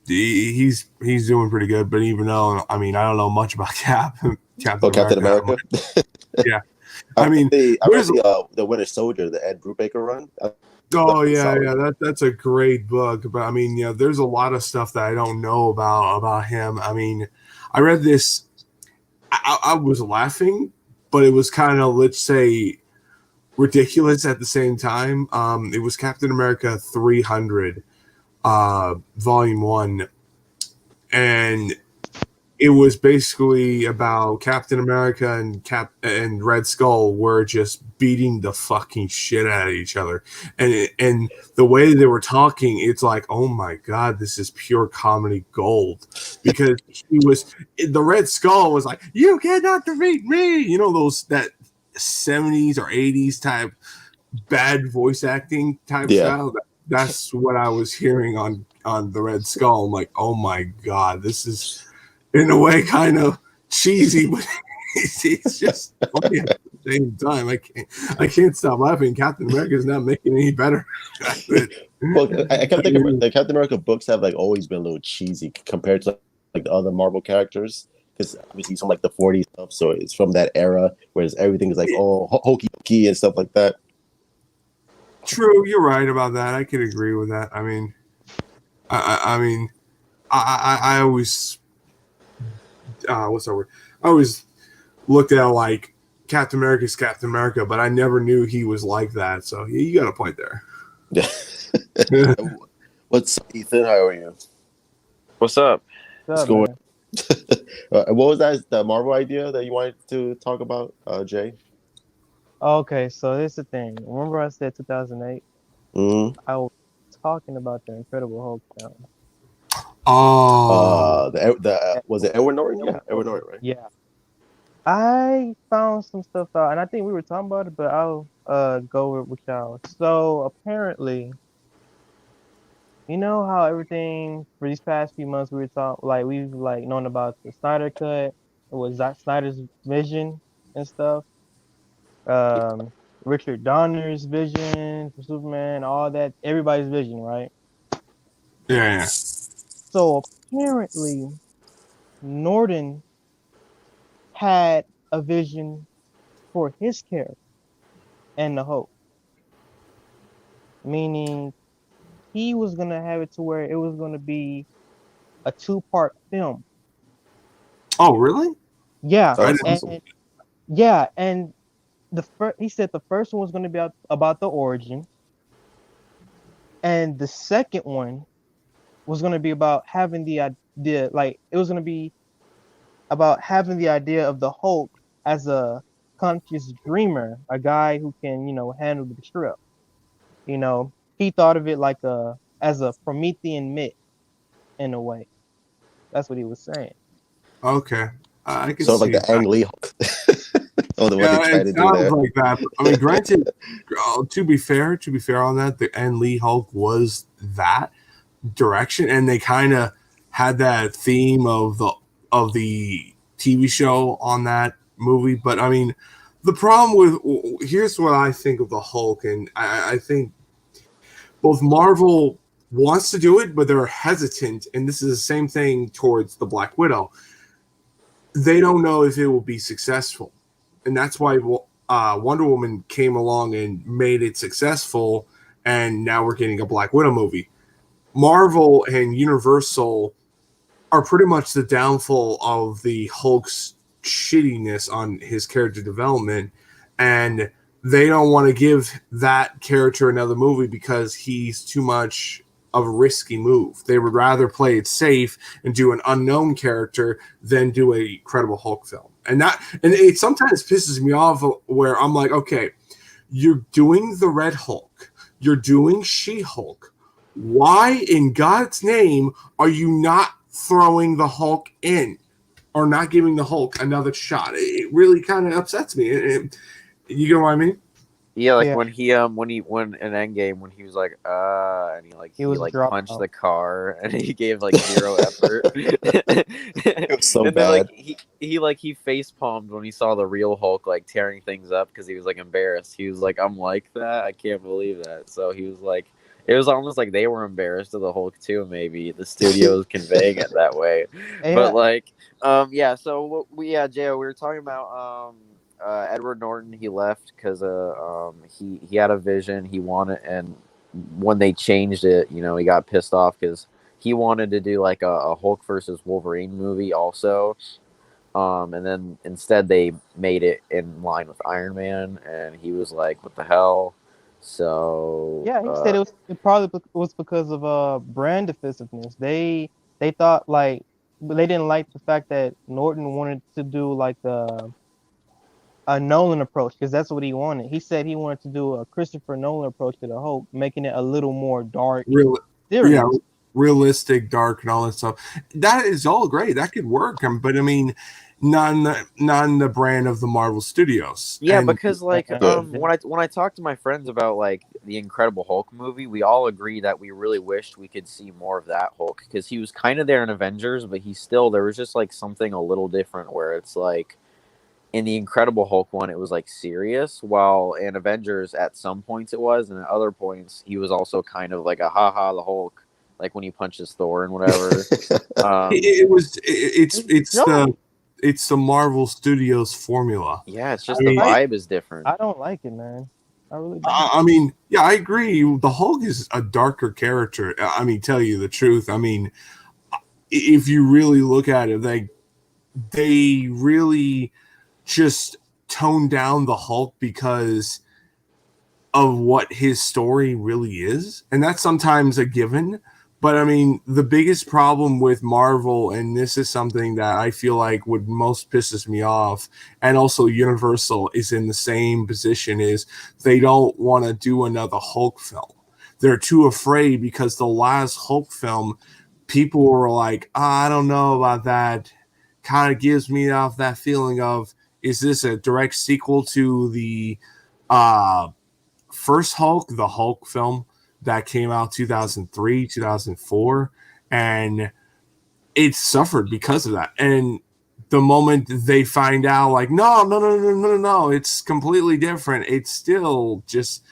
He's doing pretty good, but even though I mean I don't know much about Captain Oh, Captain America. America. Yeah, I mean I read there's the Winter Soldier, the Ed Brubaker run. That oh was yeah solid. that's a great book, but I mean there's a lot of stuff that I don't know about him. I mean I read this, I was laughing, but it was kind of, let's say, ridiculous at the same time. It was Captain America 300, Volume 1, and it was basically about Captain America and Red Skull were just beating the fucking shit out of each other, and the way they were talking, it's like, oh my god, this is pure comedy gold, because the Red Skull was like, you cannot defeat me, those that 70s or 80s type bad voice acting type Yeah. style. That's what I was hearing on the Red Skull. I'm like, oh my god, this is in a way kind of cheesy, but it's just funny at the same time. I can't stop laughing. Captain America is not making it any better. Well, I kept thinking the Captain America books have like always been a little cheesy compared to like the other Marvel characters, because obviously he's from like the '40s stuff, so it's from that era, whereas everything is like hokey pokey and stuff like that. True, you're right about that. I can agree with that. I mean, I always what's that word? I always looked at like Captain America's Captain America, but I never knew he was like that. So you got a point there. Yeah. What's up, Ethan? How are you? What's up? What's going? What was that? The Marvel idea that you wanted to talk about, Jay? Okay, so here's the thing. Remember I said 2008? Mm-hmm. I was talking about the Incredible Hulk film. Oh, Was it Edward Norton? Yeah, Edward Norton, right? Yeah. I found some stuff out, and I think we were talking about it, but I'll go with y'all. So apparently, you know how everything for these past few months we were talking, like we've like known about the Snyder cut, it was Zack Snyder's vision and stuff. Um, Richard Donner's vision for Superman, all that, everybody's vision, right? yeah. So apparently, Norton had a vision for his character and the Hulk, meaning he was gonna have it to where it was gonna be a two-part film. Oh, really? Yeah, Oh, and yeah, and he said the first one was gonna be about the origin, and the second one was gonna be about having the idea, like it was gonna be about having the idea of the Hulk as a conscious dreamer, a guy who can, handle the trip. He thought of it like as a Promethean myth in a way. That's what he was saying. Okay, I can sort of like see the Ang that. Lee Hulk. Oh, the one they Yeah, tried it to do sounds there. like that. I mean, granted, to be fair on that, the N Lee Hulk was that direction, and they kind of had that theme of the TV show on that movie. But I mean, the problem with here's what I think of the Hulk, and I think both Marvel wants to do it, but they're hesitant, and this is the same thing towards the Black Widow. They don't know if it will be successful, and that's why Wonder Woman came along and made it successful, and now we're getting a Black Widow movie. Marvel and Universal are pretty much the downfall of the Hulk's shittiness on his character development, and they don't want to give that character another movie because he's too much of a risky move. They would rather play it safe and do an unknown character than do a credible Hulk film. And it sometimes pisses me off where I'm like, okay, you're doing the Red Hulk, you're doing She-Hulk. Why in God's name are you not throwing the Hulk in or not giving the Hulk another shot? It really kind of upsets me. You know what I mean? Yeah, like Yeah. when when in Endgame when he was like and He was dropped punched out. the car and he gave like zero effort. It was so And then like bad. he face palmed when he saw the real Hulk like tearing things up because he was like embarrassed. He was like, I'm like that. I can't believe that. So he was like, It was almost like they were embarrassed of the Hulk too. Maybe the studio was conveying it that way, Yeah, but like, yeah. So Jay, we were talking about Edward Norton. He left because he had a vision. He wanted, and when they changed it, he got pissed off because he wanted to do like a Hulk versus Wolverine movie also. And then instead they made it in line with Iron Man, and he was like, "What the hell?" So yeah. He said it probably was because of brand defensiveness. They thought like, but they didn't like the fact that Norton wanted to do like a Nolan approach because that's what he wanted. He said he wanted to do a Christopher Nolan approach to the Hulk, making it a little more dark and Real, yeah, serious. realistic, dark, and all that stuff. That is all great. That could work. But I mean, not in the brand of the Marvel Studios. yeah, And because like when I talked to my friends about like the Incredible Hulk movie, we all agree that we really wished we could see more of that Hulk because he was kind of there in Avengers, but there was just like something a little different where it's like in the Incredible Hulk one, it was like serious, while in Avengers at some points it was, and at other points he was also kind of like a haha the Hulk, like when he punches Thor and whatever. it's the Marvel Studios formula. Yeah, it's I just the mean, vibe is different. I don't like it, man. I really don't. I mean, yeah, I agree. The Hulk is a darker character. I mean, tell you the truth. I mean, if you really look at it, they really just toned down the Hulk because of what his story really is. And that's sometimes a given. But I mean, the biggest problem with Marvel, and this is something that I feel like would most pisses me off, and also Universal is in the same position, is they don't want to do another Hulk film. They're too afraid because the last Hulk film, people were like, I don't know about that. Kind of gives me off that feeling of, is this a direct sequel to the uh, first Hulk, the Hulk film that came out 2003, 2004, and it suffered because of that. And the moment they find out, like, no, it's completely different, it still just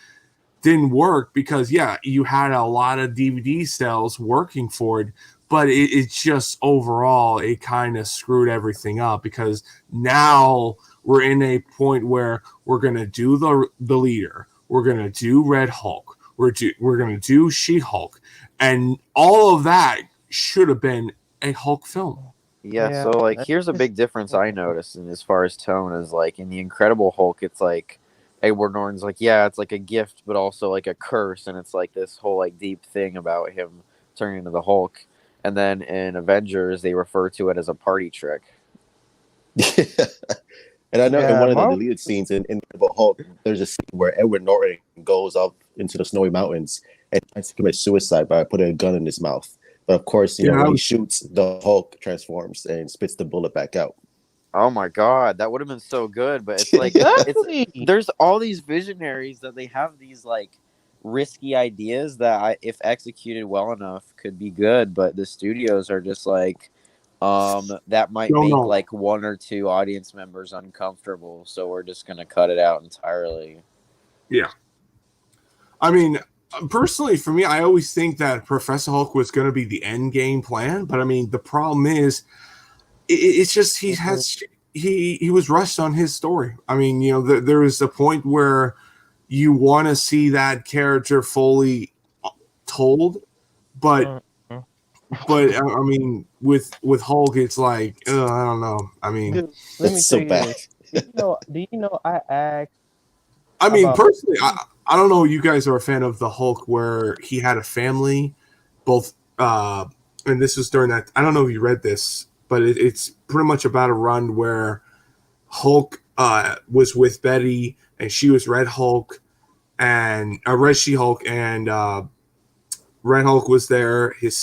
didn't work because, yeah, you had a lot of DVD sales working for it, but it's just overall, it kind of screwed everything up because now we're in a point where we're going to do the leader. We're going to do Red Hulk. We're going to do She-Hulk. And all of that should have been a Hulk film. Yeah, Yeah, so like that's here's a just- big difference I noticed in as far as tone is like in the Incredible Hulk, it's like Edward Norton's like, yeah, it's like a gift, but also like a curse, and it's like this whole like deep thing about him turning into the Hulk. And then in Avengers, they refer to it as a party trick. And I know in Yeah, one of the Marvel- deleted scenes in Incredible Hulk, there's a scene where Edward Norton goes up into the snowy mountains and tries to commit suicide by putting a gun in his mouth. But of course, you know, when he shoots, the Hulk transforms and spits the bullet back out. Oh my god, that would have been so good, but it's like Exactly. there's all these visionaries that they have these like risky ideas that if executed well enough could be good, but the studios are just like that might make like one or two audience members uncomfortable, so we're just going to cut it out entirely. Yeah. I mean, personally, for me, I always think that Professor Hulk was going to be the end game plan, but I mean, the problem is, it's just he was rushed on his story. I mean, you know, there is a point where you want to see that character fully told, but I mean, with Hulk, it's like, I don't know. I mean, Dude, let me it's so tell you bad. this. Do you know I asked? I mean, personally, I don't know. You guys are a fan of the Hulk where he had a family, both, and this was during that. I don't know if you read this, but it's pretty much about a run where Hulk was with Betty and she was Red Hulk and Red She-Hulk, and Red Hulk was there. His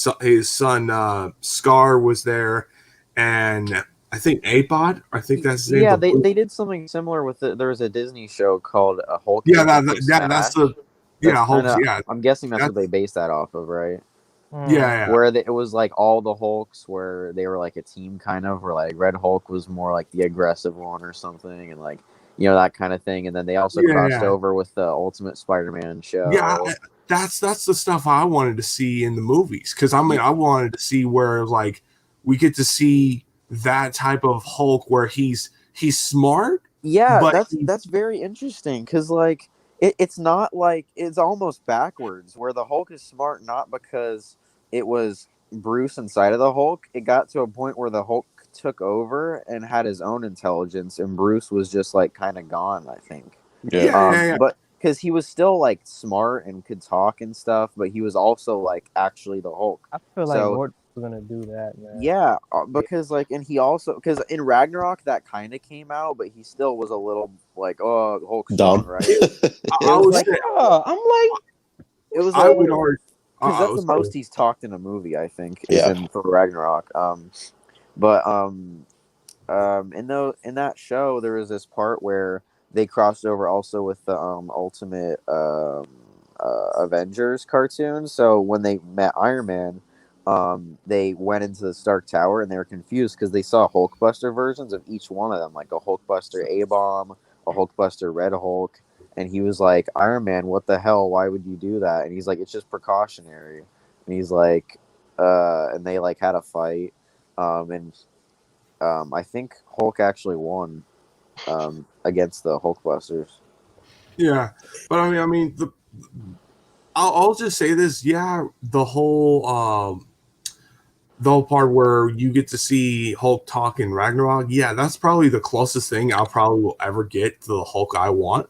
son Scar was there, and I think Abod. I think that's his name. Yeah, they did something similar with it. There was a Disney show called Hulk. Yeah, that's the Hulk. Yeah, I'm guessing that's what they based that off of, right? Yeah. Where it was like all the Hulks where they were like a team kind of, where like Red Hulk was more like the aggressive one or something, and like, you know, that kind of thing. And then they also crossed over with the Ultimate Spider-Man show. Yeah, that's the stuff I wanted to see in the movies, because I mean I wanted to see where like we get to see that type of Hulk where he's smart, Yeah, but that's very interesting because like it's not like it's almost backwards where the Hulk is smart not because it was Bruce inside of the Hulk. It got to a point where the Hulk took over and had his own intelligence, and Bruce was just like kind of gone. I think. Yeah. yeah. But because he was still like smart and could talk and stuff, but he was also like actually the Hulk. I feel like So Norton's gonna do that, man. yeah, because like, and he also because in Ragnarok that kind of came out, but he still was a little like, oh, Hulk's strong, Dumb. right? I was would like- say I'm like, It was I like would argue because that's the sorry. most he's talked in a movie, I think, is Yeah. in Thor Ragnarok. But in that show, there was this part where they crossed over also with the Ultimate Avengers cartoon. So when they met Iron Man, they went into the Stark Tower and they were confused because they saw Hulkbuster versions of each one of them, like a Hulkbuster A-Bomb, a Hulkbuster Red Hulk, and he was like, Iron Man, what the hell? Why would you do that? And he's like, it's just precautionary. And he's like, and they like had a fight, and I think Hulk actually won against the Hulkbusters. Yeah, but I mean, I'll just say this. Yeah, the whole part where you get to see Hulk talk in Ragnarok. Yeah, that's probably the closest thing I'll probably will ever get to the Hulk I want,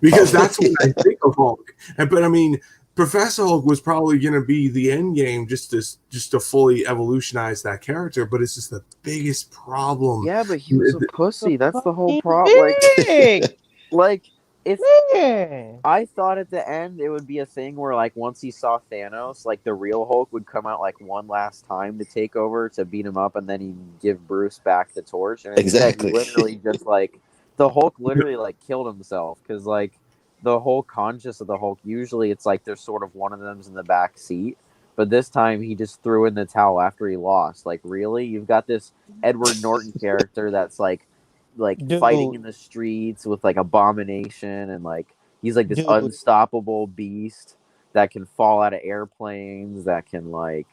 because that's when I think of Hulk. But I mean, Professor Hulk was probably going to be the end game, just to fully evolutionize that character. But it's just the biggest problem. Yeah, but he was a pussy. That's the whole fucking problem. big. Like if Man. I thought at the end it would be a thing where like once he saw Thanos, like the real Hulk would come out like one last time to take over to beat him up, and then he'd give Bruce back the torch. And instead, Exactly. he literally just like the Hulk literally like killed himself because like the whole conscious of the Hulk usually it's like there's sort of one of them's in the back seat, but this time he just threw in the towel after he lost. Like really, you've got this Edward Norton character that's like Dude. fighting in the streets with like Abomination and like he's like this Dude. unstoppable beast that can fall out of airplanes, that can like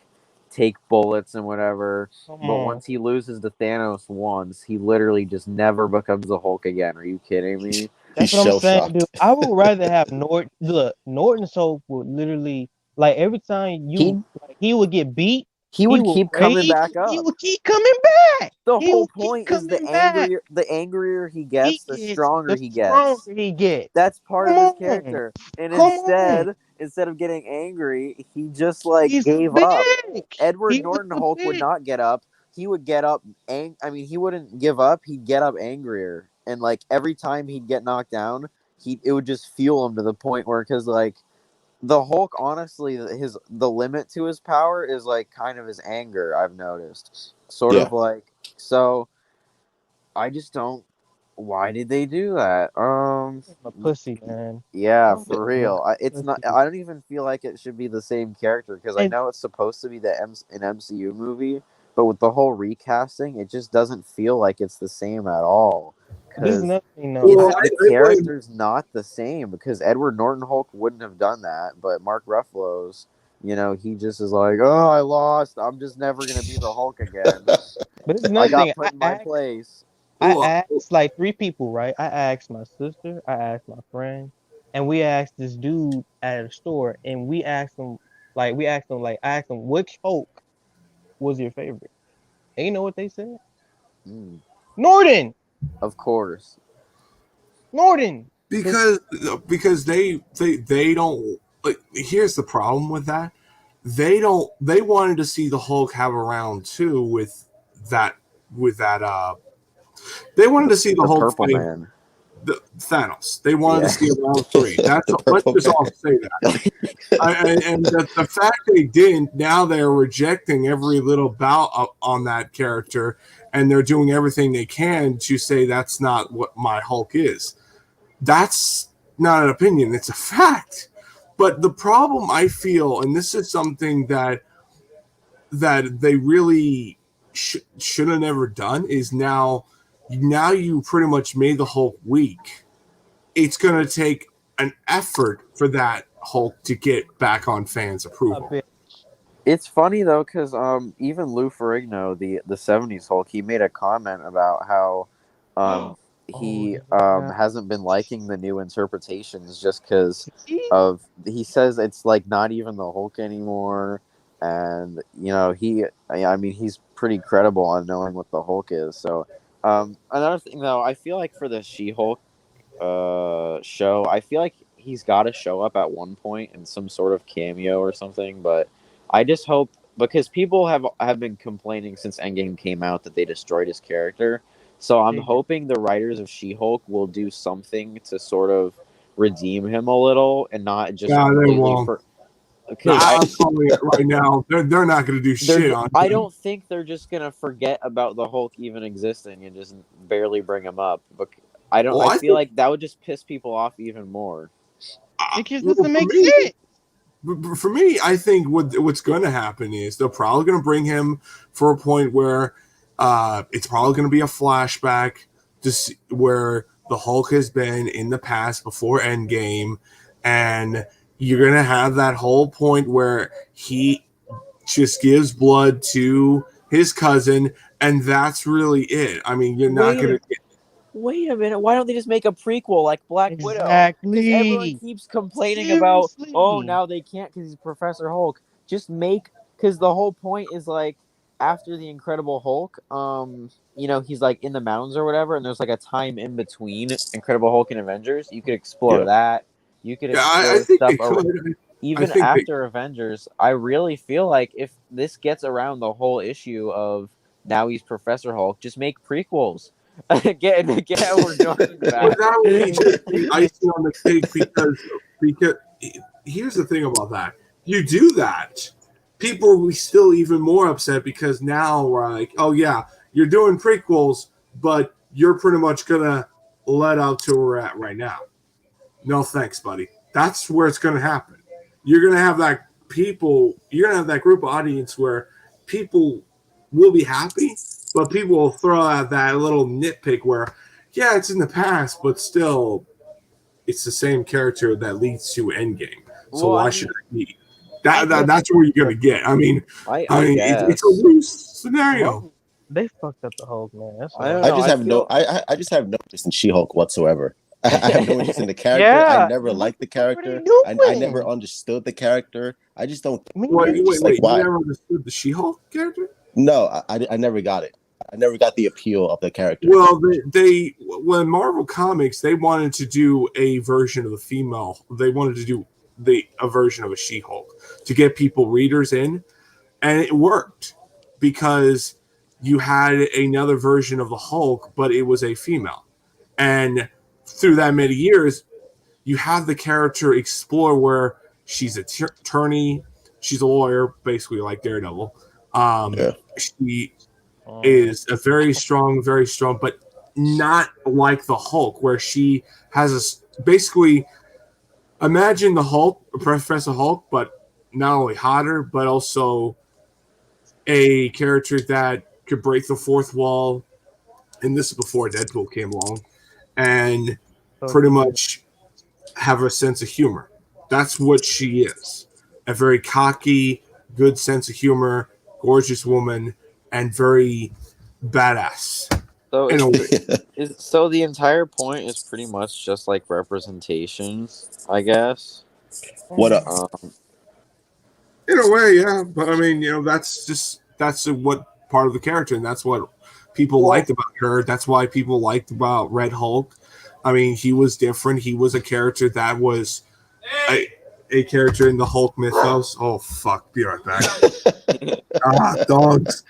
take bullets and whatever. Come But on. once he loses to Thanos once, he literally just never becomes the Hulk again. Are you kidding me? That's He's what I'm saying, shell-shocked. dude. I would rather have Norton. Look, Norton's Hulk would literally like every time he would get beat, He would would keep coming rage, back He up. would keep coming back. The He whole would keep point is coming back. the angrier he He gets, the gets, stronger the he gets. stronger he gets. That's part Come of his on. character. And Come instead of getting angry, he just like He's gave big. up. Edward He Norton was Hulk would big. not get up. He would get up he wouldn't give up. He'd get up angrier. And like every time he'd get knocked down, it would just fuel him to the point where cuz like the Hulk honestly the limit to his power is like kind of his anger, I've noticed. Sort of like so I just don't why did they do that? A pussy, man. Yeah, for real. It's Pussy. not. I don't even feel like it should be the same character because I And- know it's supposed to be an MCU movie, but with the whole recasting, it just doesn't feel like it's the same at all. This is Because nothing, no. Well, the character's not the same. Because Edward Norton Hulk wouldn't have done that, but Mark Ruffalo's, he just is like, oh, I lost. I'm just never gonna be the Hulk again. But it's I got nothing. put in my place. I Well, asked like 3 people, right? I asked my sister, I asked my friend, and we asked this dude at a store, and I asked him, which Hulk was your favorite? And you know what they said? Mm, Norton! of course. Norton! because they don't like. Here's the problem with that. They wanted to see the Hulk have a round 2 with that. They wanted to see the Hulk Purple fight Man. the Thanos. They wanted Yeah. to see a round 3. That's The let's Purple just all Man. say that. And the fact they didn't, now they're rejecting every little bout on that character, and they're doing everything they can to say that's not what my Hulk is. That's not an opinion; it's a fact. But the problem I feel, and this is something that they really should have never done, is now you pretty much made the Hulk weak. It's going to take an effort for that Hulk to get back on fans' A approval. bit. It's funny though, because even Lou Ferrigno, the '70s Hulk, he made a comment about how he yeah. hasn't been liking the new interpretations just because See? of he says it's like not even the Hulk anymore, and I mean he's pretty credible on knowing what the Hulk is. So another thing though, I feel like for the She-Hulk show, I feel like he's got to show up at one point in some sort of cameo or something, but I just hope, because people have been complaining since Endgame came out that they destroyed his character. So I'm hoping the writers of She-Hulk will do something to sort of redeem him a little and not just Yeah, they completely won't. because I'm calling it right now. They're not going to do shit on I him. don't think they're just gonna forget about the Hulk even existing and just barely bring him up. But I don't. Well, I I feel think like that would just piss people off even more. It just well, doesn't make me, sense. for me, I think what's going to happen is they're probably going to bring him for a point where it's probably going to be a flashback to see where the Hulk has been in the past before Endgame, and you're going to have that whole point where he just gives blood to his cousin, and that's really it. I mean, you're not going to get. Wait a minute. Why don't they just make a prequel like Black Widow? Because everyone Exactly. keeps complaining about, oh, Seriously. now they can't because he's Professor Hulk. Just make, because the whole point is like after the Incredible Hulk, he's like in the mountains or whatever, and there's like a time in between Incredible Hulk and Avengers. You could explore Yeah. that. You could Yeah, I explore think stuff they could. I even think after Avengers. I really feel like if this gets around the whole issue of now he's Professor Hulk, just make prequels. get Edward Norton But back. that would be just the icing on the cake because here's the thing about that. You do that, people will be still even more upset because now we're like, oh yeah, you're doing prequels, but you're pretty much gonna let out to where we're at right now. No thanks, buddy. That's where it's gonna happen. You're gonna have that you're gonna have that group of audience where people will be happy, but people will throw out that little nitpick where, yeah, it's in the past, but still, it's the same character that leads to Endgame. So why should it be? That's where you're gonna get. I mean, it's a loose scenario. They fucked up the Hulk, man. That's I don't I know. just I have feel I just have no interest in She-Hulk whatsoever. I have no interest in the character. I Yeah. never liked the What are character. they I doing? never understood the character. I just don't. Me Wait. Just like, You why? never understood the She-Hulk character? No, I never got it. I never got the appeal of the character. Well, they when Marvel Comics they wanted to do a version of the female. They wanted to do a version of a She-Hulk to get people readers in, and it worked because you had another version of the Hulk, but it was a female, and through that many years, you have the character explore where she's an attorney, she's a lawyer, basically like Daredevil. Yeah. She is a very strong, but not like the Hulk, where she has basically imagine the Hulk, Professor Hulk, but not only hotter, but also a character that could break the fourth wall. And this is before Deadpool came along, and pretty much have a sense of humor. That's what she is. A very cocky, good sense of humor, gorgeous woman, and very badass. so In a way. so the entire point is pretty much just like representation, I guess. What up? In a way, yeah. But I mean, that's what part of the character, and that's what people liked about her. That's why people liked about Red Hulk. I mean, he was different. He was a character that was a character in the Hulk mythos. Oh fuck! Be right back. Dogs.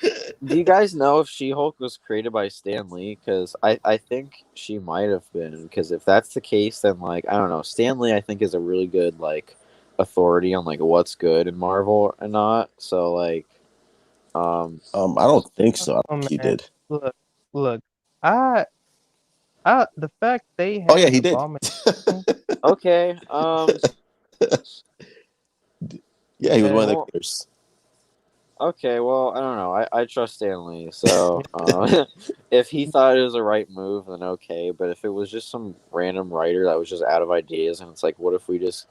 Do you guys know if She-Hulk was created by Stan Lee? Because I think she might have been. Because if that's the case, then like I don't know. Stan Lee I think is a really good like authority on like what's good in Marvel and not. So like, I don't think so. I think he did. Look. The fact they had Oh yeah, he did. okay. Yeah, he was one of the creators. Okay, well, I don't know. I trust Stan Lee, so if he thought it was the right move, then okay. But if it was just some random writer that was just out of ideas, and it's like, what if we just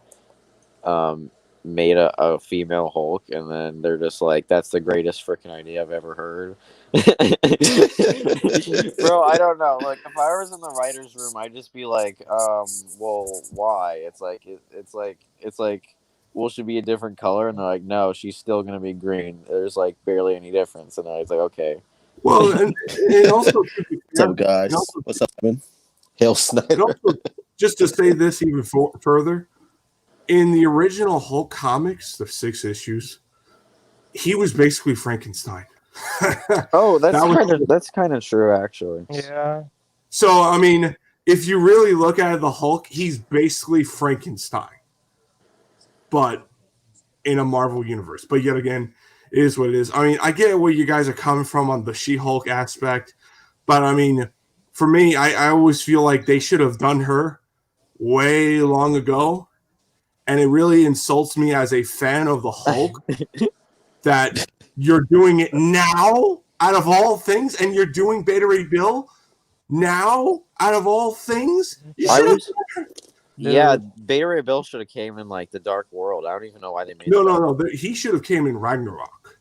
made a female Hulk, and then they're just like, that's the greatest freaking idea I've ever heard. Bro, I don't know. Like, if I was in the writer's room, I'd just be like, well, why? It's like, well, should be a different color, and they're like, no, she's still gonna be green. There's like barely any difference, and I was like, okay. Well, and also, What's up, guys? What's up, man? Hail Snyder. Also, just to say this even further, in the original Hulk comics, the 6 issues, he was basically Frankenstein. Oh, that's kind of true, actually. Yeah. So, I mean, if you really look at the Hulk, he's basically Frankenstein, but in a Marvel universe. But yet again, it is what it is. I mean, I get where you guys are coming from on the She-Hulk aspect, but I mean, for me, I always feel like they should have done her way long ago. And it really insults me as a fan of the Hulk that you're doing it now out of all things, and you're doing Beta Ray Bill now out of all things. Yeah, Beta Ray Bill should have came in like the Dark World. I don't even know why they made No. He should have came in Ragnarok,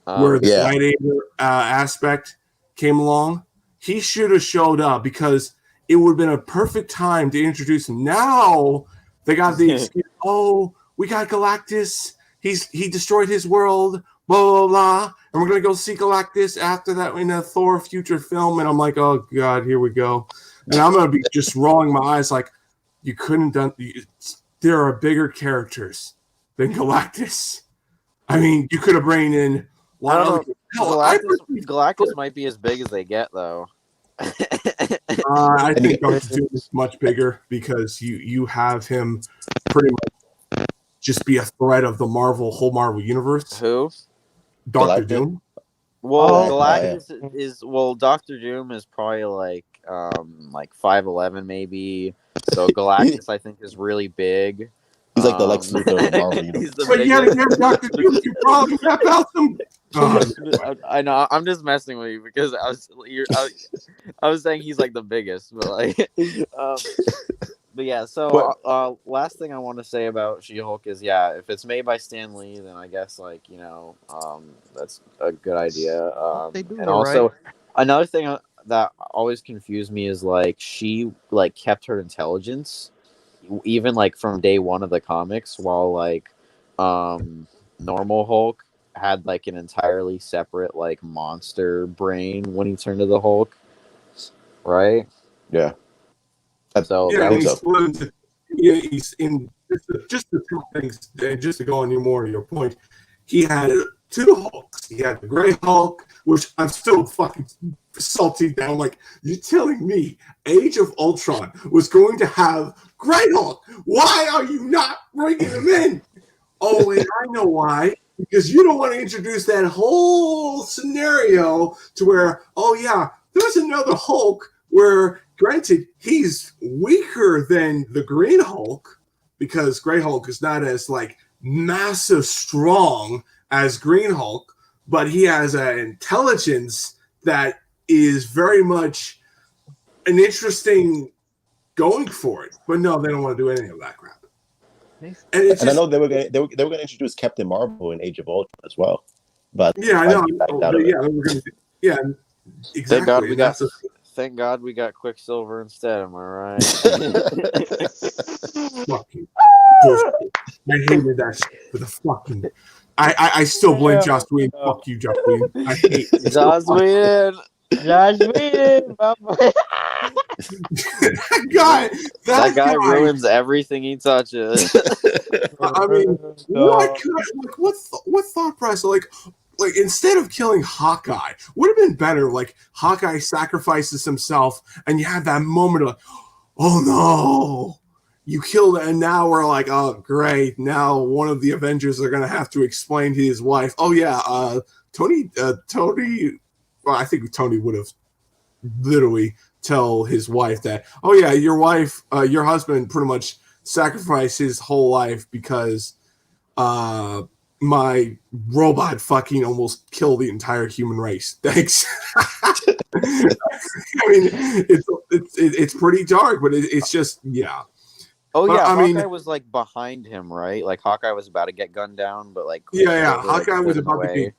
where the gladiator aspect came along. He should have showed up because it would have been a perfect time to introduce him. Now they got the excuse, oh, we got Galactus. He destroyed his world, blah, blah, blah. And we're going to go see Galactus after that in a Thor future film. And I'm like, oh, God, here we go. And I'm going to be just rolling my eyes like, you couldn't done. There are bigger characters than Galactus. I mean, you could have brought in. Galactus might be as big as they get, though. I think Doctor Doom is much bigger because you have him pretty much just be a threat of the whole Marvel universe. Who? Doctor Doom. Well, Galactus is Doctor Doom is probably like 5'11" maybe. So Galactus I think is really big. He's like the Lex Luthor of the Marvel universe. But yet again, Doctor Doom, you probably have out some. I know. I'm just messing with you because I was saying he's like the biggest, but like, but yeah. So last thing I want to say about She-Hulk is if it's made by Stan Lee, then I guess that's a good idea. And also another thing that always confused me is like she like kept her intelligence even like from day one of the comics, while like normal Hulk had like an entirely separate like monster brain when he turned to the Hulk, right? Yeah. So he's in just the two things. Just to go on more of your point, he had 2 Hulks. He had the Gray Hulk, which I'm still fucking salty down. Like, you're telling me Age of Ultron was going to have Gray Hulk? Why are you not bringing him in? Oh, and I know why. Because you don't want to introduce that whole scenario to where, oh yeah, there's another Hulk where, granted, he's weaker than the Green Hulk because Gray Hulk is not as like massive strong as Green Hulk, but he has an intelligence that is very much an interesting going for it. But no, they don't want to do any of that crap. And I know they were going to introduce Captain Marvel in Age of Ultron as well, but yeah, I know. Exactly. Thank God we got Quicksilver instead. Am I right? Fucking bullshit. I hated that shit for the fucking. I still blame Joss Whedon. Fuck you, Joss Whedon. I hate Joss Whedon. Josh Whedon. That guy ruins everything he touches. I mean, what thought process? Like instead of killing Hawkeye, would have been better. Like Hawkeye sacrifices himself, and you have that moment of, oh no, you killed, and now we're like, oh great, now one of the Avengers are gonna have to explain to his wife. Oh yeah, Tony. Well, I think Tony would have literally tell his wife that, oh yeah, your husband pretty much sacrificed his whole life because my robot fucking almost killed the entire human race. Thanks. I mean, it's pretty dark, but it's just, yeah. Oh But, yeah, I mean, Hawkeye was like behind him, right? Like Hawkeye was about to get gunned down, but like yeah. Quicksilver like Hawkeye stood was in the about to way. be,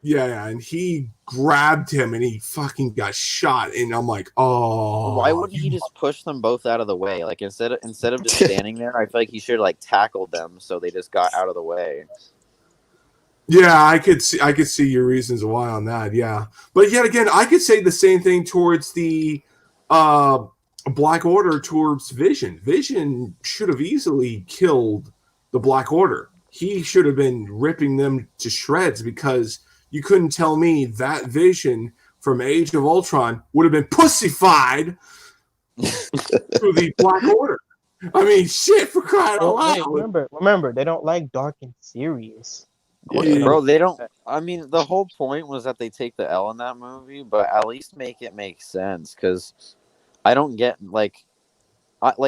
yeah, and he grabbed him and he fucking got shot. And I'm like, Why oh, wouldn't he just push them both out of the way? Like instead of just standing there, I feel like he should have like tackled them so they just got out of the way. yeah. I could see your reasons why on that. Yeah, but yet again, I could say the same thing towards the uh, Black Order towards Vision. Vision should have easily killed the Black Order. He should have been ripping them to shreds because you couldn't tell me that Vision from Age of Ultron would have been pussified through the Black Order. I mean, shit, for crying out loud. Remember, they don't like dark and serious. Yeah. Bro, they don't. I mean, the whole point was that they take the L in that movie, but at least make it make sense. Because I don't get like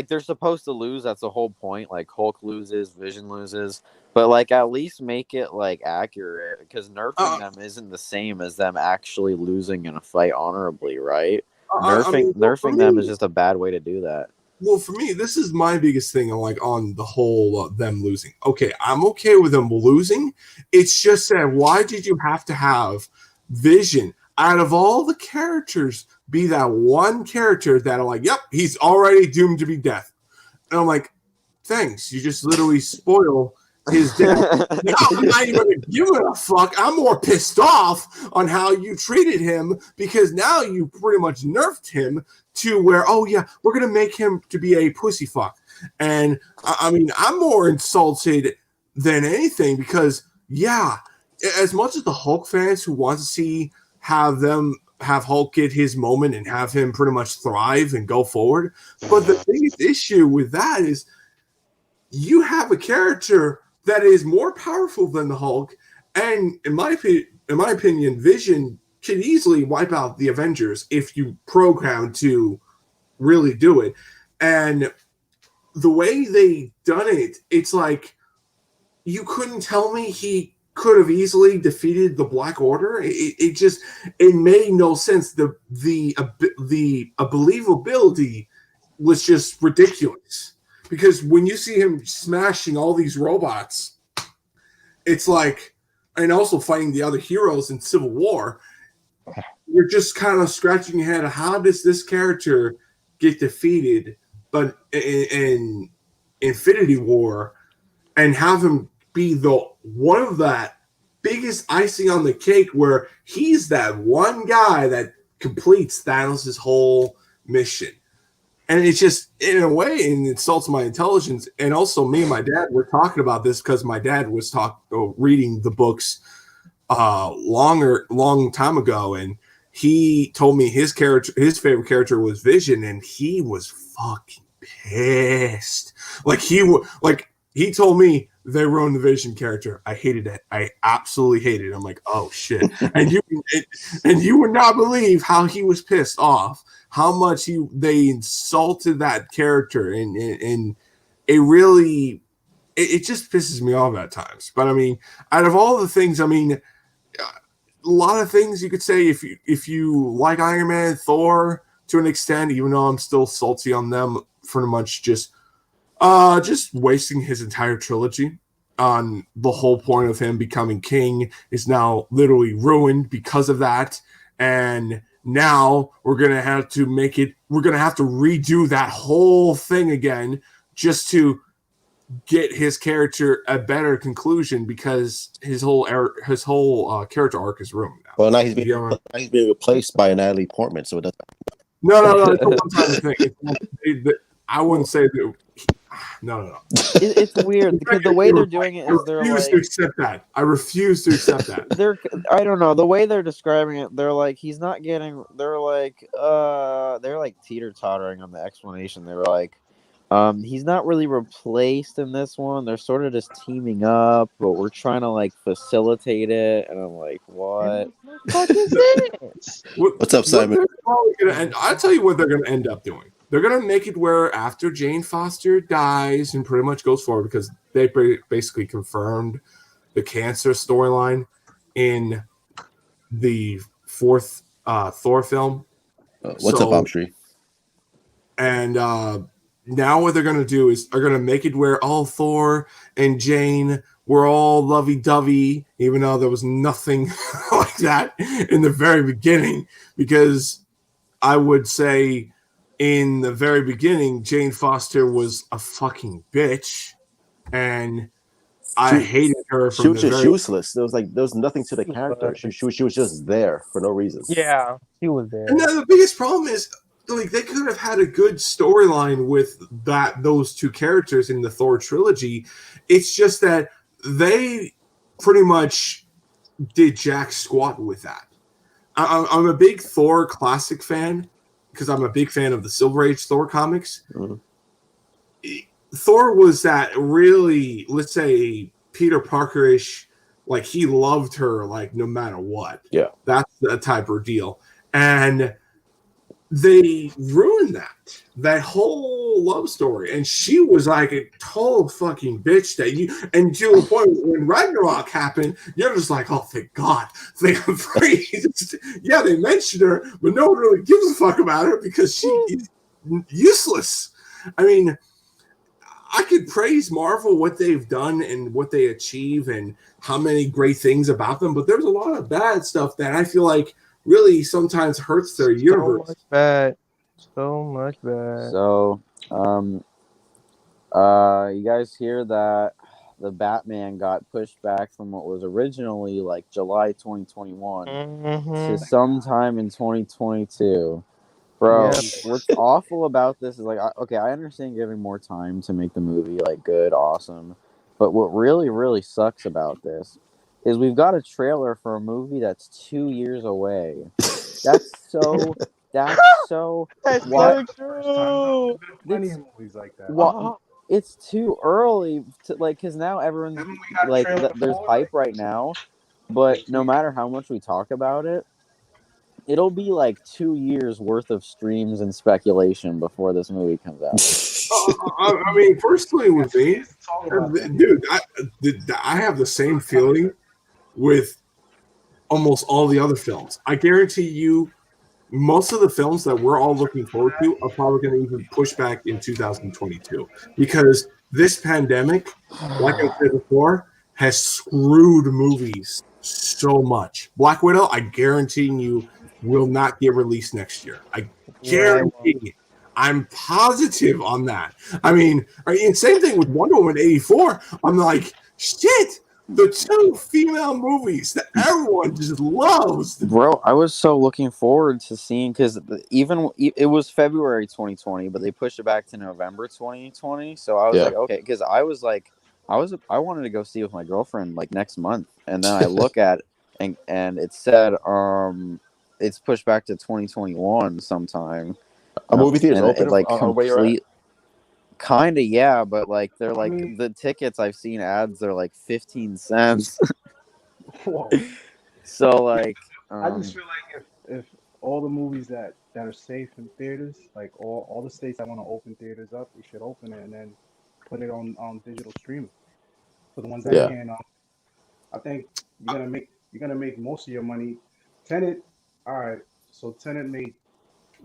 they're supposed to lose. That's the whole point. Like Hulk loses, Vision loses, but like at least make it like accurate. Because nerfing them isn't the same as them actually losing in a fight honorably, right? Nerfing them is just a bad way to do that. Well, for me, this is my biggest thing on the whole them losing. Okay, I'm okay with them losing. It's just that why did you have to have Vision out of all the characters be that one character that are like, yep, he's already doomed to be death? And I'm like, thanks. You just literally spoil his death. Now, I'm not even giving a fuck. I'm more pissed off on how you treated him because now you pretty much nerfed him to where, oh yeah, we're gonna make him to be a pussy fuck. And I mean, I'm more insulted than anything because yeah, as much as the Hulk fans who want to have Hulk get his moment and have him pretty much thrive and go forward, but the biggest issue with that is you have a character that is more powerful than the Hulk, and in my opinion, Vision could easily wipe out the Avengers if you program to really do it. And the way they done it, it's like you couldn't tell me he could have easily defeated the Black Order. It made no sense. The believability was just ridiculous. Because when you see him smashing all these robots, it's like, and also fighting the other heroes in Civil War, you're just kind of scratching your head. How does this character get defeated, but in Infinity War, and have him be one of that biggest icing on the cake, where he's that one guy that completes Thanos' whole mission. And it's just, in a way, it insults my intelligence. And also, me and my dad were talking about this because my dad was reading the books long time ago, and he told me his favorite character was Vision, and he was fucking pissed. He told me they ruined the Vision character. I hated it. I absolutely hated it. I'm like, oh shit! and you would not believe how he was pissed off. How much they insulted that character, and it really it just pisses me off at times. But I mean, out of all the things, I mean, a lot of things you could say if you like Iron Man, Thor to an extent, even though I'm still salty on them pretty much just wasting his entire trilogy on the whole point of him becoming king is now literally ruined because of that. And now we're going to have to redo that whole thing again just to get his character a better conclusion because his whole character arc is ruined now. Well, now he's being replaced by Natalie Portman, so it doesn't. No. It's a one-time thing. I wouldn't say that. No. It's weird because the way they're doing it is they're like. I refuse to accept that. I don't know, the way they're describing it. They're like he's not getting. They're like teeter-tottering on the explanation. They were like, he's not really replaced in this one. They're sort of just teaming up, but we're trying to like facilitate it. And I'm like, what? What's up, Simon? I'll tell you what they're going to end up doing. They're going to make it where after Jane Foster dies and pretty much goes forward, because they basically confirmed the cancer storyline in the fourth Thor film. What's up, Amshri? And now what they're going to do is are going to make it where all Thor and Jane were all lovey-dovey, even though there was nothing like that in the very beginning, because I would say in the very beginning, Jane Foster was a fucking bitch, and I hated her She from was the just very. useless. There was nothing to the character. She was just there for no reason. Yeah, she was there. And then the biggest problem is, like, they could have had a good storyline with those two characters in the Thor trilogy. It's just that they pretty much did jack squat with that. I'm a big Thor classic fan because I'm a big fan of the Silver Age Thor comics. Mhm. Thor was that really, let's say, Peter Parker-ish, like he loved her like no matter what. Yeah. That's the type of deal. And they ruined that whole love story. And she was like a total fucking bitch that you, and to the point when Ragnarok happened, you're just like, oh, thank God. Thank praise. Yeah, they mentioned her, but no one really gives a fuck about her because she is useless. I mean, I could praise Marvel, what they've done and what they achieve and how many great things about them, but there's a lot of bad stuff that I feel like really sometimes hurts their universe. So much bad. So much bad. So, you guys hear that the Batman got pushed back from what was originally like July 2021 to sometime in 2022. Bro, what's awful about this is like, okay, I understand giving more time to make the movie like good, awesome, but what really, really sucks about this is we've got a trailer for a movie that's 2 years away. That's so. That's so. That's Why? so true. Plenty of movies like that. Well, it's too early to like, because now everyone's like, there's hype right now, but no matter how much we talk about it, it'll be like 2 years worth of streams and speculation before this movie comes out. I mean, personally with me, dude, I have the same feeling with almost all the other films. I guarantee you, most of the films that we're all looking forward to are probably going to even push back in 2022 because this pandemic, like I said before, has screwed movies so much. Black Widow, I guarantee you, will not get released next year. I guarantee it. I'm positive on that. I mean, same thing with Wonder Woman 84. I'm like, shit, the two female movies that everyone just loves. Bro, I was so looking forward to seeing, because even it was February 2020, but they pushed it back to November 2020. So I was like, okay, because I wanted to go see it with my girlfriend like next month, and then I look at and it said it's pushed back to 2021 sometime. A movie theater's open, like complete. Kind of, yeah, but like they're like the tickets I've seen ads, they're like 15 cents. Whoa. So like, I just feel like if all the movies that are safe in theaters, like all the states that want to open theaters up, we should open it and then put it on digital streaming for the ones that can. I think you're gonna make most of your money. Tenet, all right. So Tenet made,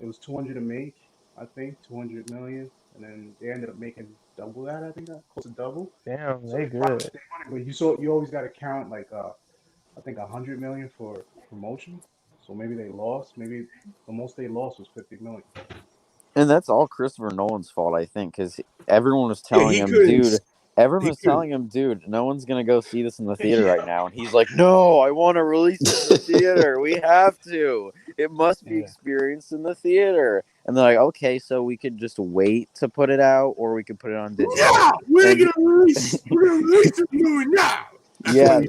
it was 200 to make, I think 200 million. And then they ended up making double that, I think, close to double. Damn, so they good. But you always got to count like I think 100 million for promotion. So maybe they lost. Maybe the most they lost was 50 million. And that's all Christopher Nolan's fault, I think, because everyone was telling him, dude. Everyone was telling him, dude, no one's gonna go see this in the theater right now, and he's like, no, I want to release it in the theater. We have to. It must be experienced in the theater. And they're like, okay, so we could just wait to put it out, or we could put it on digital. Yeah, we're gonna release the movie now. Yeah,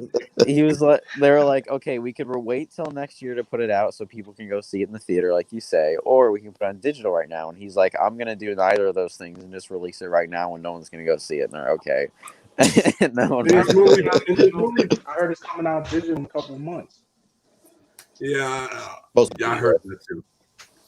he was like, they were like, okay, we could wait till next year to put it out so people can go see it in the theater, like you say, or we can put it on digital right now. And he's like, I'm gonna do neither of those things and just release it right now when no one's gonna go see it. And they're okay. No, I heard it's coming out digital in a couple of months. Yeah, I heard that too.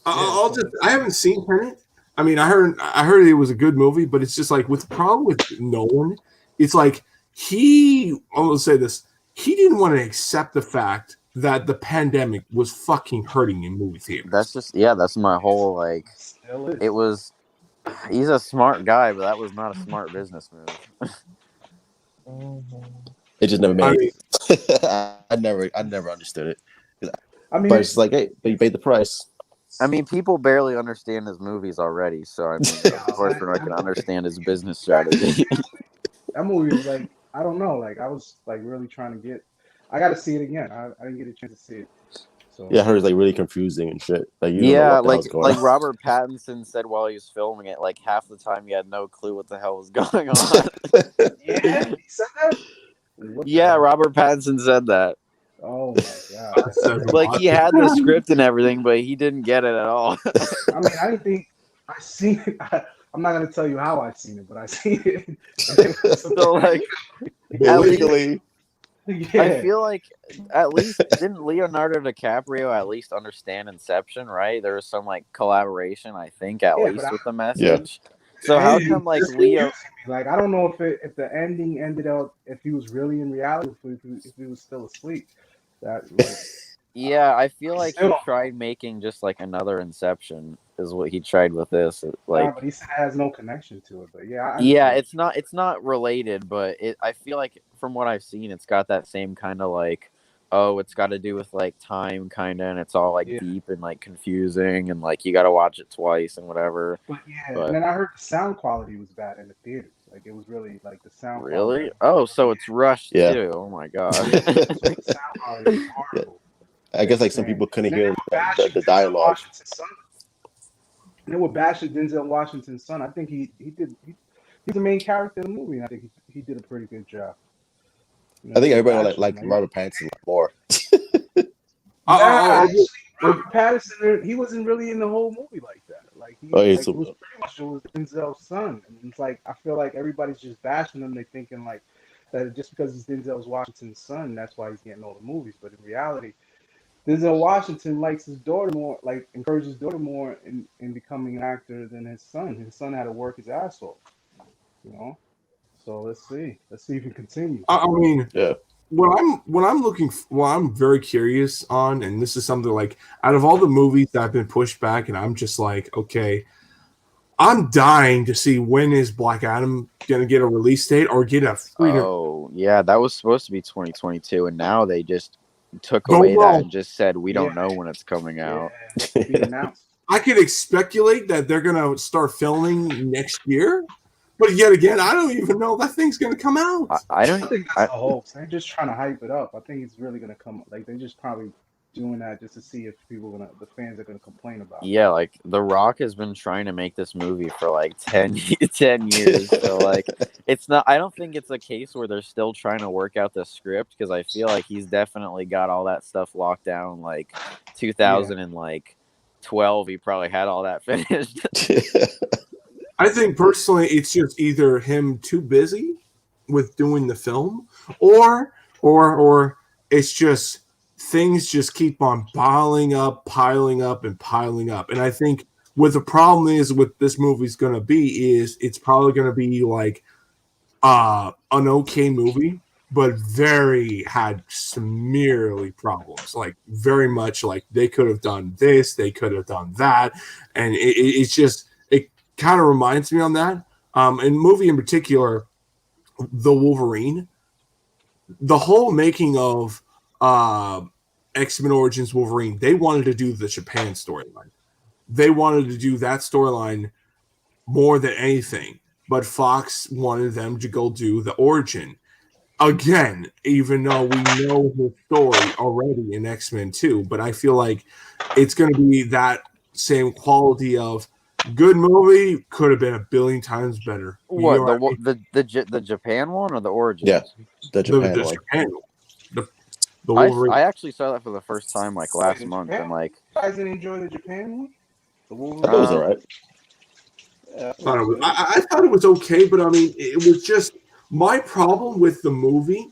I haven't seen Tenet. I mean, I heard it was a good movie, but it's just like with the problem with Nolan, it's like I'm gonna say this, he didn't want to accept the fact that the pandemic was fucking hurting in movie theaters. That's my whole like. It was He's a smart guy, but that was not a smart business move. It just never I made. mean, I never understood it. I mean, But it's like, hey, but you paid the price. I mean, people barely understand his movies already, so I mean, of course, we're not going to understand his business strategy. that movie was like, I don't know, like I was like really trying to get. I got to see it again. I didn't get a chance to see it. So Yeah, I heard it's like really confusing and shit. Like you don't know Yeah, what the hell's going like on. Robert Pattinson said while he was filming it, like half the time he had no clue what the hell was going on. yeah, he said that. What the Yeah, hell? Robert Pattinson said that. Oh my god. that says a Like lot. he had the script and everything, but he didn't get it at all. I mean, I didn't think I seen it. I'm not gonna tell you how I seen it, but I seen it. And it was So like, But legally, yeah. I feel like at least didn't Leonardo DiCaprio at least understand Inception, right? There was some like collaboration, I think, at Yeah, least but with the message. The So how ending come like just Leo? confusing me. Like I don't know if the ending ended up if he was really in reality, if he was still asleep. That like Yeah, I feel I like still he don't know. tried making just like another Inception is what he tried with this. Like, But he said it has no connection to it. But yeah, I yeah, understand. it's not related, but I feel like from what I've seen, it's got that same kind of like, oh, it's got to do with like time kind of, and it's all like Yeah, deep and like confusing, and like you got to watch it twice and whatever. but yeah, and But then I heard the sound quality was bad in the theaters. Like it was really like the sound quality. really, oh, so it's rushed yeah. too. Oh my god. Yeah, so the sound quality was Yeah. horrible. I guess like It's some saying. people couldn't And then they hear were bashing the Denzel dialogue. Washington's son. They were bashing Denzel Washington's son. I think he's the main character in the movie, and I think he did a pretty good job. You know, I think they were everybody bashing like him. Robert Pattinson more. Nah, Oh, actually, Robert Pattinson, he wasn't really in the whole movie like that. Like Oh, yeah, like it was pretty much it was Denzel's son, and it's like I feel like everybody's just bashing him. They thinking like that just because he's Denzel Washington's son, that's why he's getting all the movies. But in reality, Denzel Washington likes his daughter more, like encourages his daughter more in becoming an actor than his son. His son had to work his ass off, you know. So let's see if he continues. I mean, Yeah. what I'm very curious on, and this is something like out of all the movies that have been pushed back, and I'm just like, okay, I'm dying to see when is Black Adam gonna get a release date or get a freedom. Oh yeah, that was supposed to be 2022, and now they just took Don't away that know. and just said we don't Yeah. know when it's coming out. Yeah, be announced. I could speculate that they're gonna start filming next year, but yet again, I don't even know that thing's gonna come out. I I don't. think that's a hoax. They're just trying to hype it up. I think it's really gonna come. Like they're just probably doing that just to see if the fans are gonna complain about it. Yeah, like The Rock has been trying to make this movie for like 10 years. So like, it's not. I don't think it's a case where they're still trying to work out the script because I feel like he's definitely got all that stuff locked down. Like 2012, he probably had all that finished. I think personally, it's just either him too busy with doing the film, or it's just things just keep on piling up, and piling up. And I think what the problem is with this movie's going to be is it's probably going to be like an okay movie, but had severely problems. Like very much like they could have done this, they could have done that, and it's just it kind of reminds me on that. And movie in particular, The Wolverine, the whole making of X-Men Origins Wolverine, they wanted to do the Japan storyline. They wanted to do that storyline more than anything, but Fox wanted them to go do the origin. Again, even though we know the story already in X-Men 2, but I feel like it's going to be that same quality of good movie, could have been a billion times better. What You know what I mean? the Japan one or the Origins? Yeah, the Japan the one. Japan one. The Wolverine. I actually saw that for the first time like last the month, Japan and like You guys didn't enjoy the Japan one? The I Wolverine? thought it was alright. Yeah, I thought it was good. I thought it was okay, but I mean, it was just my problem with the movie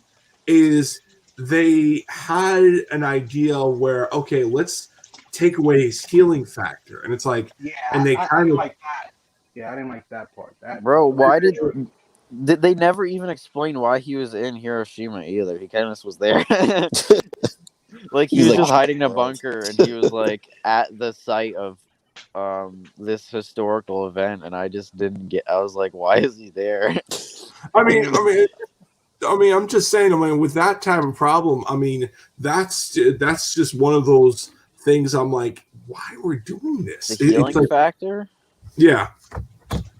is they had an idea where, okay, let's take away his healing factor, and it's like, Yeah, and they I kind didn't of like that. Yeah, I didn't like that part. bro, why did they never even explain why he was in Hiroshima either? He kind of just was there. Like he He's was like, just hiding in a bunker, and he was like at the site of this historical event, and I just didn't get. I was like, why is he there? I mean, I'm just saying. I mean, with that type of problem, I mean, that's just one of those things. I'm like, why we're doing this? The healing like, factor. Yeah.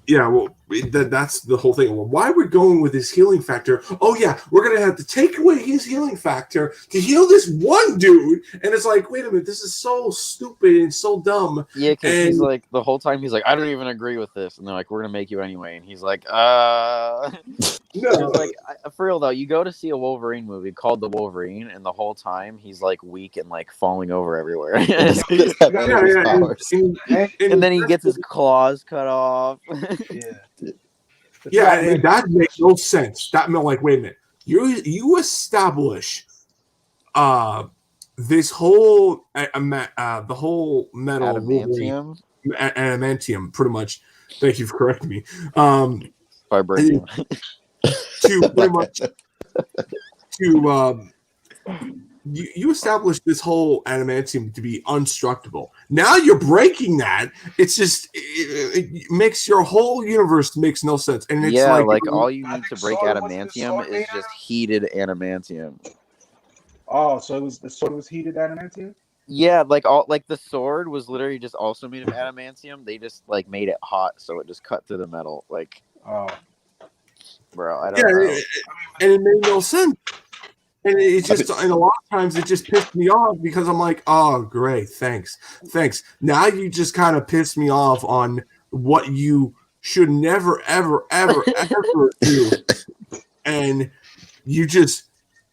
Yeah, well, that's the whole thing. Well, why we're going with this healing factor? Oh, yeah, we're going to have to take away his healing factor to heal this one dude. And it's like, wait a minute, this is so stupid and so dumb. Yeah, because he's like, the whole time he's like, I don't even agree with this. And they're like, we're going to make you anyway. And he's like, No. Like, for real, though, you go to see a Wolverine movie called The Wolverine, and the whole time he's like weak and like falling over everywhere. And then he gets his claws cut off. Yeah, and that makes no sense. That meant like, wait a minute, you establish this whole the whole metal adamantium, adamantium, pretty much. Thank you for correcting me. Vibranium. To pretty much to you establish this whole adamantium to be undestructible. Now you're breaking that. It's just it makes your whole universe makes no sense. And it's like all you need to break adamantium is just heated adamantium. Oh, so the sword was heated adamantium? Yeah, the sword was literally just also made of adamantium. They just like made it hot, so it just cut through the metal. Like, bro, I don't know. And it made no sense. And it just, and a lot of times it just pissed me off because I'm like, oh, great, thanks. Now you just kind of pissed me off on what you should never, ever, ever, ever do. And you just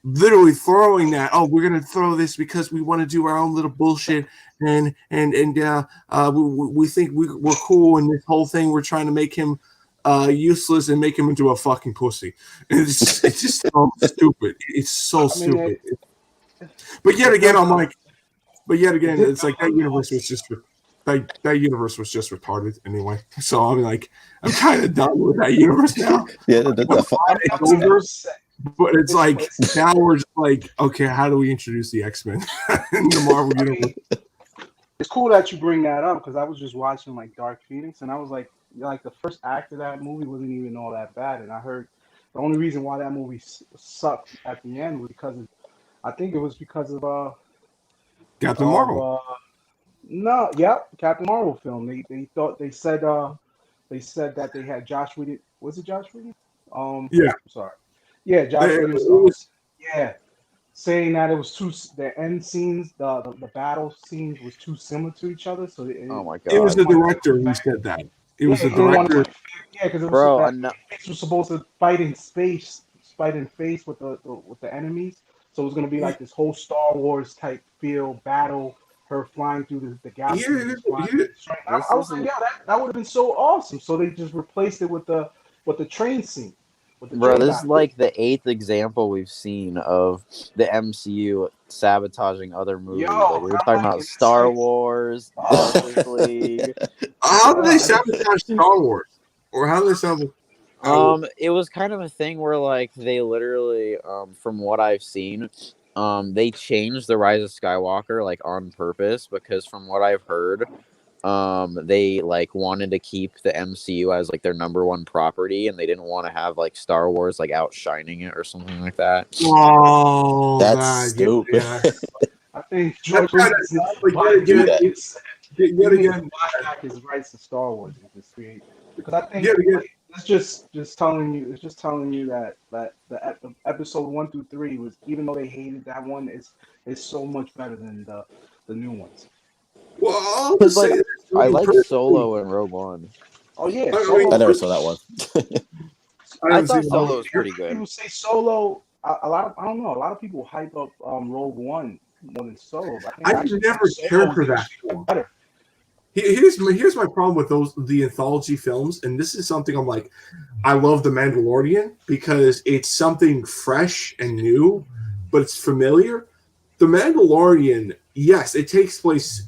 literally throwing that, oh, we're going to throw this because we want to do our own little bullshit. And we think we're cool. And this whole thing, we're trying to make him useless and make him into a fucking pussy. It's just so stupid. It's so stupid. But yet again, it's like that universe was just that universe was just retarded anyway. So I'm like, I'm kind of done with that universe now. Yeah, but it's like now we're just like, okay, how do we introduce the X-Men in the Marvel universe? It's cool that you bring that up because I was just watching like Dark Phoenix and I was like the first act of that movie wasn't even all that bad, and I heard the only reason why that movie sucked at the end was because of Captain Marvel. Captain Marvel film. They said that they had Josh Whedon. Was it Josh Whedon? Yeah. Sorry. Yeah, Josh Whedon. Saying that it was the end scenes, the battle scenes was too similar to each other. So oh my god, it was the director who said that. It was the director. Yeah, because it was supposed to fight in face with the enemies. So it was going to be like this whole Star Wars type feel battle. Her flying through the galaxy. I was like, yeah, that would have been so awesome. So they just replaced it with the train scene. Bro, this is like the 8th example we've seen of the MCU sabotaging other movies. Like, we were talking about Star Wars, Justice League. How did they sabotage Star Wars? Or how did they sabotage? It was kind of a thing where like they literally, from what I've seen, they changed the Rise of Skywalker like on purpose because from what I've heard, they like wanted to keep the MCU as like their number one property, and they didn't want to have like Star Wars like outshining it or something like that. Oh, that's stupid. Yeah. I think George Lucas yet again his rights to Star Wars because I think it's just telling you that the episode 1 through 3 was, even though they hated that one, is so much better than the new ones. Well, I like Solo and Rogue One. Oh yeah, I never saw that one. I thought Solo was pretty good. People say Solo. A lot of people hype up Rogue One more than Solo. I never cared for that film. Here's my problem with the anthology films, and this is something I'm like, I love The Mandalorian because it's something fresh and new, but it's familiar. The Mandalorian, yes, it takes place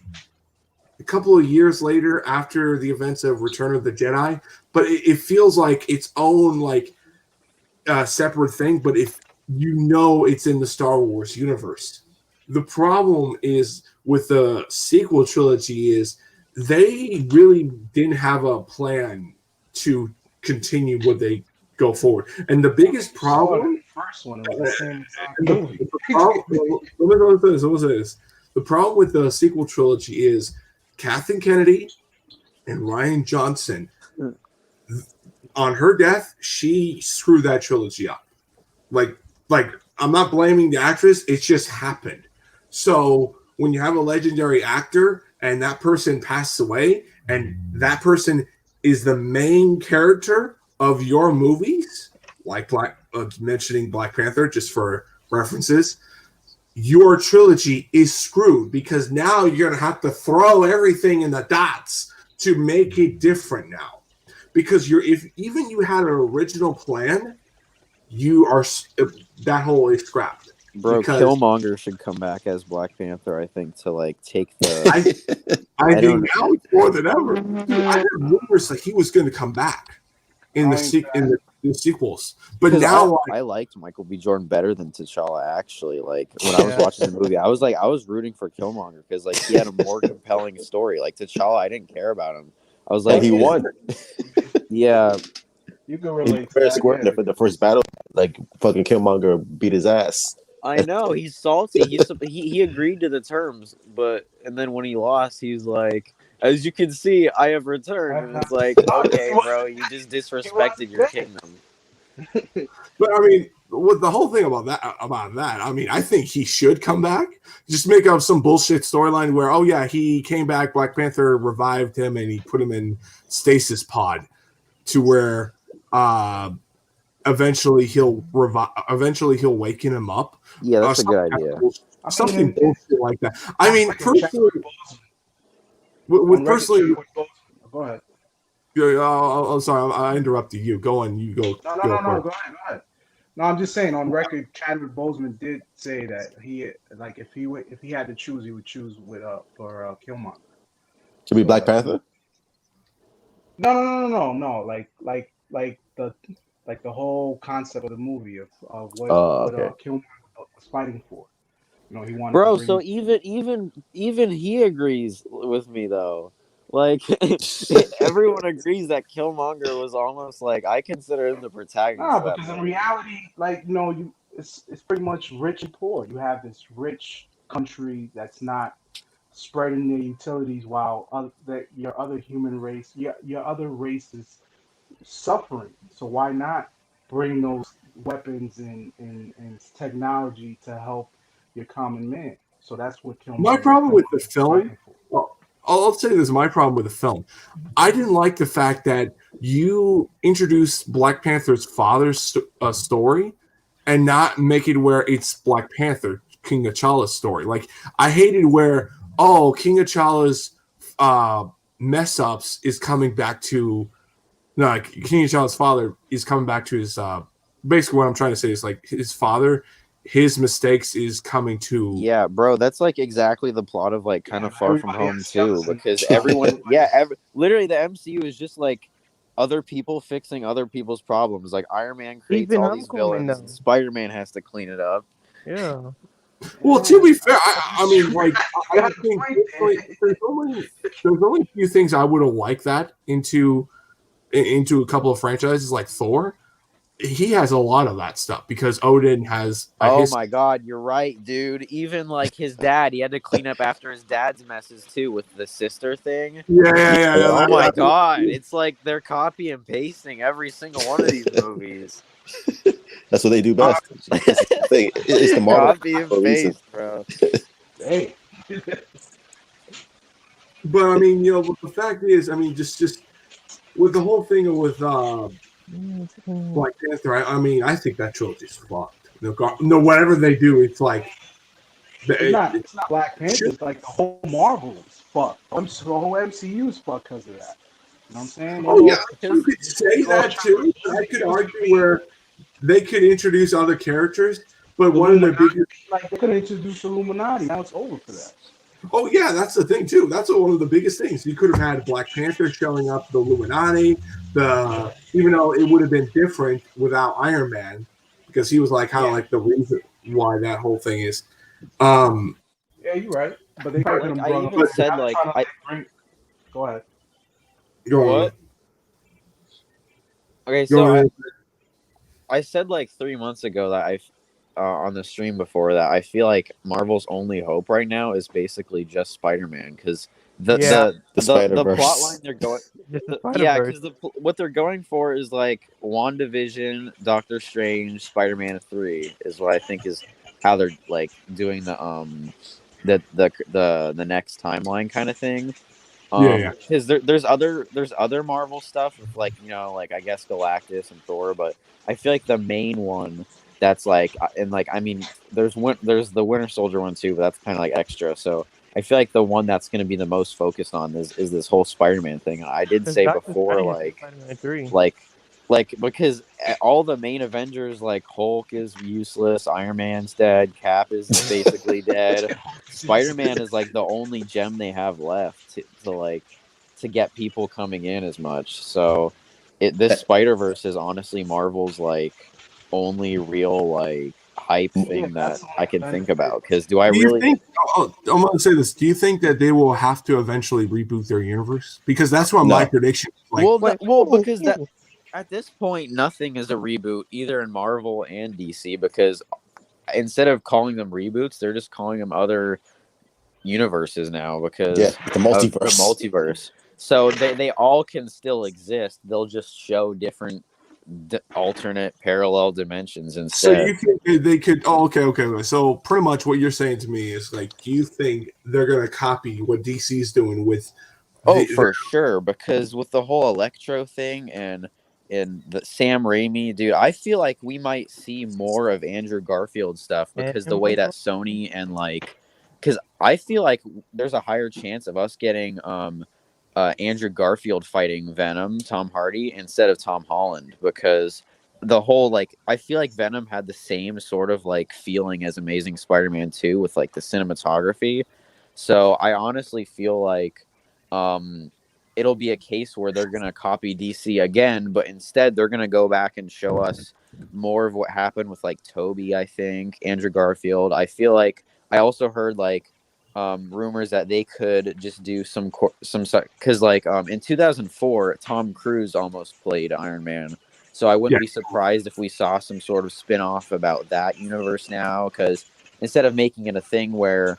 a couple of years later after the events of Return of the Jedi, but it feels like its own like separate thing. But if you know it's in the Star Wars universe, the problem is with the sequel trilogy is they really didn't have a plan to continue what they go forward. And the biggest problem, First one, it was the same exact and movie. the problem, let me say this. The problem with the sequel trilogy is Kathleen Kennedy and Ryan Johnson. On her death, she screwed that trilogy up. Like I'm not blaming the actress; it just happened. So when you have a legendary actor and that person passes away, and that person is the main character of your movies, like mentioning Black Panther, just for references, your trilogy is screwed because now you're gonna have to throw everything in the dots to make it different now. Because if even you had an original plan, you are that whole is scrapped. Bro, because Killmonger should come back as Black Panther, I think, to like take the. I think now it's more than ever. Dude, I heard rumors that he was going to come back in the sequels, but now I liked Michael B. Jordan better than T'Challa. Actually, like when I was watching the movie, I was rooting for Killmonger because like he had a more compelling story. Like T'Challa, I didn't care about him. I was like, he won. Yeah. You can relate to that. Square for the first battle, like fucking Killmonger beat his ass. I know he's salty. He agreed to the terms, but and then when he lost, he's like, "As you can see, I have returned." And it's like, okay, bro, you just disrespected your kingdom. But I mean, with the whole thing about that, I mean, I think he should come back. Just make up some bullshit storyline where, oh yeah, he came back, Black Panther revived him, and he put him in stasis pod, to where eventually he'll waken him up. Yeah, that's a good idea. Something bullshit like that. I mean, personally, personally, go ahead. I'm sorry, I interrupted you. Go on, you go. No, go ahead. No, I'm just saying. On record, Chadwick Boseman did say that he like if he had to choose, he would choose for Killmonger to be Black Panther. No. Like the whole concept of the movie of what Killmonger was fighting for. You know, he wanted. Bro, so even he agrees with me though. Like everyone agrees that Killmonger was almost like I consider him the protagonist. No, because in reality, like it's pretty much rich and poor. You have this rich country that's not spreading their utilities while your other human race, your other race is suffering. So why not bring those weapons and technology to help your common man? So that's what Killmonger. My problem with the film. I'll say this: my problem with the film. I didn't like the fact that you introduced Black Panther's father's story, and not make it where it's Black Panther, King T'Challa's story. Like I hated where King T'Challa's mess ups is coming back to. No, like King T'Challa's father is coming back to his. Basically, what I'm trying to say is like his father. His mistakes is coming to. Yeah, bro, that's like exactly the plot of like kind of Far From Home too, because everyone, literally the MCU is just like other people fixing other people's problems. Like Iron Man creates all these villains, and Spider-Man has to clean it up. Yeah. Well, to be fair, I mean, like, I think there's only a few things I would have liked that into a couple of franchises like Thor. He has a lot of that stuff because Odin has. My God, you're right, dude. Even like his dad, he had to clean up after his dad's messes too with the sister thing. Yeah. Oh my God, it's like they're copy and pasting every single one of these movies. That's what they do best. It's the Marvel copy and paste, bro. Hey. But I mean, the fact is, I mean, just with the whole thing with Black Panther, I think that trilogy's fucked. No, whatever they do, it's like it's not Black Panther. It's like the whole Marvel is fucked. The whole MCU is fucked because of that. You know what I'm saying? Oh yeah, you could say that too. I could argue where they could introduce other characters, but one of the biggest, like they could introduce Illuminati. Now it's over for that. Oh yeah, that's the thing too. That's one of the biggest things. You could have had Black Panther showing up, the Illuminati, even though it would have been different without Iron Man, because he was like kind of like the reason why that whole thing is. Yeah, you're right. But they I even said Go ahead. Go on. What? Okay, Go so on. I said like 3 months ago that on the stream before that I feel like Marvel's only hope right now is basically just Spider-Man because the, Yeah. the plot line Spider-Verse. they're going Just the yeah, Spider-Verse. because what they're going for is like WandaVision, Doctor Strange, Spider-Man 3 is what I think is how they're like doing the next timeline kind of thing. Yeah. Because there's other Marvel stuff with like like I guess Galactus and Thor, but I feel like the main one that's like and like I mean there's the Winter Soldier one too, but that's kind of like extra. So I feel like the one that's going to be the most focused on is this whole Spider-Man thing. I did Because say Doctor before Strange is in Spider-Man 3. like because all the main Avengers like Hulk is useless, Iron Man's dead, Cap is basically dead. Spider-Man is like the only gem they have left to get people coming in as much. So this Spider-Verse is honestly Marvel's like only real like hype Yeah, thing that that's the I only can think benefit. about. Because do I Do you really? think? I'm going to say this. Do you think that they will have to eventually reboot their universe? Because that's what my No. prediction is. Like, Well, because that at this point nothing is a reboot either in Marvel and DC because instead of calling them reboots, they're just calling them other universes now because Yeah, the of the multiverse. multiverse. So they all can still exist. They'll just show different alternate parallel dimensions so instead. you think they could? Oh, okay. So pretty much what you're saying to me is like, do you think they're going to copy what DC's doing with? Oh, for sure. Because with the whole Electro thing and the Sam Raimi, dude, I feel like we might see more of Andrew Garfield stuff because the way that Sony and like, because I feel like there's a higher chance of us getting Andrew Garfield fighting Venom, Tom Hardy, instead of Tom Holland because the whole like I feel like Venom had the same sort of like feeling as Amazing Spider-Man 2 with like the cinematography. So I honestly feel like um, it'll be a case where they're going to copy DC again, but instead they're going to go back and show us more of what happened with like Toby, I think, Andrew Garfield. I feel like I also heard like rumors that they could just do some because like in 2004 Tom Cruise almost played Iron Man, so I wouldn't be surprised if we saw some sort of spin-off about that universe now because instead of making it a thing where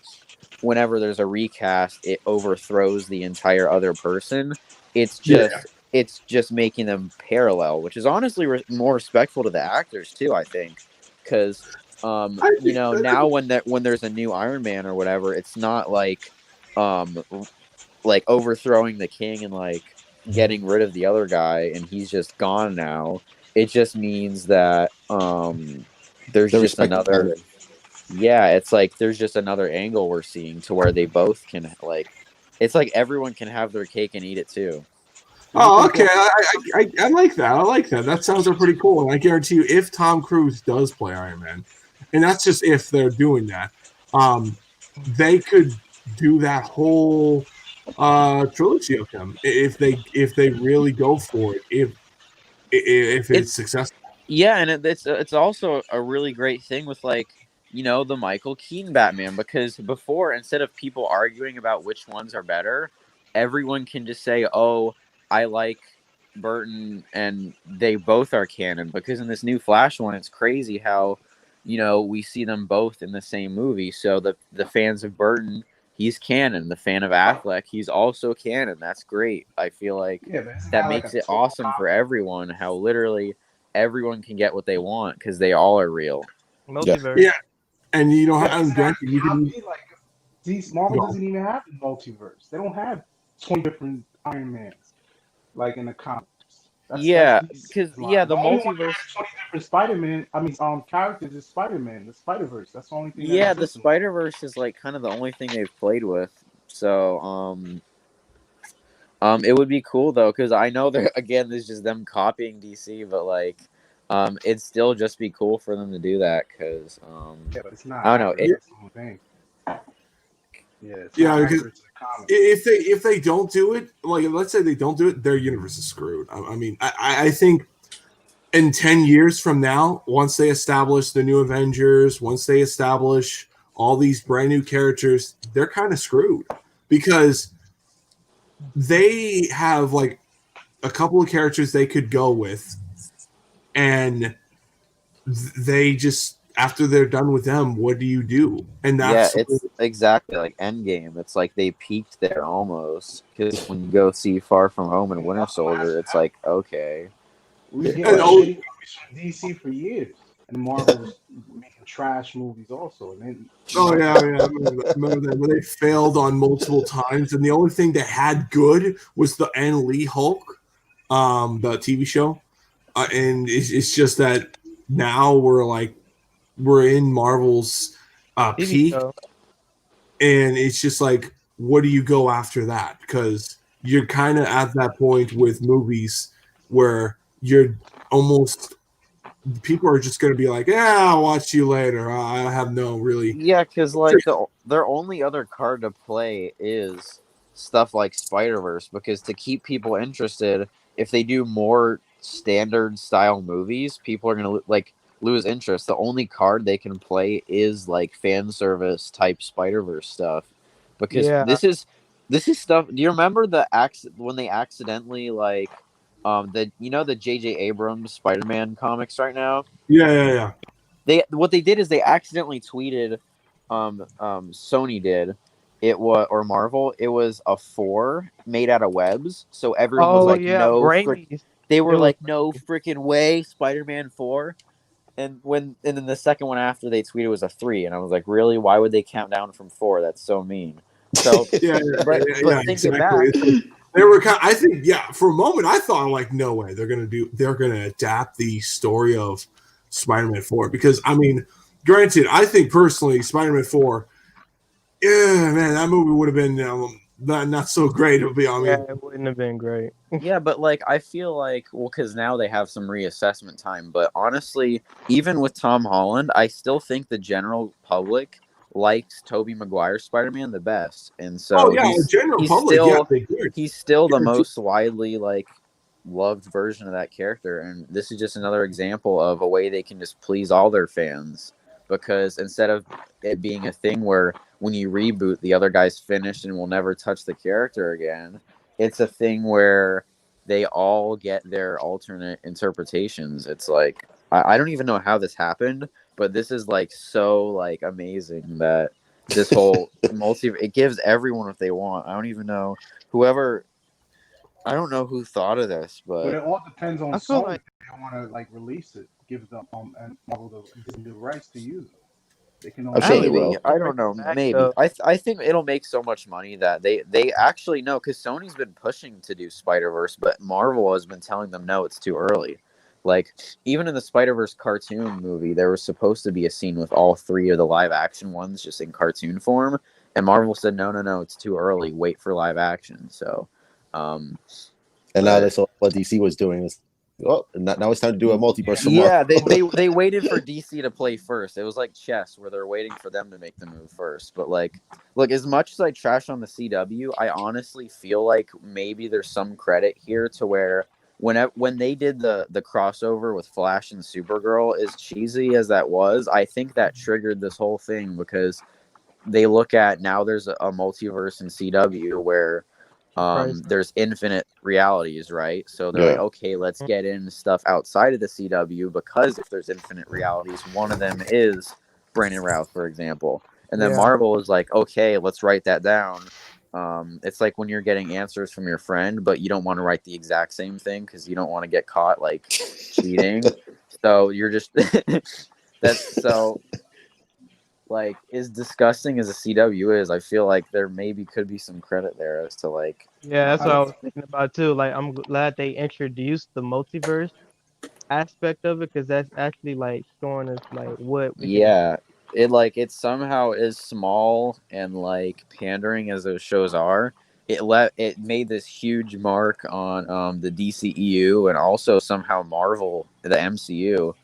whenever there's a recast, it overthrows the entire other person. It's just making them parallel, which is honestly more respectful to the actors too. I think because now when there's a new Iron Man or whatever, it's not um like overthrowing the king and like getting rid of the other guy and he's just gone now. It just means that there's They just respect the another canon. yeah, it's like there's just another angle we're seeing to where they both can like it's like everyone can have their cake and eat it too. Oh, okay. I like that. I like that. That sounds pretty cool. And I guarantee you, if Tom Cruise does play Iron Man, and that's just if they're doing that, they could do that whole trilogy of him if they really go for it. If it's successful. Yeah, and it's also a really great thing with like the Michael Keaton Batman because before instead of people arguing about which ones are better, everyone can just say, "Oh, I like Burton," and they both are canon. Because in this new Flash one, it's crazy how we see them both in the same movie. So the fans of Burton, he's canon. The fan of Affleck, he's also canon. That's great. I feel like that makes it awesome for everyone. How literally everyone can get what they want because they all are real. Multiverse. Yeah, and you don't have Marvel doesn't even have the multiverse. They don't have 20 different Iron Mans like in the comics. Because the multiverse. 20 different Spider-Man. I mean, characters is Spider-Man, the Spider-Verse. That's the only thing. Yeah, the Spider-Verse is like kind of the only thing they've played with. So it would be cool though because I know they're again this is just them copying DC, but like it'd still just be cool for them to do that because but it's not. I don't know. That's the whole thing. Because if they don't do it, like let's say they don't do it, their universe is screwed. I mean, I think in 10 years from now, once they establish the new Avengers, once they establish all these brand new characters, they're kind of screwed because they have like a couple of characters they could go with, and they just after they're done with them, what do you do? And Yeah, that's it's exactly like Endgame. It's like they peaked there almost. Because when you go see Far From Home and Winter Soldier, it's like, okay. We was and getting oh, shitty movies from DC for years, and Marvel was making trash movies also. And then oh Marvel, yeah, I remember that when they failed on multiple times, and the only thing they had good was the Ann Lee Hulk, the TV show, and it's just that now we're in Marvel's TV peak, show. and it's just like, what do you go after that? Because you're kind of at that point with movies where you're almost people are just going to be like, yeah, I'll watch you later. I have no really. Yeah, because like their only other card to play is stuff like Spider Verse. Because to keep people interested, if they do more standard style movies, people are gonna like lose interest. The only card they can play is like fan service type Spider Verse stuff. Because Yeah. this is stuff. Do you remember when they accidentally like the the J.J. Abrams Spider Man comics right now? Yeah. What they did is they accidentally tweeted Sony did or Marvel, it was a 4 made out of webs, so everyone was Oh like yeah, Brainies. they It were was like no freaking way Spider-Man 4. And then the second one after they tweeted was a 3, and I was like, really, why would they count down from 4? That's so mean. So Yeah, but think it exactly. back. It's like, they were kind I think, yeah, for a moment I thought like, no way they're gonna adapt the story of Spider-Man 4, because I mean, granted, I think personally Spider-Man 4, yeah, man, that movie would have been not so great. It'll be, I yeah, mean, it wouldn't have been great. Yeah, but like I feel like, well, because now they have some reassessment time. But honestly, even with Tom Holland, I still think the general public likes Tobey Maguire's Spider-Man the best, and oh so yeah, the general he's public, yeah, still they did. he's still the Guaranteed. most widely like loved version of that character. And this is just another example of a way they can just please all their fans, because instead of it being a thing where when you reboot the other guy's finished and will never touch the character again, it's a thing where they all get their alternate interpretations. It's like I don't even know how this happened, but this is like so like amazing that this whole multi it gives everyone what they want. I don't even know whoever I don't know who thought of this, but but it all depends on I feel Sony. like If they want to like release it, give them and Marvel the rights to use it. They can I'm only sure they do maybe will. it. I bring don't know. it back Maybe though. I think it'll make so much money that they actually know, because Sony's been pushing to do Spider Verse, but Marvel has been telling them no, it's too early. Like even in the Spider Verse cartoon movie, there was supposed to be a scene with all 3 of the live action ones just in cartoon form, and Marvel said no, it's too early. Wait for live action. So, And now they but saw what DC was doing. Oh, now it's time to do a multiverse for yeah, Marvel. they waited for DC to play first. It was like chess, where they're waiting for them to make the move first. But like, look, as much as I trash on the CW, I honestly feel like maybe there's some credit here to where when they did the crossover with Flash and Supergirl, as cheesy as that was, I think that triggered this whole thing, because they look at now there's a multiverse in CW where Price. there's infinite realities, right? So they're like, Yeah. okay, let's get in stuff outside of the CW, because if there's infinite realities, one of them is Brandon Routh, for example. And then Yeah. Marvel is like, okay, let's write that down. It's like when you're getting answers from your friend, but you don't want to write the exact same thing because you don't want to get caught like cheating. So you're just that's so like as disgusting as a CW is, I feel like there maybe could be some credit there as to like Yeah, that's what I how was thinking about too. Like, I'm glad they introduced the multiverse aspect of it, because that's actually like showing us like what we can. yeah, it somehow is small and like pandering as those shows are. It made this huge mark on the DCEU and also somehow Marvel, the MCU,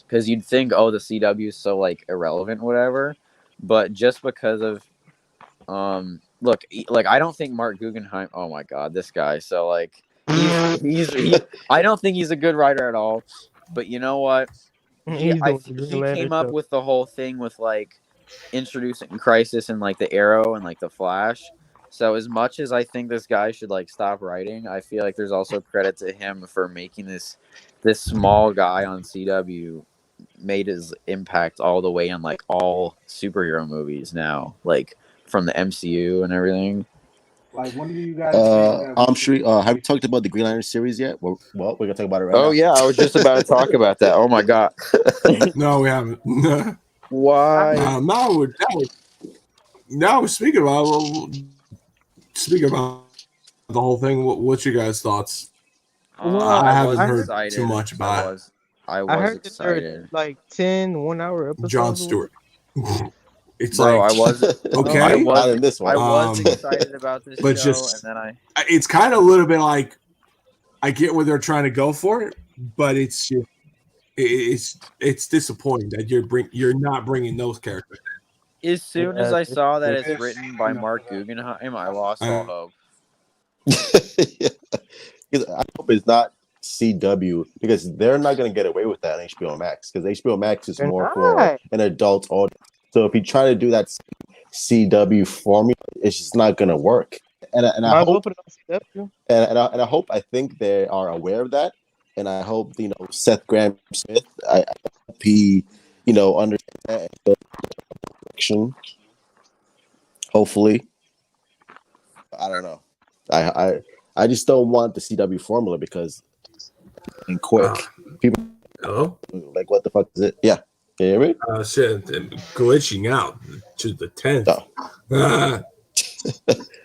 because you'd think, oh, the CW is so like irrelevant, whatever, but just because of look, like I don't think Mark Guggenheim. Oh my God, this guy. So like I don't think he's a good writer at all. But you know what? He's doing the Green He Lantern came up show. with the whole thing with like introducing Crisis and like the Arrow and like the Flash. So as much as I think this guy should like stop writing, I feel like there's also credit to him for making this small guy on CW made his impact all the way in like all superhero movies now, like from the MCU and everything. Like, when do you guys think that we I'm should sure. Have you talked about the Green Lantern series yet? Well, we're gonna talk about it right now. Oh yeah, I was just about to talk about that. Oh my god. No, we haven't. Why? Now we're speaking about the whole thing. What's your guys' thoughts? I haven't heard too much about it. I I was heard that there excited. are like 10 1-hour episodes. John Stewart. It's Bro, like I was okay. Not in this one. I was Um, excited about this but show, just- and then it's kind of a little bit like I get where they're trying to go for it, but it's disappointing that you're not bringing those characters. as soon as I saw that it's it's- written by Mark Guggenheim, I lost all hope. Yeah. Because I hope it's not CW, because they're not gonna get away with that on HBO Max, because HBO Max is They're more not. for an adult audience. So if you try to do that CW formula, it's just not gonna work. And I Might as well hope put it on CW. and I hope, I think they are aware of that, and I hope Seth Graham Smith, I hope he understands that and goes in that direction. Hopefully, I don't know. I just don't want the CW formula, because and quick people Hello? like, what the fuck is it? Yeah, can you hear me? Shit, glitching out to the 10th. Oh.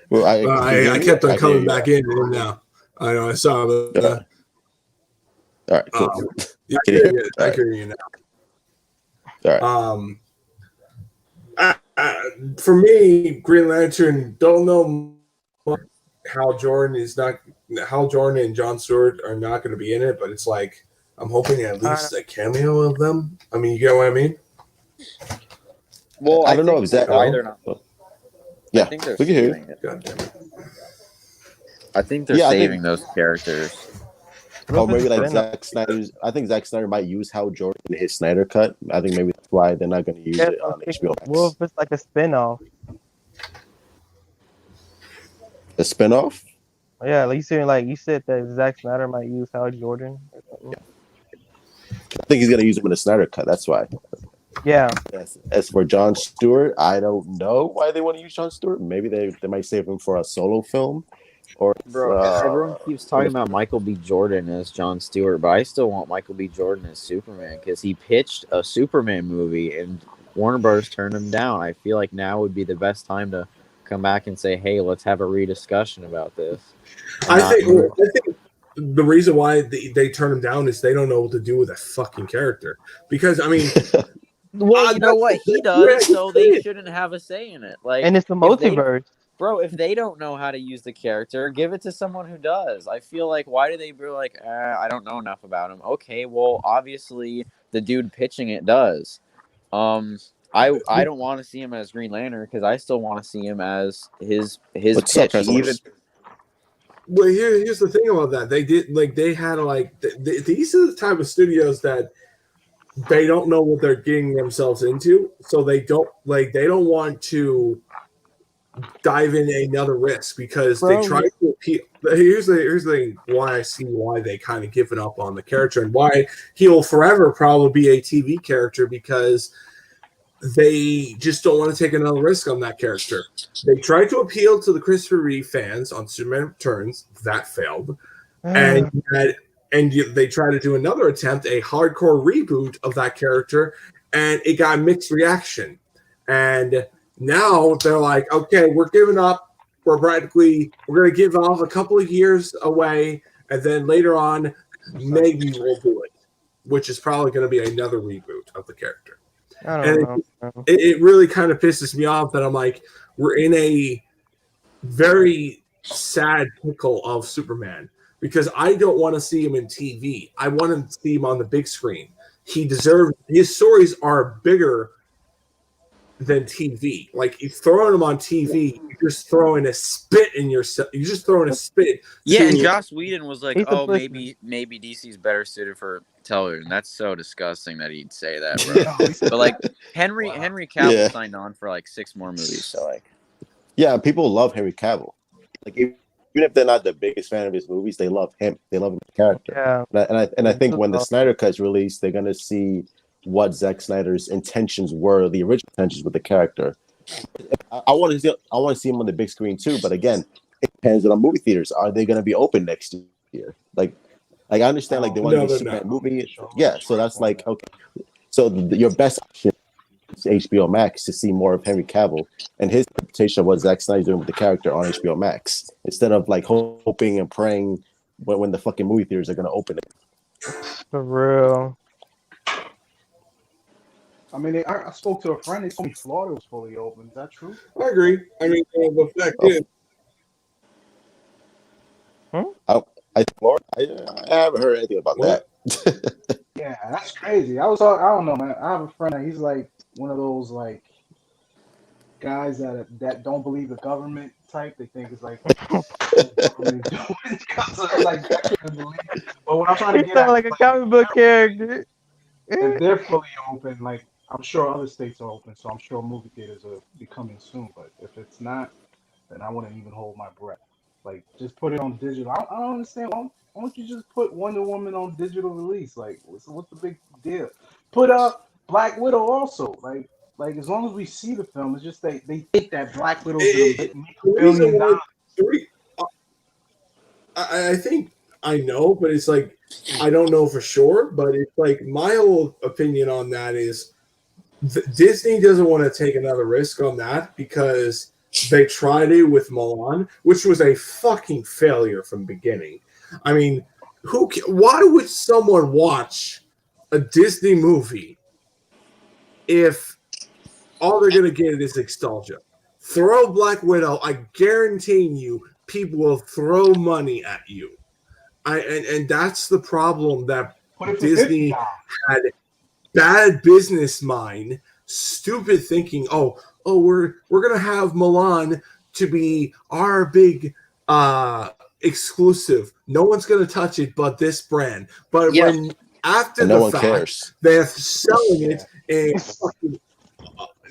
Well, I kept on coming back in and now. I know I saw it. All right, cool. I hear you now. All right. For me, Green Lantern, don't know how Jordan and John Stewart are not going to be in it, but it's like I'm hoping at least a cameo of them. I mean, you get what I mean? Well, I don't know exactly why they're not. Yeah, I think they're we can hear saving you. it. God damn it. I think they're saving those characters. Or maybe like Zack Snyder's. I think Zack Snyder might use Hal Jordan in his Snyder cut. I think maybe that's why they're not going to use it on HBO Max. Well, if it's like a spin-off. A spinoff? Yeah, like you said that Zack Snyder might use Hal Jordan or something. I think he's going to use him in a Snyder cut. That's why. Yeah. As for John Stewart, I don't know why they want to use John Stewart. Maybe they might save him for a solo film. Or Bro, everyone keeps talking about Michael B. Jordan as John Stewart, but I still want Michael B. Jordan as Superman, because he pitched a Superman movie and Warner Bros. Turned him down. I feel like now would be the best time to come back and say, hey, let's have a rediscussion about this. I think the reason why they turn him down is they don't know what to do with a fucking character. Because, I mean... Well, you know what? He does, so they shouldn't have a say in it. Like, and it's the multiverse. Bro, if they don't know how to use the character, give it to someone who does. I feel like, why do they be like, I don't know enough about him? Okay, well, obviously the dude pitching it does. I don't want to see him as Green Lantern, because I still want to see him as his What's pitch. up, Well, here's the thing about that. They had these are the type of studios that they don't know what they're getting themselves into, so they don't want to dive in another risk, because they try to appeal. Here's the thing why I see why they kind of given up on the character, and why he'll forever probably be a TV character, because they just don't want to take another risk on that character. They tried to appeal to the Christopher Reeve fans on Superman Returns. That failed. And they tried to do another attempt, a hardcore reboot of that character, and it got mixed reaction. And now they're like, okay, we're giving up. We're going to give off a couple of years away, and then later on, maybe we'll do it, which is probably going to be another reboot of the character. I don't know. It really kind of pisses me off that I'm like, we're in a very sad pickle of Superman, because I don't want to see him in TV. I want to see him on the big screen. His stories are bigger than TV. Like, if throwing him on TV, you're just throwing a spit in yourself. You're just throwing a spit. Yeah, and Joss Whedon was like, He's a pussy. maybe DC's better suited for television. That's so disgusting that he'd say that, bro. But like Henry Cavill signed on for like 6 more movies, so like Yeah, people love Henry Cavill. Like even if they're not the biggest fan of his movies, they love him. They love his character. Yeah. And I think when the Snyder Cut's released, they're gonna see what Zack Snyder's intentions were, the original intentions with the character. I want to see him on the big screen too. But again, it depends on movie theaters. Are they gonna be open next year? Like I understand, like they want to do Superman movie. Yeah, so that's like okay. So your best option is HBO Max to see more of Henry Cavill and his interpretation of what Zack Snyder's doing with the character on HBO Max, instead of like hoping and praying when the fucking movie theaters are gonna open it. For real. I mean, I spoke to a friend. They told me Florida was fully open. Is that true? I agree. I mean, the fact is, I haven't heard anything about that. Yeah, that's crazy. I don't know, man. I have a friend that he's like one of those like guys that don't believe the government type. They think it's like government doing because of, like I couldn't believe. But what I'm trying to You get sound at like is a comic book character. if they're fully open, like I'm sure other states are open, so I'm sure movie theaters will be coming soon. But if it's not, then I wouldn't even hold my breath. Like just put it on digital. I don't understand. Why don't you just put Wonder Woman on digital release? Like what's the big deal? Put up Black Widow also. Like as long as we see the film, it's just they think that Black Widow's gonna make $1 billion. I think I know, but it's like I don't know for sure. But it's like my whole opinion on that is Disney doesn't want to take another risk on that because they tried it with Mulan, which was a fucking failure from the beginning. I mean, why would someone watch a Disney movie if all they're gonna get is nostalgia? Throw Black Widow, I guarantee you, people will throw money at you. And that's the problem that Disney had. Bad business mind, stupid thinking. Oh, we're gonna have Milan to be our big exclusive. No one's gonna touch it but this brand. But when after and the no one fact, cares. they're selling it and fucking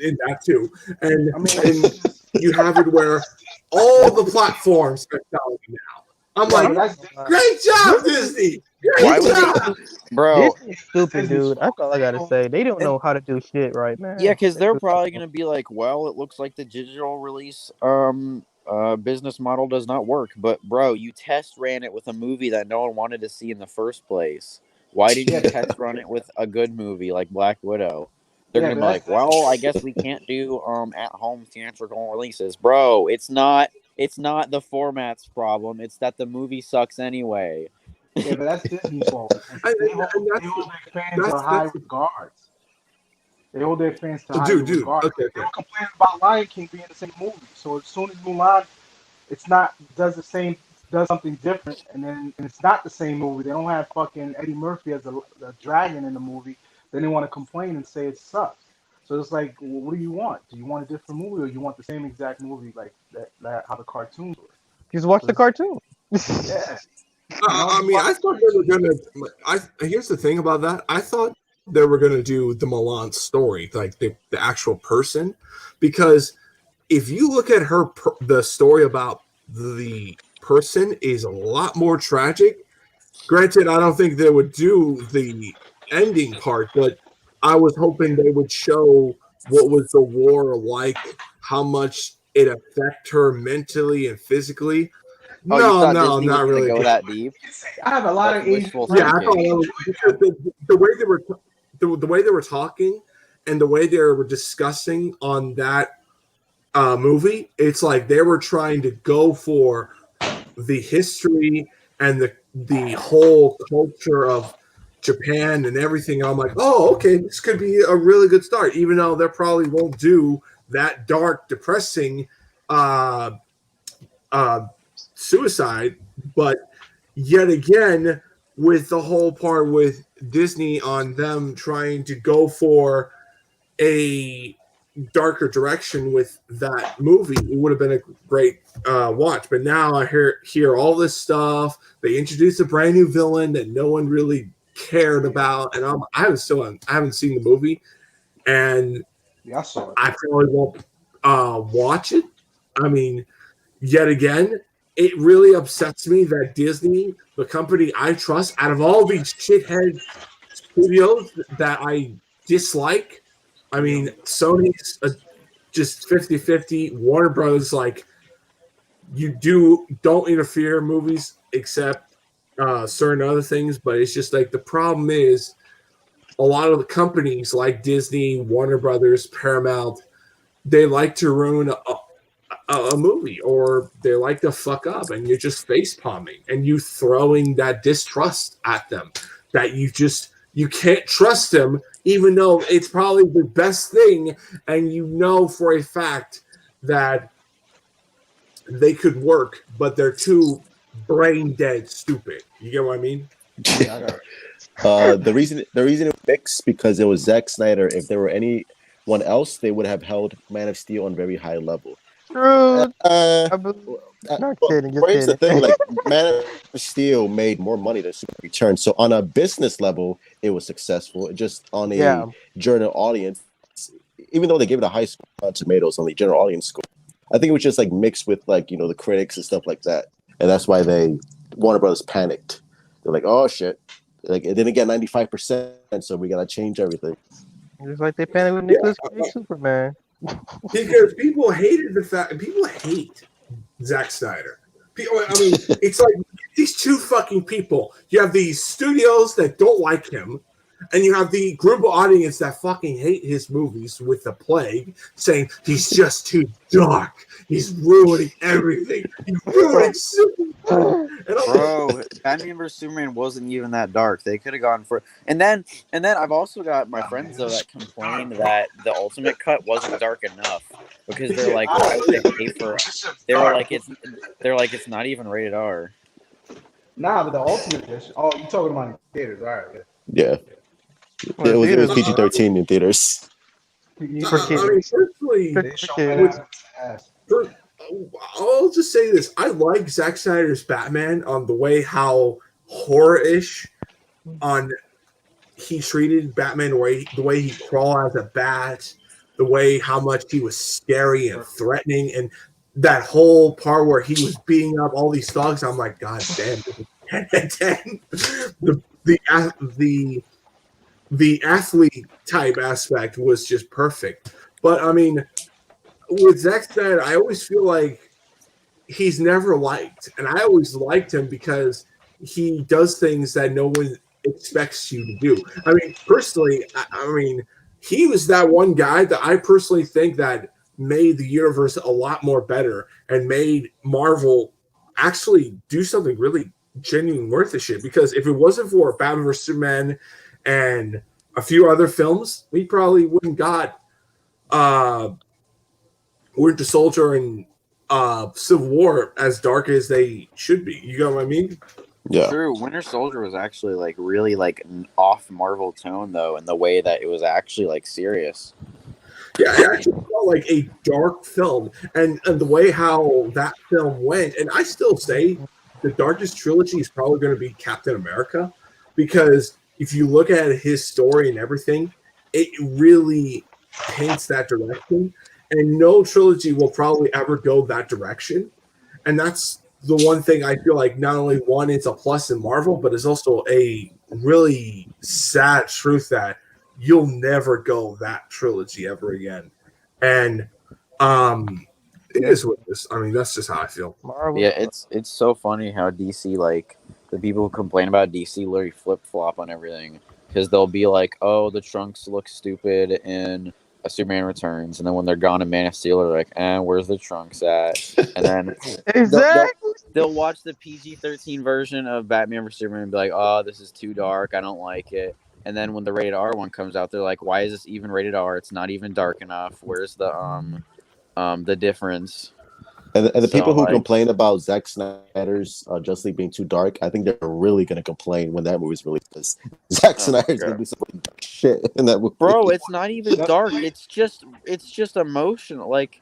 in that too. And, and you have it where all the platforms are selling it now. I'm like, great job, Disney. Great job. Bro. Disney's stupid, dude. That's all I gotta say. They don't know how to do shit right, man. Yeah, because they're probably gonna be like, well, it looks like the digital release business model does not work. But bro, you test ran it with a movie that no one wanted to see in the first place. Why didn't you test run it with a good movie like Black Widow? They're gonna be like, well, I guess we can't do at home theatrical releases. Bro, it's not the format's problem. It's that the movie sucks anyway. Yeah, but that's Disney's fault. They hold their fans to high regards. They hold their fans to high regards. Okay. They were complaining about Lion King being the same movie. So as soon as Mulan, does something different, and it's not the same movie. They don't have fucking Eddie Murphy as a dragon in the movie. Then they want to complain and say it sucks. So it's like, well, what do you want? Do you want a different movie, or you want the same exact movie like that how the cartoons were? Just watch the cartoon. Yeah. I mean, I thought they were gonna. Here's the thing about that. I thought they were gonna do the Milan story, like the actual person, because if you look at the story about the person is a lot more tragic. Granted, I don't think they would do the ending part, but I was hoping they would show what was the war like, how much it affected her mentally and physically. Oh, no, Disney not was really. Go that deep. I have a lot of Asian friends. Yeah, I thought because the way they were talking and the way they were discussing on that movie, it's like they were trying to go for the history and the whole culture of Japan and everything. I'm like, oh, okay, this could be a really good start, even though they probably won't do that dark, depressing suicide. But yet again, with the whole part with Disney on them trying to go for a darker direction with that movie, it would have been a great watch. But now I hear all this stuff. They introduced a brand new villain that no one really cared about, and I haven't seen the movie, and I saw it. I probably won't watch it. I mean, yet again, it really upsets me that Disney, the company I trust, out of all these shithead studios that I dislike, I mean, Sony's just 50-50. Warner Bros. Like, don't interfere movies except certain other things, but it's just like the problem is a lot of the companies like Disney, Warner Brothers, Paramount, they like to ruin a movie, or they like to fuck up, and you're just face palming and you throwing that distrust at them that you can't trust them, even though it's probably the best thing, and you know for a fact that they could work, but they're too brain dead stupid. You get what I mean? Yeah, I got it. The reason it fixed because it was Zack Snyder. If there were anyone else, they would have held Man of Steel on very high level. True. Uh, Not well, kidding, just here's the kidding. thing: like Man of Steel made more money than Superman Returns. So on a business level, it was successful. Just on a Yeah. general audience, even though they gave it a high score on Tomatoes on the general audience score, I think it was just like mixed with like the critics and stuff like that, and that's why Warner Brothers panicked. They're like, oh shit, like it didn't get 95%, so we gotta change everything. Just like they panicked with Nicolas Cage Superman. Because people hate Zack Snyder. I mean, it's like these two fucking people. You have these studios that don't like him, and you have the group of audience that fucking hate his movies with the plague, saying he's just too dark. He's ruining everything. He's ruining Superman. Bro, Batman vs Superman wasn't even that dark. They could have gone for, and then I've also got my friends though that complain that the ultimate cut wasn't dark enough because they're like, why would they pay for? They're like it's not even rated R. Nah, but the ultimate edition. Oh, you talking about in theaters? All right. Yeah, it was PG-13 in theaters. I mean, personally, They show that ass. I'll just say this: I like Zack Snyder's Batman on the way how horror-ish on he treated Batman, the way he crawled as a bat, the way how much he was scary and threatening, and that whole part where he was beating up all these thugs. I'm like, God damn, 10 and 10. The athlete type aspect was just perfect. But I mean, with Zack Snyder, I always feel like he's never liked, and I always liked him because he does things that no one expects you to do. I mean, personally, I mean, he was that one guy that I personally think that made the universe a lot more better and made Marvel actually do something really genuine worth the shit. Because if it wasn't for Batman vs Superman and a few other films, we probably wouldn't got Winter Soldier and Civil War as dark as they should be. You know what I mean? Yeah. True. Winter Soldier was actually like really like an off Marvel tone though, in the way that it was actually like serious. Yeah, it actually felt like a dark film, and the way how that film went. And I still say the darkest trilogy is probably going to be Captain America, because if you look at his story and everything, it really paints that direction. And no trilogy will probably ever go that direction. And that's the one thing I feel like not only one, it's a plus in Marvel, but it's also a really sad truth that you'll never go that trilogy ever again. And it is what it is. I mean, that's just how I feel. Marvel. Yeah, it's so funny how DC, like, the people who complain about DC literally flip-flop on everything. Because they'll be like, oh, the trunks look stupid in Superman Returns. And then when they're gone in Man of Steel, they're like, where's the trunks at? And then Exactly. they'll watch the PG-13 version of Batman vs Superman and be like, oh, this is too dark. I don't like it. And then when the rated R one comes out, they're like, why is this even rated R? It's not even dark enough. Where's the difference? And the people who like, complain about Zack Snyder's Justice League being too dark, I think they're really going to complain when that movie's released, because Zack Snyder's going to do some dark shit in that movie. Bro, it's not even dark. It's just emotional. Like,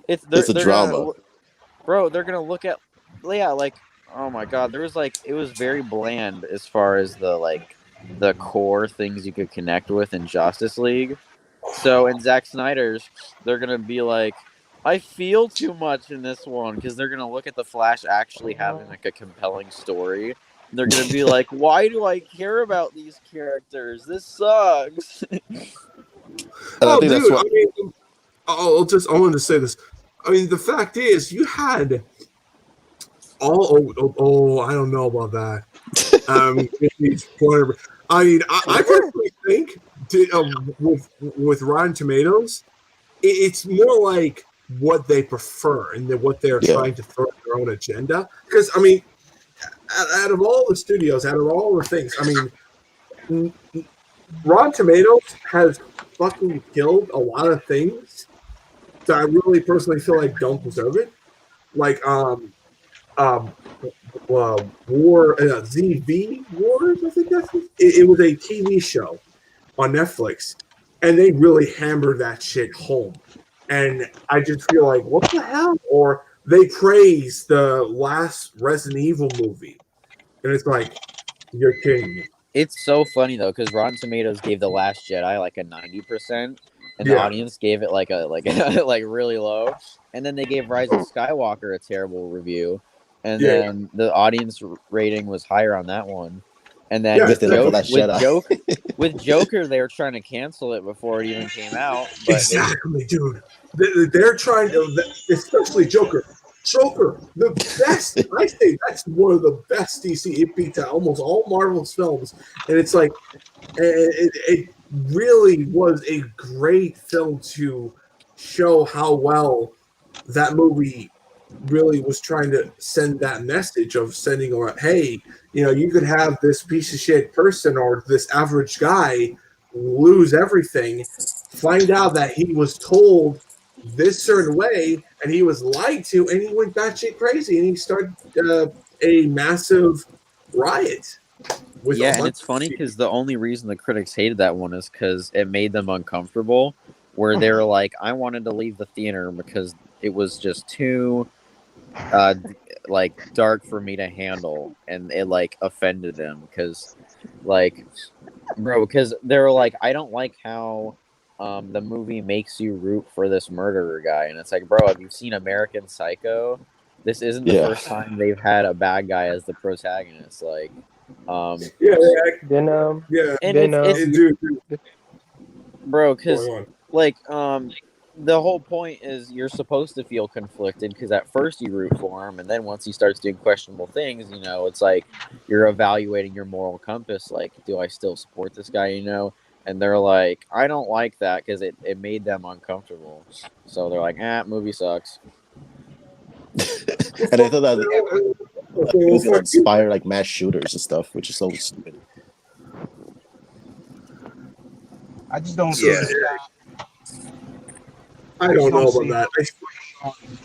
it's a drama. They're gonna look at, like, oh my god, it was very bland as far as the core things you could connect with in Justice League. So in Zack Snyder's, they're gonna be like, I feel too much in this one because they're gonna look at the Flash actually having like a compelling story. They're gonna be like, "Why do I care about these characters? This sucks." And I Oh, think that's dude, what. I mean, I wanted to say this. I mean, the fact is, you had I don't know about that. I mean, I personally think with Rotten Tomatoes, it's more like what they prefer and what they're Yeah. trying to throw their own agenda. Because I mean, out of all the studios, out of all the things, I mean, Rotten Tomatoes has fucking killed a lot of things that I really personally feel like don't deserve it. Like um War ZV Wars, I think it was a TV show on Netflix, and they really hammered that shit home. And I just feel like, what the hell? Or they praise the last Resident Evil movie, and it's like, you're kidding me. It's so funny though because Rotten Tomatoes gave The Last Jedi like a 90%, and the Yeah, audience gave it like a like really low, and then they gave Rise of Skywalker a terrible review, and yeah, then the audience rating was higher on that one, and then yeah, Missed it up for Last Jedi. With Joker they were trying to cancel it before it even came out, but exactly, dude. They're trying to, especially Joker. Joker, the best. I say that's one of the best DC. It beats out almost all Marvel's films, and it's like it really was a great film to show how well that movie really was trying to send that message of sending, or hey, you know, you could have this piece of shit person or this average guy lose everything, find out that he was told this certain way and he was lied to, and he went batshit crazy and he started a massive riot with a yeah, and bunch it's of funny people. because the only reason the critics hated that one is because it made them uncomfortable. Where they were like, I wanted to leave the theater because it was just too like dark for me to handle, and it like offended them because like bro, because they were like, I don't like how the movie makes you root for this murderer guy, and it's like, bro, have you seen American Psycho? This isn't the Yeah. first time they've had a bad guy as the protagonist. Like, Yeah, Then yeah, and then it's dude, bro, going because on. like the whole point is you're supposed to feel conflicted because at first you root for him, and then once he starts doing questionable things, you know, it's like you're evaluating your moral compass. Like, do I still support this guy? You know, and they're like, I don't like that because it made them uncomfortable. So they're like, movie sucks. And I thought that Okay, it well, was gonna fuck you. inspire like mass shooters and stuff, which is so stupid. I just don't see Yeah, I I just don't know don't about see that.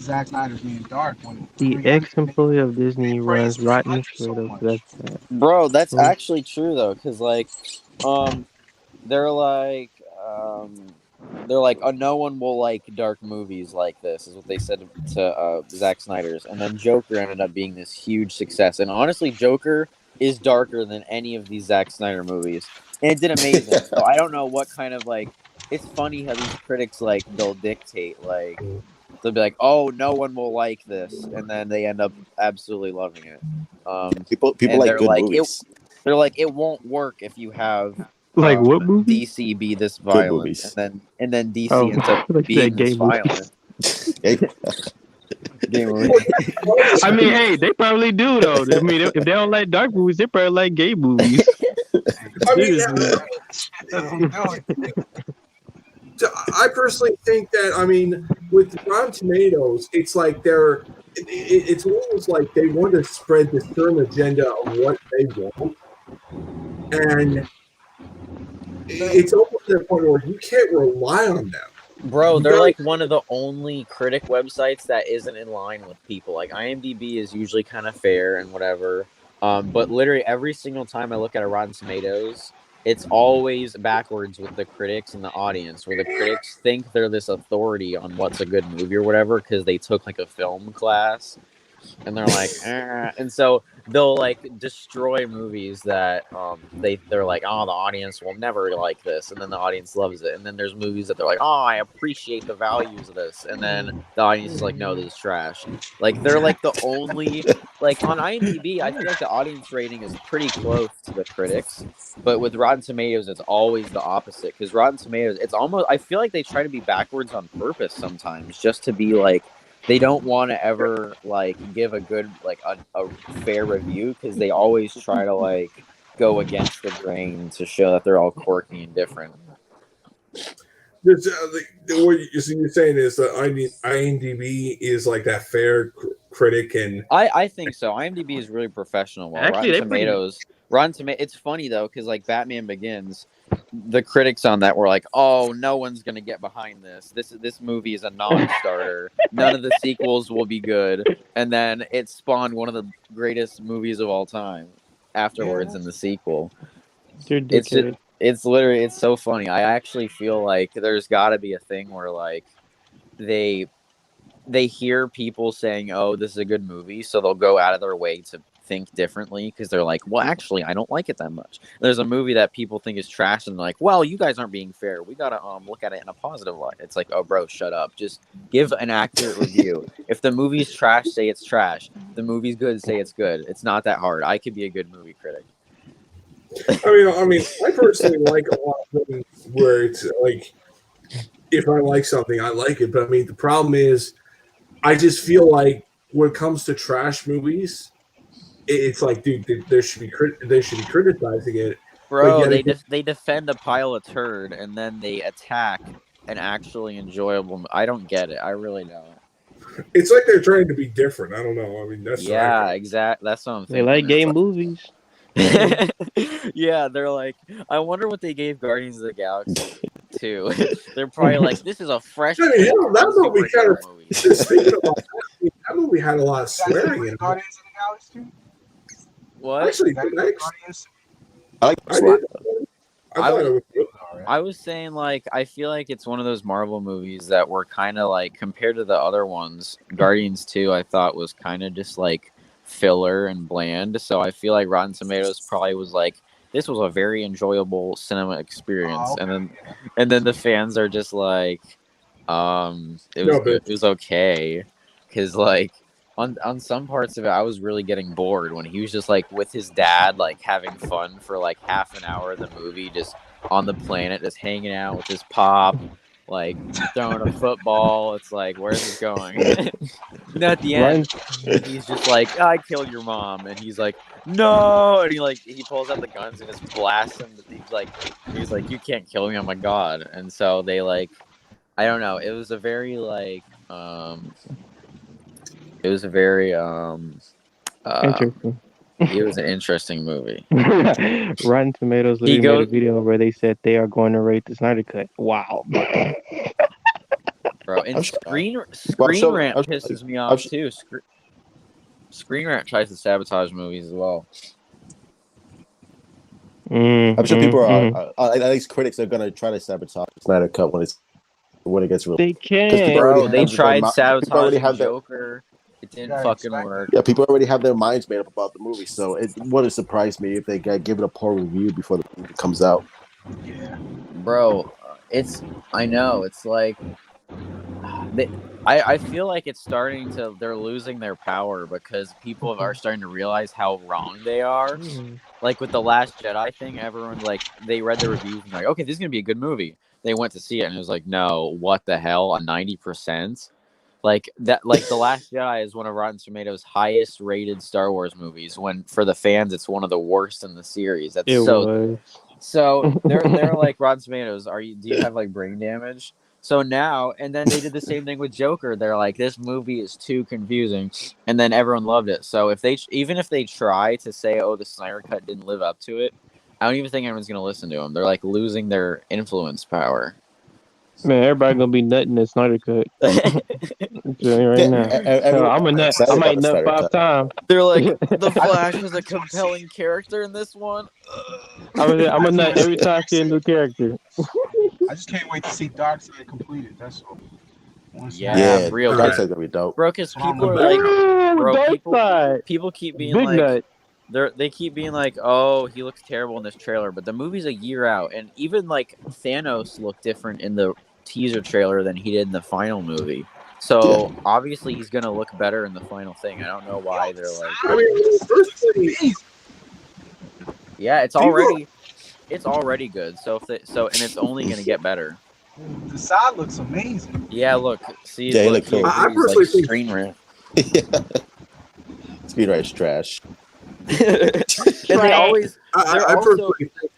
Zack Snyder being dark when the ex-employee of Disney runs Rotten Tomatoes. That's sad. Bro, that's Oh. actually true though, because like, they're like, they're like, oh, no one will like dark movies like this, is what they said to Zack Snyder's, and then Joker ended up being this huge success. And honestly, Joker is darker than any of these Zack Snyder movies, and it did amazing. So I don't know what kind of like. It's funny how these critics like they'll dictate like they'll be like, oh, no one will like this, and then they end up absolutely loving it. People And like they're good like movies. they're like it won't work if you have Like what movie? DC be this Good violent, movies. and then DC Oh, ends up like being that gay this movie. violent. Hey, Game movie. I mean, hey, they probably do though. I mean, if they don't like dark movies, they probably like gay movies. I mean, Seriously. I personally think that, I mean, with Rotten Tomatoes, it's like it's almost like they want to spread this certain agenda of what they want, and it's almost to the point where you can't rely on them. Bro, You they're gotta- like one of the only critic websites that isn't in line with people. Like IMDb is usually kind of fair and whatever. But literally every single time I look at a Rotten Tomatoes, it's always backwards with the critics and the audience, where the critics think they're this authority on what's a good movie or whatever because they took like a film class. and they're like, and so they'll like destroy movies that they're like, oh, the audience will never like this, and then the audience loves it. And then there's movies that they're like, oh, I appreciate the values of this, and then the audience is like, no, this is trash. Like they're like the only like on IMDb, I feel like the audience rating is pretty close to the critics, but with Rotten Tomatoes, it's always the opposite. Because Rotten Tomatoes, it's almost, I feel like they try to be backwards on purpose sometimes, just to be like, they don't want to ever like give a good like a fair review, because they always try to like go against the grain to show that they're all quirky and different. What you're saying is that IMDb is like that fair critic, and I think so. IMDb is really professional. While Actually, Rotten Tomatoes, it's funny though, because like Batman Begins, the critics on that were like, "Oh, no one's gonna get behind this. This movie is a non-starter. None of the sequels will be good." And then it spawned one of the greatest movies of all time afterwards in the sequel. It's literally, it's so funny. I actually feel like there's got to be a thing where like they hear people saying, "Oh, this is a good movie," so they'll go out of their way to think differently, because they're like, well, actually, I don't like it that much. There's a movie that people think is trash, and they're like, well, you guys aren't being fair. We gotta look at it in a positive light. It's like, oh, bro, shut up. Just give an accurate review. If the movie's trash, say it's trash. If the movie's good, say it's good. It's not that hard. I could be a good movie critic. I mean, I personally like a lot of things where it's like, if I like something, I like it. But I mean, the problem is, I just feel like when it comes to trash movies, it's like, dude, they should be criticizing it. Bro, they defend a pile of turd, and then they attack an actually enjoyable. I don't get it. I really don't. It's like they're trying to be different. I don't know. I mean, that's exactly. That's what I'm thinking. They like gay movies. Yeah, they're like, I wonder what they gave Guardians of the Galaxy to. They're probably like, this is a fresh. I mean, that movie kind of. Speaking about that movie had a lot of swearing in it. Guardians of the Galaxy. What? Actually, I like I was saying, like, I feel like it's one of those Marvel movies that were kind of like, compared to the other ones, Guardians 2, I thought was kind of just like filler and bland. So I feel like Rotten Tomatoes probably was like, this was a very enjoyable cinema experience. And then the fans are just like, it was okay. Because like, on some parts of it, I was really getting bored when he was just like with his dad, like having fun for like half an hour of the movie, just on the planet, just hanging out with his pop, like throwing a football. It's like, where's this going? And at the end, he's just like, I killed your mom, and he's like, no, and he pulls out the guns and just blasts him. He's like, you can't kill me, I'm a god. And so they like, I don't know. It was a very like It was a very interesting. It was an interesting movie. Rotten Tomatoes literally made a video where they said they are going to rate the Snyder Cut. Wow. Bro, and Screen Rant pisses me off too. Screen Rant tries to sabotage movies as well. I'm sure people are, at least critics are going to try to sabotage the Snyder Cut when it gets released. They can. Bro, they tried sabotaging Joker. It didn't fucking work. Yeah, people already have their minds made up about the movie, so it wouldn't surprise me if they give it a poor review before the movie comes out. Yeah, bro, I know, it's like, I feel like it's they're losing their power, because people are starting to realize how wrong they are. Like with the Last Jedi thing, everyone's like, they read the reviews and like, okay, this is gonna be a good movie. They went to see it and it was like, no, what the hell, a 90%? Like that, like The Last Jedi is one of Rotten Tomatoes' highest rated Star Wars movies. When for the fans, it's one of the worst in the series. So they're like, Rotten Tomatoes, do you have like brain damage? So now, and then they did the same thing with Joker. They're like, this movie is too confusing, and then everyone loved it. So even if they try to say, oh, the Snyder Cut didn't live up to it, I don't even think anyone's gonna listen to them. They're like losing their influence power. Man, everybody gonna be nutting that Snyder Cut. Right now. I'm a nut. I might nut 5 times. They're like, the Flash is a compelling character in this one. I'm a nut every time I see a new character. I just can't wait to see Darkseid completed. That's all. Yeah, real Dark good. Side's gonna be dope. Bro, because That's what people I'm are like, Ooh, bro, Dark Side. people keep being Big like, nut. they keep being like, oh, he looks terrible in this trailer, but the movie's a year out, and even like Thanos looked different in the teaser trailer than he did in the final movie. So obviously he's gonna look better in the final thing. I don't know why they're like, I mean, firstly, yeah, it's People- already good. So and it's only gonna get better. The side looks amazing. Yeah, look, see, Yeah, he look, looked cool. I agrees, personally like think- Screen Rant. Speedrun's trash. And they always, they're I also personally think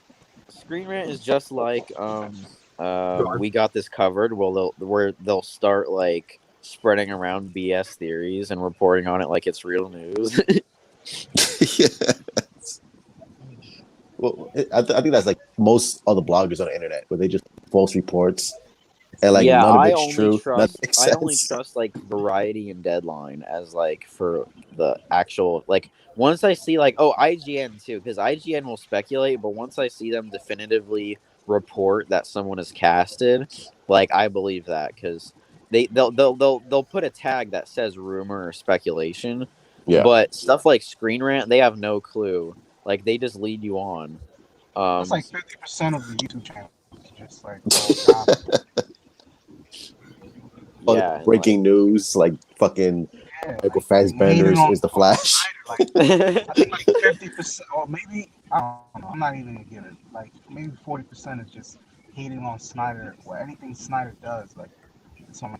Screen Rant is just like we got this covered. Well, they'll start like spreading around BS theories and reporting on it like it's real news. Well, I think that's like most of the bloggers on the internet, where they just false reports and like yeah, none of I it's only true. trust Nothing makes I only sense. trust like Variety and Deadline as like for the actual like once I see like IGN too, because IGN will speculate, but once I see them definitively report that someone is casted, like I believe that because they'll put a tag that says rumor or speculation, Yeah. but stuff like Screen Rant, they have no clue. Like they just lead you on. That's like 50% of the YouTube channel. It's just like all yeah, and, Breaking news, like fucking Michael Fassbender is the Flash. Like, I think like 50%, or maybe I don't know. I'm not even gonna give it. Like maybe 40% is just hating on Snyder or anything Snyder does. Like it's on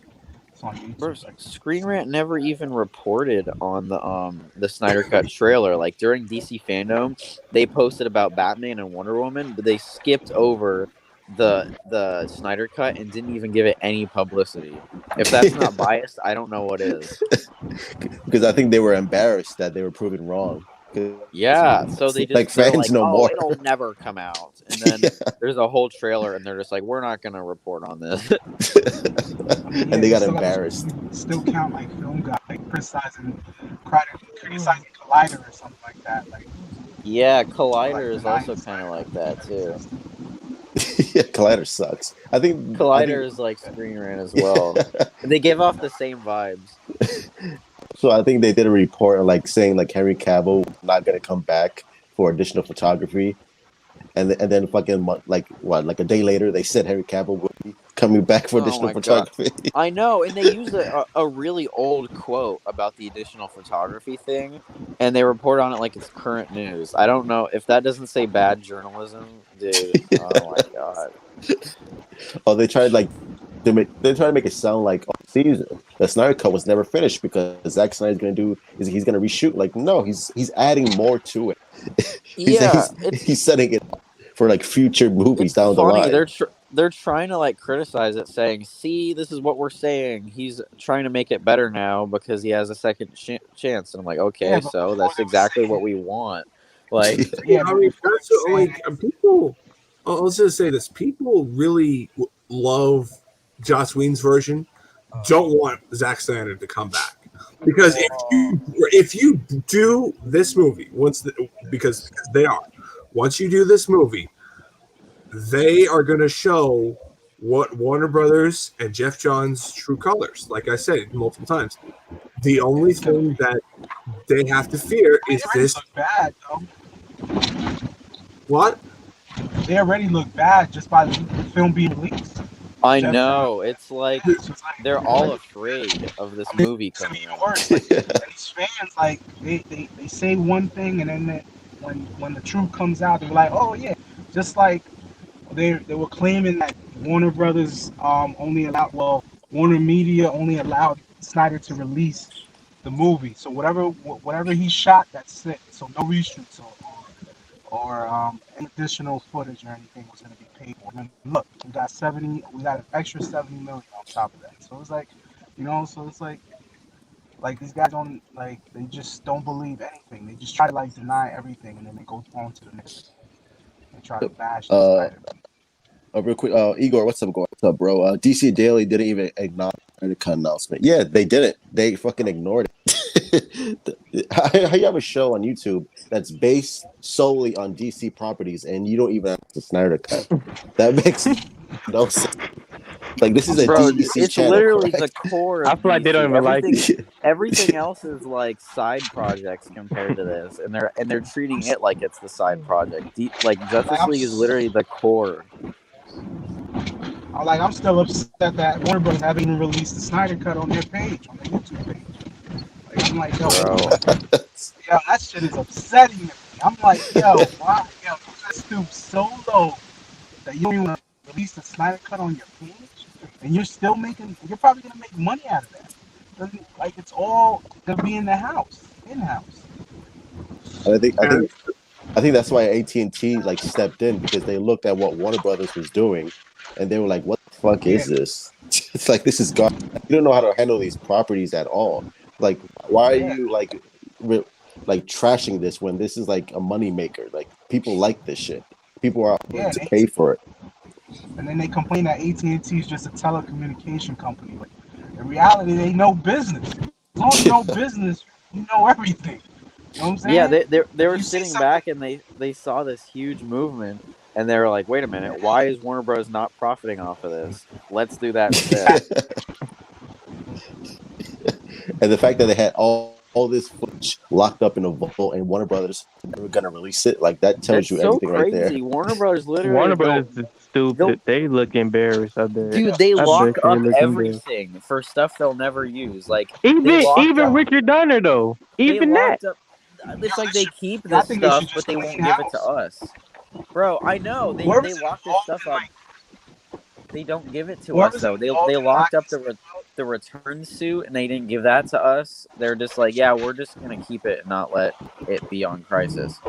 YouTube. Bro, Screen Rant never even reported on the Snyder Cut trailer. Like during DC Fandom, they posted about Batman and Wonder Woman, but they skipped over the Snyder Cut and didn't even give it any publicity. If that's not biased, I don't know what is. Because I think they were embarrassed that they were proven wrong. Yeah, so they just like fans no more. it'll never come out, and then there's a whole trailer, and they're just like, we're not gonna report on this. And they got embarrassed. Still count like film guy like criticizing Collider or something like that. Like Yeah, Collider is also kind of like that too. Yeah, Collider sucks. I think Collider is like Screen Rant as well. They give off the same vibes. So I think they did a report like saying like Henry Cavill not gonna come back for additional photography, and then fucking like a day later they said Henry Cavill will be coming back for additional photography. I know, and they use a really old quote about the additional photography thing, and they report on it like it's current news. I don't know if that doesn't say bad journalism, dude. Oh my god. Oh, they tried like they're trying to make it sound like the Snyder Cut was never finished because Zack Snyder's he's gonna reshoot. Like no, he's adding more to it. he's setting it up for like future movies down the line. They're trying to like criticize it, saying, "See, this is what we're saying. He's trying to make it better now because he has a second chance." And I'm like, okay, so that's exactly what we want. Like, I mean, people. Let's just say this: people really love Joss Whedon's version. Don't want Zack Snyder to come back because if you do this movie because once you do this movie, they are going to show what Warner Brothers and Jeff Johns' true colors. Like I said multiple times, the only thing that they have to fear is this. Look bad, though. What? They already look bad just by the film being released. I know, it's like they're all afraid of this movie coming out. Worse. Like, these fans, like they say one thing, and then when the truth comes out, they're like, oh yeah, just like they were claiming that Warner Brothers Warner Media only allowed Snyder to release the movie. So whatever he shot, that's it. So no reshoots or any additional footage or anything was going to be paid for. And look, we got an extra 70 million on top of that. So it's like, it's like these guys don't they just don't believe anything. They just try to like deny everything, and then they go on to the next. They try to bash the Snyder. Real quick, Igor, what's up, bro? DC Daily didn't even acknowledge the cut announcement. Yeah, they didn't. They fucking ignored it. How you have a show on YouTube that's based solely on DC properties and you don't even have the Snyder Cut? That No, like this is a Bro, DC it's channel, literally the correct? core of I feel like they DC. don't even like Everything else is like side projects compared to this, and they're treating it like it's the side project. Like Justice League is literally the core. I'm still upset that Warner Bros. Haven't even released the Snyder Cut on their page, on their YouTube page. Like, I'm like, yo, that shit is upsetting me. I'm like, yo, why, yo, you guys stoop so low that you don't even release the Snyder Cut on your page, and you're probably gonna make money out of that. Like, it's all gonna be in the house, in-house. And I think that's why AT&T like stepped in, because they looked at what Warner Brothers was doing, and they were like, "What the fuck is this? It's like this is garbage. You don't know how to handle these properties at all. Like, why are you like trashing this when this is like a money maker? Like, people like this shit. People are willing to pay for it." And then they complain that AT&T is just a telecommunication company. Like, in reality, they know business. As long as you know business, you know everything. You know what I'm saying? Yeah, they were sitting back and they saw this huge movement, and they were like, "Wait a minute, why is Warner Bros. Not profiting off of this? Let's do that instead." And the fact that they had all this footage locked up in a vault, and Warner Brothers never gonna release it, like that tells That's you so everything crazy. right there. Warner Bros. Literally Warner Brothers is stupid. They look embarrassed out there. Dude, they lock up everything for stuff they'll never use. Like even Richard Donner though. Even that. Up. It's like they keep this stuff, but they won't give it to us. Bro, I know they lock this stuff up. They don't give it to us though. They locked up the return suit, and they didn't give that to us. They're just like, yeah, we're just gonna keep it and not let it be on Crisis.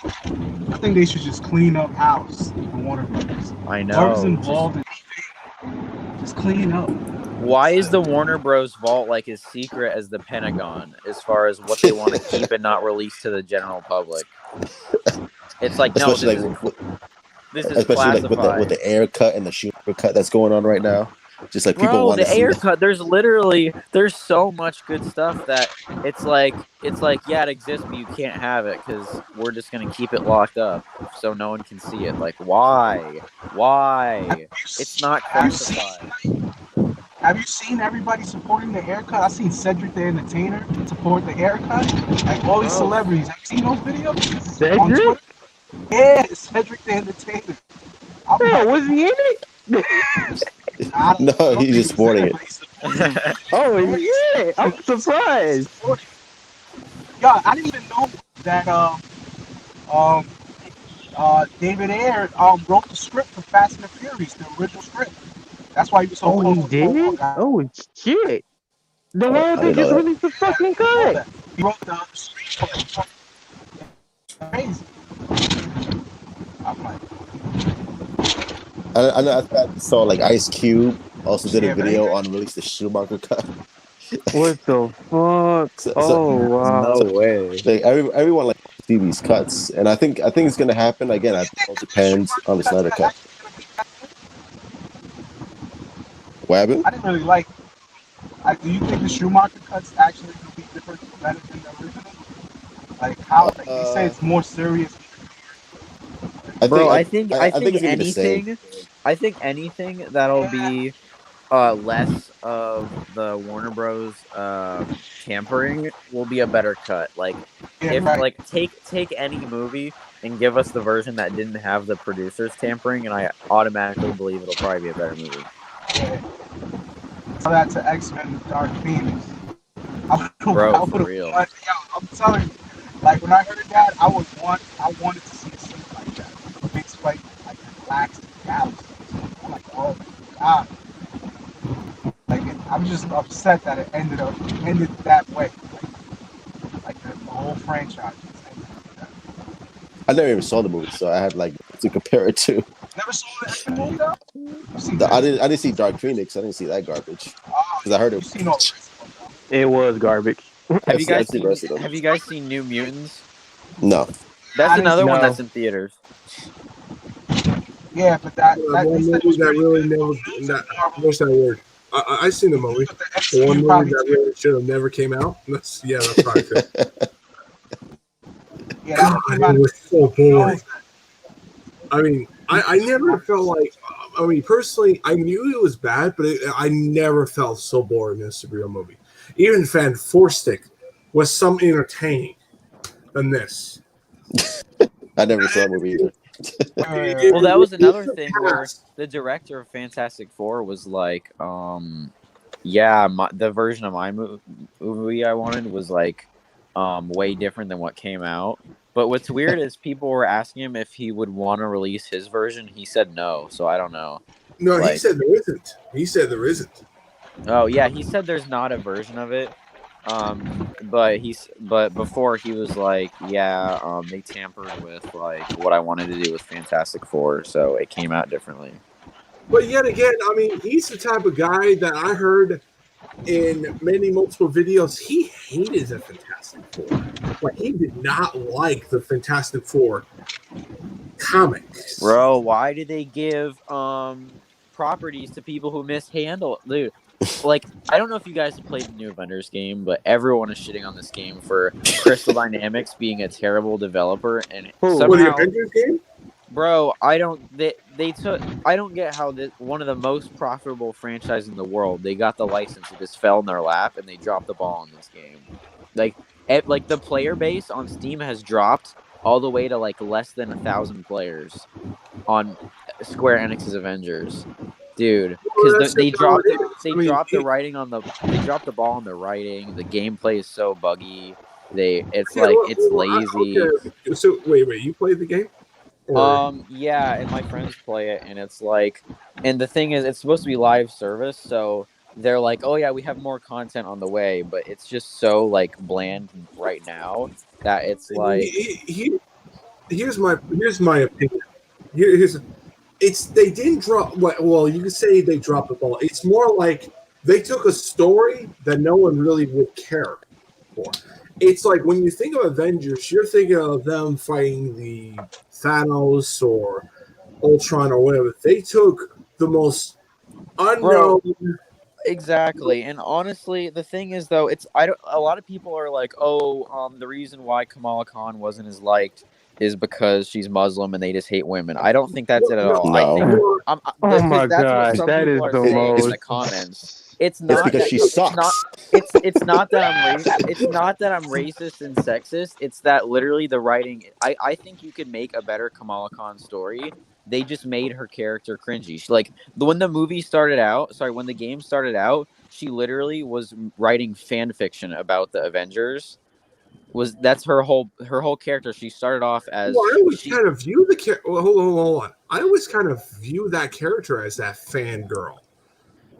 I think they should just clean up house on Warner Brothers. I know. Whoever's involved in just clean up. Why is the Warner Bros. Vault like as secret as the Pentagon as far as what they want to keep and not release to the general public? It's like, no, this is classified. Like with the air cut and the Schumer cut that's going on right now. Just like people want to see the air cut. There's so much good stuff that it's like yeah, it exists, but you can't have it because we're just gonna keep it locked up so no one can see it. Like, why? It's not classified. Have you seen everybody supporting the haircut? I've seen Cedric the Entertainer support the haircut. Like all these celebrities. Have you seen those videos? Cedric? Yeah, Cedric the Entertainer. Was he in it? No, he's just sporting it. Oh yeah, I'm surprised. Yeah, I didn't even know that David Ayer wrote the script for Fast and the Furious, the original script. That's why he was so close. He did? Oh shit! The whole thing is really the fucking cut. He wrote the script. Crazy. I'm like, I saw like Ice Cube also did a video on release the Schumacher cut. What the fuck? Wow! No way. Like everyone like see these cuts, and I think it's gonna happen again. I think it depends on the Snyder cut. What happened? I didn't really like. Do you think the Schumacher cut's actually gonna be different, better than the original? Like how they say it's more serious. I think anything that'll be less of the Warner Bros. Tampering will be a better cut. Like take any movie and give us the version that didn't have the producers tampering, and I automatically believe it'll probably be a better movie. Yeah. Tell that to X-Men Dark Phoenix. Bro, for real. I'm telling you, like when I heard of that, I wanted to see a scene like that. A big spike, like relaxed galaxy. I'm like, oh my god. Like I'm just upset that it ended that way. Like the whole franchise. I never even saw the movie, so I have like to compare it to. Never saw the X-Men movie though? I didn't see Dark Phoenix. I didn't see that garbage because I heard it. It was garbage. Have you guys seen New Mutants? No. That's another one that's in theaters. Yeah, but that really never. What's that word? I seen the movie. The one movie that really should have never came out. That's probably true. Yeah, it was so boring. I mean, I never felt like I mean, personally, I knew it was bad, but I never felt so bored in a superhero movie. Even Fantastic was some entertaining than this. I never saw that movie either. Well, that was another It thing where surpassed- the director of Fantastic Four was like, yeah, the version of my movie I wanted was like, way different than what came out. But what's weird is people were asking him if he would want to release his version. He said no, so I don't know. No, he Like- said there isn't. He said there isn't. Oh yeah, he said there's not a version of it. But before he was like, yeah, they tampered with like what I wanted to do with Fantastic Four, so it came out differently. But yet again, I mean, he's the type of guy that I heard in many multiple videos. He hated the Fantastic Four. Like, he did not like the Fantastic Four comics. Bro, why did they give properties to people who mishandle it? Dude, like, I don't know if you guys have played the new Avengers game, but everyone is shitting on this game for Crystal Dynamics being a terrible developer, and What, the somehow, Avengers game? bro, I don't get how one of the most profitable franchise in the world, they got the license, it just fell in their lap, and they dropped the ball in this game. Like the player base on Steam has dropped all the way to like less than 1,000 players on Square Enix's Avengers, dude. Because they dropped the writing on the ball on the writing. The gameplay is so buggy. It's lazy. Okay. So wait, you played the game? Yeah, and my friends play it, and it's like, and the thing is, it's supposed to be live service, so they're like, oh yeah, we have more content on the way, but it's just so like bland right now that it's like, here's my opinion. They didn't drop. Well, you could say they dropped the ball. It's more like they took a story that no one really would care for. It's like when you think of Avengers, you're thinking of them fighting the Thanos or Ultron or whatever. They took the most unknown. Bro, exactly. And honestly, the thing is though, a lot of people are like, oh, the reason why Kamala Khan wasn't as liked is because she's Muslim and they just hate women. I don't think that's it at all. No. I think Oh my that's what god, some that is people are the saying in most. the comments. It's not because she sucks. It's not that I'm racist. It's not that I'm racist and sexist. It's that literally the writing. I think you could make a better Kamala Khan story. They just made her character cringy. She, like when the game started out, she literally was writing fan fiction about the Avengers. That's her whole character. She started off as. Well, I always kind of view the character. Well, hold on. I always kind of view that character as that fangirl.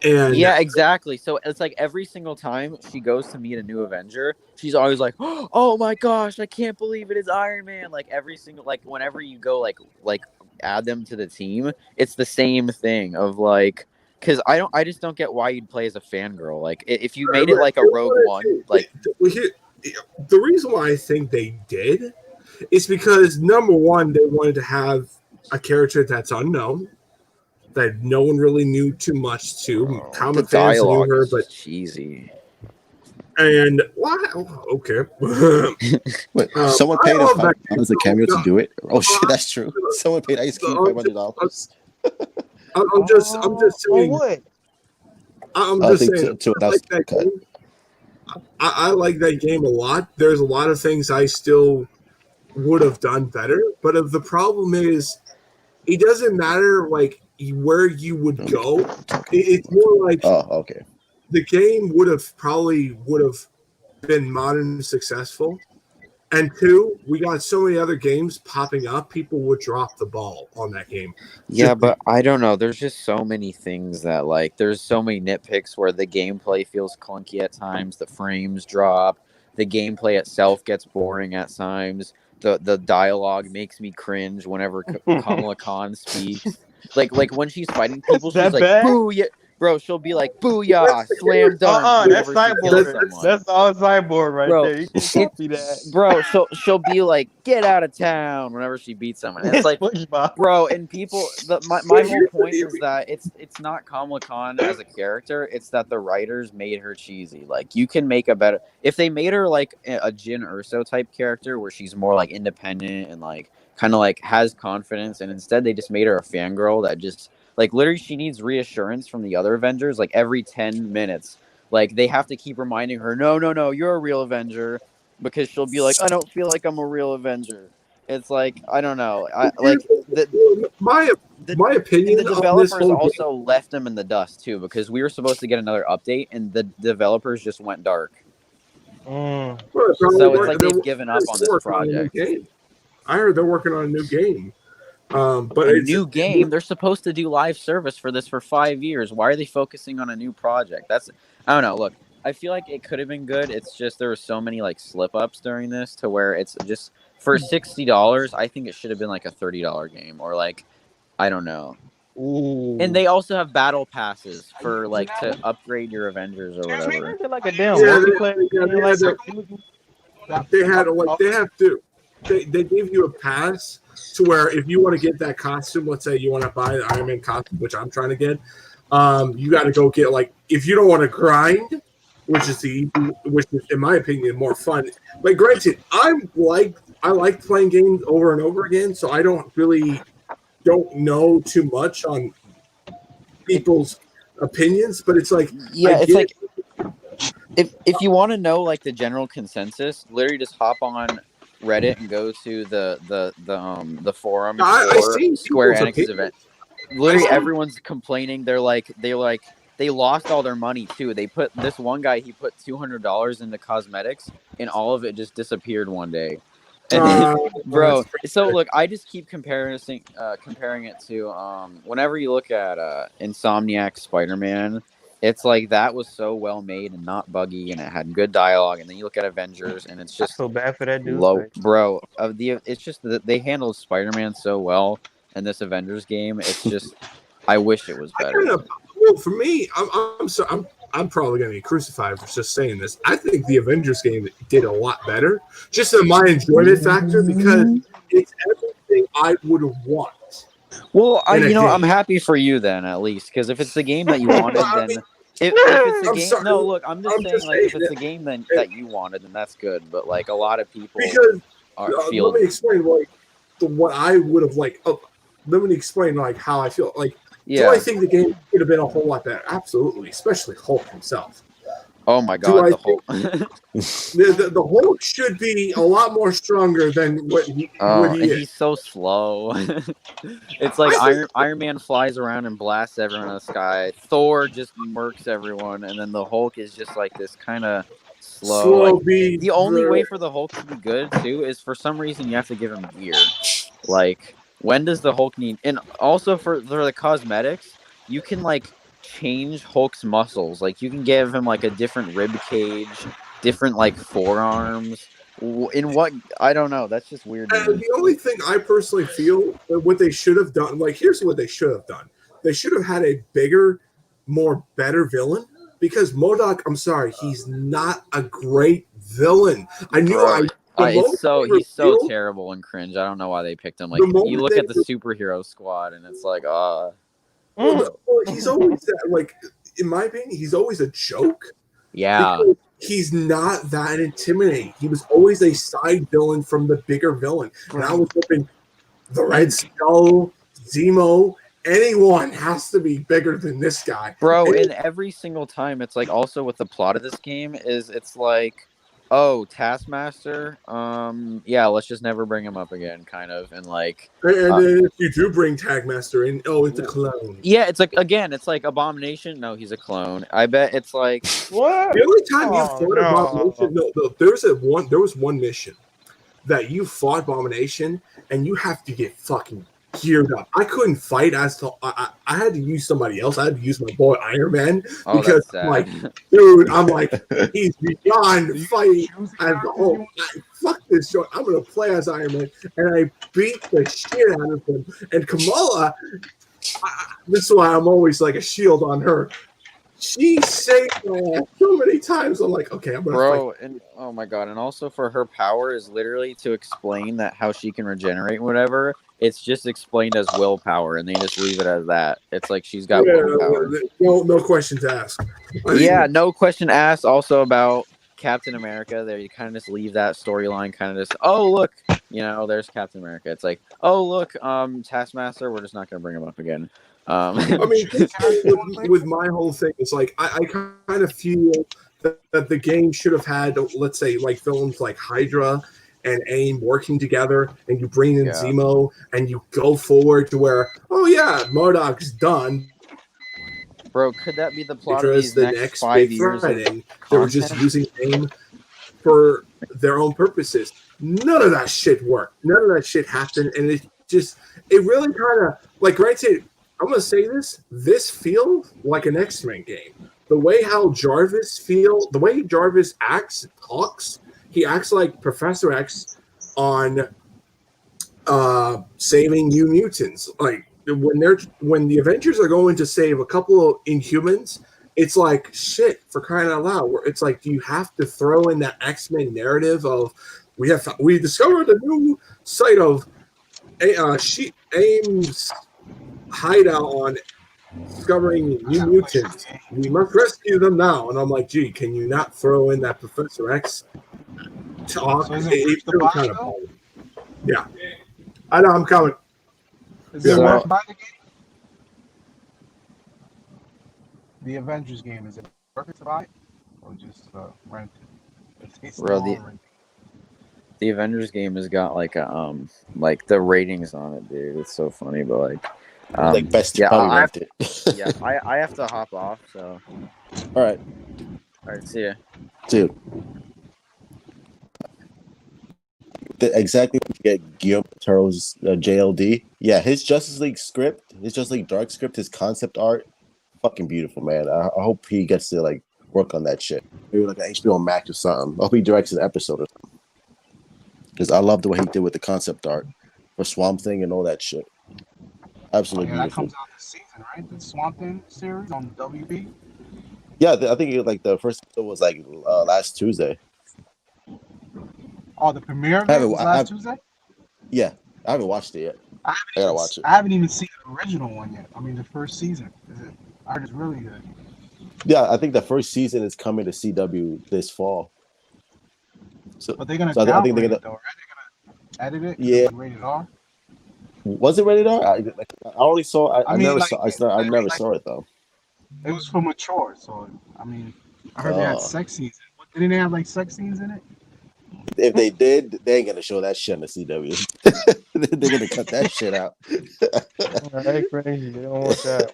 And yeah, exactly. So it's like every single time she goes to meet a new Avenger, she's always like, "Oh my gosh, I can't believe it is Iron Man!" Like every single, like whenever you go like add them to the team, it's the same thing of like, because I just don't get why you'd play as a fangirl. Like if you made it like a Rogue One, like the reason why I think they did is because number one, they wanted to have a character that's unknown, that no one really knew too much to. Comic fans knew her, but cheesy. And wow, okay. Wait, someone paid $5 a cameo to do it. Oh shit, that's true. Someone paid Ice Cube $500. I'm just saying. What? I'm just saying. I like that game a lot. There's a lot of things I still would have done better, but if the problem is, it doesn't matter like where you would go. It's more like the game would have been modern successful, and two, we got so many other games popping up, people would drop the ball on that game. Yeah, but I don't know. There's just so many things that like there's so many nitpicks where the gameplay feels clunky at times, the frames drop, the gameplay itself gets boring at times. The dialogue makes me cringe whenever Kamala Khan speaks. Like when she's fighting people, she's like, bad? "Boo, yeah." Bro, she'll be like, "Booyah, slam dunk." That's cyborg. That's all cyborg right bro, there. You can't copy that, bro. She'll be like, "Get out of town" whenever she beats someone. It's like, bro, and people. My whole point is that it's not Kamala Khan as a character. It's that the writers made her cheesy. Like you can make a better if they made her like a Jyn Erso type character where she's more like independent and like kind of like has confidence, and instead they just made her a fangirl that just Like literally, she needs reassurance from the other Avengers like every 10 minutes. Like they have to keep reminding her, no, no, no, you're a real Avenger, because she'll be like, I don't feel like I'm a real Avenger. It's like I don't know. I like my the my and the opinion on this developers whole game. also left them in the dust too, because we were supposed to get another update and the developers just went dark. Mm. Well, So it's like they're they've given up on this working on a new project. game. I heard they're working on a new game. But A it's new game. They're supposed to do live service for this for 5 years. Why are they focusing on a new project? That's I don't know. Look, I feel like it could have been good. It's just there were so many like slip ups during this to where it's just for $60. I think it should have been like a $30 game or like I don't know. Ooh. And they also have battle passes for like to Excuse me? upgrade your Avengers or Excuse me? whatever. Is it like a damn yeah, multiplayer game? they Like had they had like they have to they give you a pass to where if you want to get that costume, let's say you want to buy the Iron Man costume, which I'm trying to get, you got to go get like if you don't want to grind, which is in my opinion more fun. But granted, I like playing games over and over again, so I don't know too much on people's opinions. But it's like Yeah, I it's get like if you want to know like the general consensus, literally just hop on Reddit and go to the forum I for see Square people's Enix's opinions. event. Literally everyone's complaining. They lost all their money too. They put this one guy, he put $200 into cosmetics and all of it just disappeared one day. And then, bro, so look, I just keep comparing it to whenever you look at Insomniac Spider-Man, it's like that was so well made and not buggy and it had good dialogue, and then you look at Avengers and it's I just feel bad for that dude. low, bro. It's just that they handled Spider-Man so well in this Avengers game. It's just I wish it was better. Well, for me, I'm probably going to be crucified for just saying this. I think the Avengers game did a lot better, just in my enjoyment factor, because it's everything I would want. Well, I'm I'm happy for you then, at least, because if it's the game that you wanted, then if it's a game, sorry. no, look, I'm just saying, like, if it's the game that you wanted, then that's good. But like, a lot of people because feel. Let me explain what I would have like. Let me explain like how I feel. Like, Yeah. do I think the game could have been a whole lot better? Absolutely, especially Hulk himself. Oh my god, the Hulk. the Hulk should be a lot more stronger than what he and is. he's so slow. It's like Iron Man flies around and blasts everyone in the sky. Thor just murks everyone, and then the Hulk is just like this kind of slow. Like, the only way for the Hulk to be good too is for some reason you have to give him gear. Like, when does the Hulk need? And also for the cosmetics, you can like change Hulk's muscles. Like, you can give him like a different rib cage, different like forearms. In what, I don't know. That's just weird. The only thing I personally feel that what they should have done, like, here's what they should have done. They should have had a bigger, better villain, because MODOK, I'm sorry, he's not a great villain. He's so terrible and cringe. I don't know why they picked him. Like, you look at the superhero squad and it's like, he's always that, like, in my opinion, he's always a joke. Yeah. He's not that intimidating. He was always a side villain from the bigger villain. And I was hoping the Red Skull, Zemo, anyone has to be bigger than this guy. Bro, and every single time, it's like, also with the plot of this game, it's like, oh, Taskmaster, yeah, let's just never bring him up again, kind of, and like... And then if you do bring Taskmaster in, it's a clone. Yeah, it's like, again, it's like Abomination, no, he's a clone. I bet it's like... What? The only time you fought Abomination, there was one mission that you fought Abomination, and you have to get fucking geared up. I couldn't fight I had to use somebody else. I had to use my boy Iron Man, because like, dude, I'm like, he's beyond fighting as the Hulk. Fuck this joint. I'm gonna play as Iron Man, and I beat the shit out of him. And Kamala, this is why I'm always like a shield on her. She saved my ass so many times. I'm like, okay, I'm gonna fight. And oh my god, and also for her power is literally to explain that how she can regenerate whatever. It's just explained as willpower, and they just leave it as that. It's like she's got willpower. No questions asked. No question asked. Also about Captain America, there you kind of just leave that storyline kind of just, oh look, there's Captain America. It's like, oh look, Taskmaster, we're just not gonna bring him up again. I mean, with my whole thing, it's like I kind of feel that the game should have had, let's say, like films like Hydra and AIM working together, and you bring in Zemo, and you go forward to where, oh yeah, MODOK's done. Bro, could that be the plot of Hydra's these next 5 years? And they were just using AIM for their own purposes. None of that shit worked. None of that shit happened, and it really kind of, like, granted, I'm gonna say this feels like an X-Men game. The way how Jarvis the way Jarvis talks, he acts like Professor X on saving New Mutants. Like when the Avengers are going to save a couple of Inhumans, it's like, shit, for crying out loud. It's like, do you have to throw in that X-Men narrative of we discovered a new site of AIM's hideout on discovering New Mutants. We must rescue them now. And I'm like, gee, can you not throw in that Professor X talk? So it feels kind of yeah. I know, I'm coming. Is it worth buying the game? The Avengers game, is it worth it to buy or just rent it? Bro, the Avengers game has got like the ratings on it, dude. It's so funny, but like best. Yeah, I have to. Yeah, I have to hop off. So, all right, see ya, dude. Exactly what you get Guillermo del Toro's JLD. Yeah, his Justice League script, his Justice League Dark script, his concept art, fucking beautiful, man. I hope he gets to like work on that shit. Maybe like an HBO Max or something. I hope he directs an episode or something. Because I love the way he did with the concept art for Swamp Thing and all that shit. Absolutely beautiful. That comes out this season, right? The Swamp Thing series on WB. Yeah, I think like the first episode was like last Tuesday. Oh, the premiere of it was last Tuesday? Yeah, I haven't watched it yet. I gotta watch it. I haven't even seen the original one yet. I mean, the first season. I heard it's really good. Yeah, I think the first season is coming to CW this fall. So, but they're gonna. So I think they're gonna. Though, right? They're gonna edit it. Yeah. Rated R. Was it rated R? I only saw. I never saw. I never saw it though. It was for mature, so I mean, I heard they had sex scenes. Didn't they have like sex scenes in it? If they did, they ain't gonna show that shit on the CW. They're gonna cut that shit out. That's crazy. They don't want that.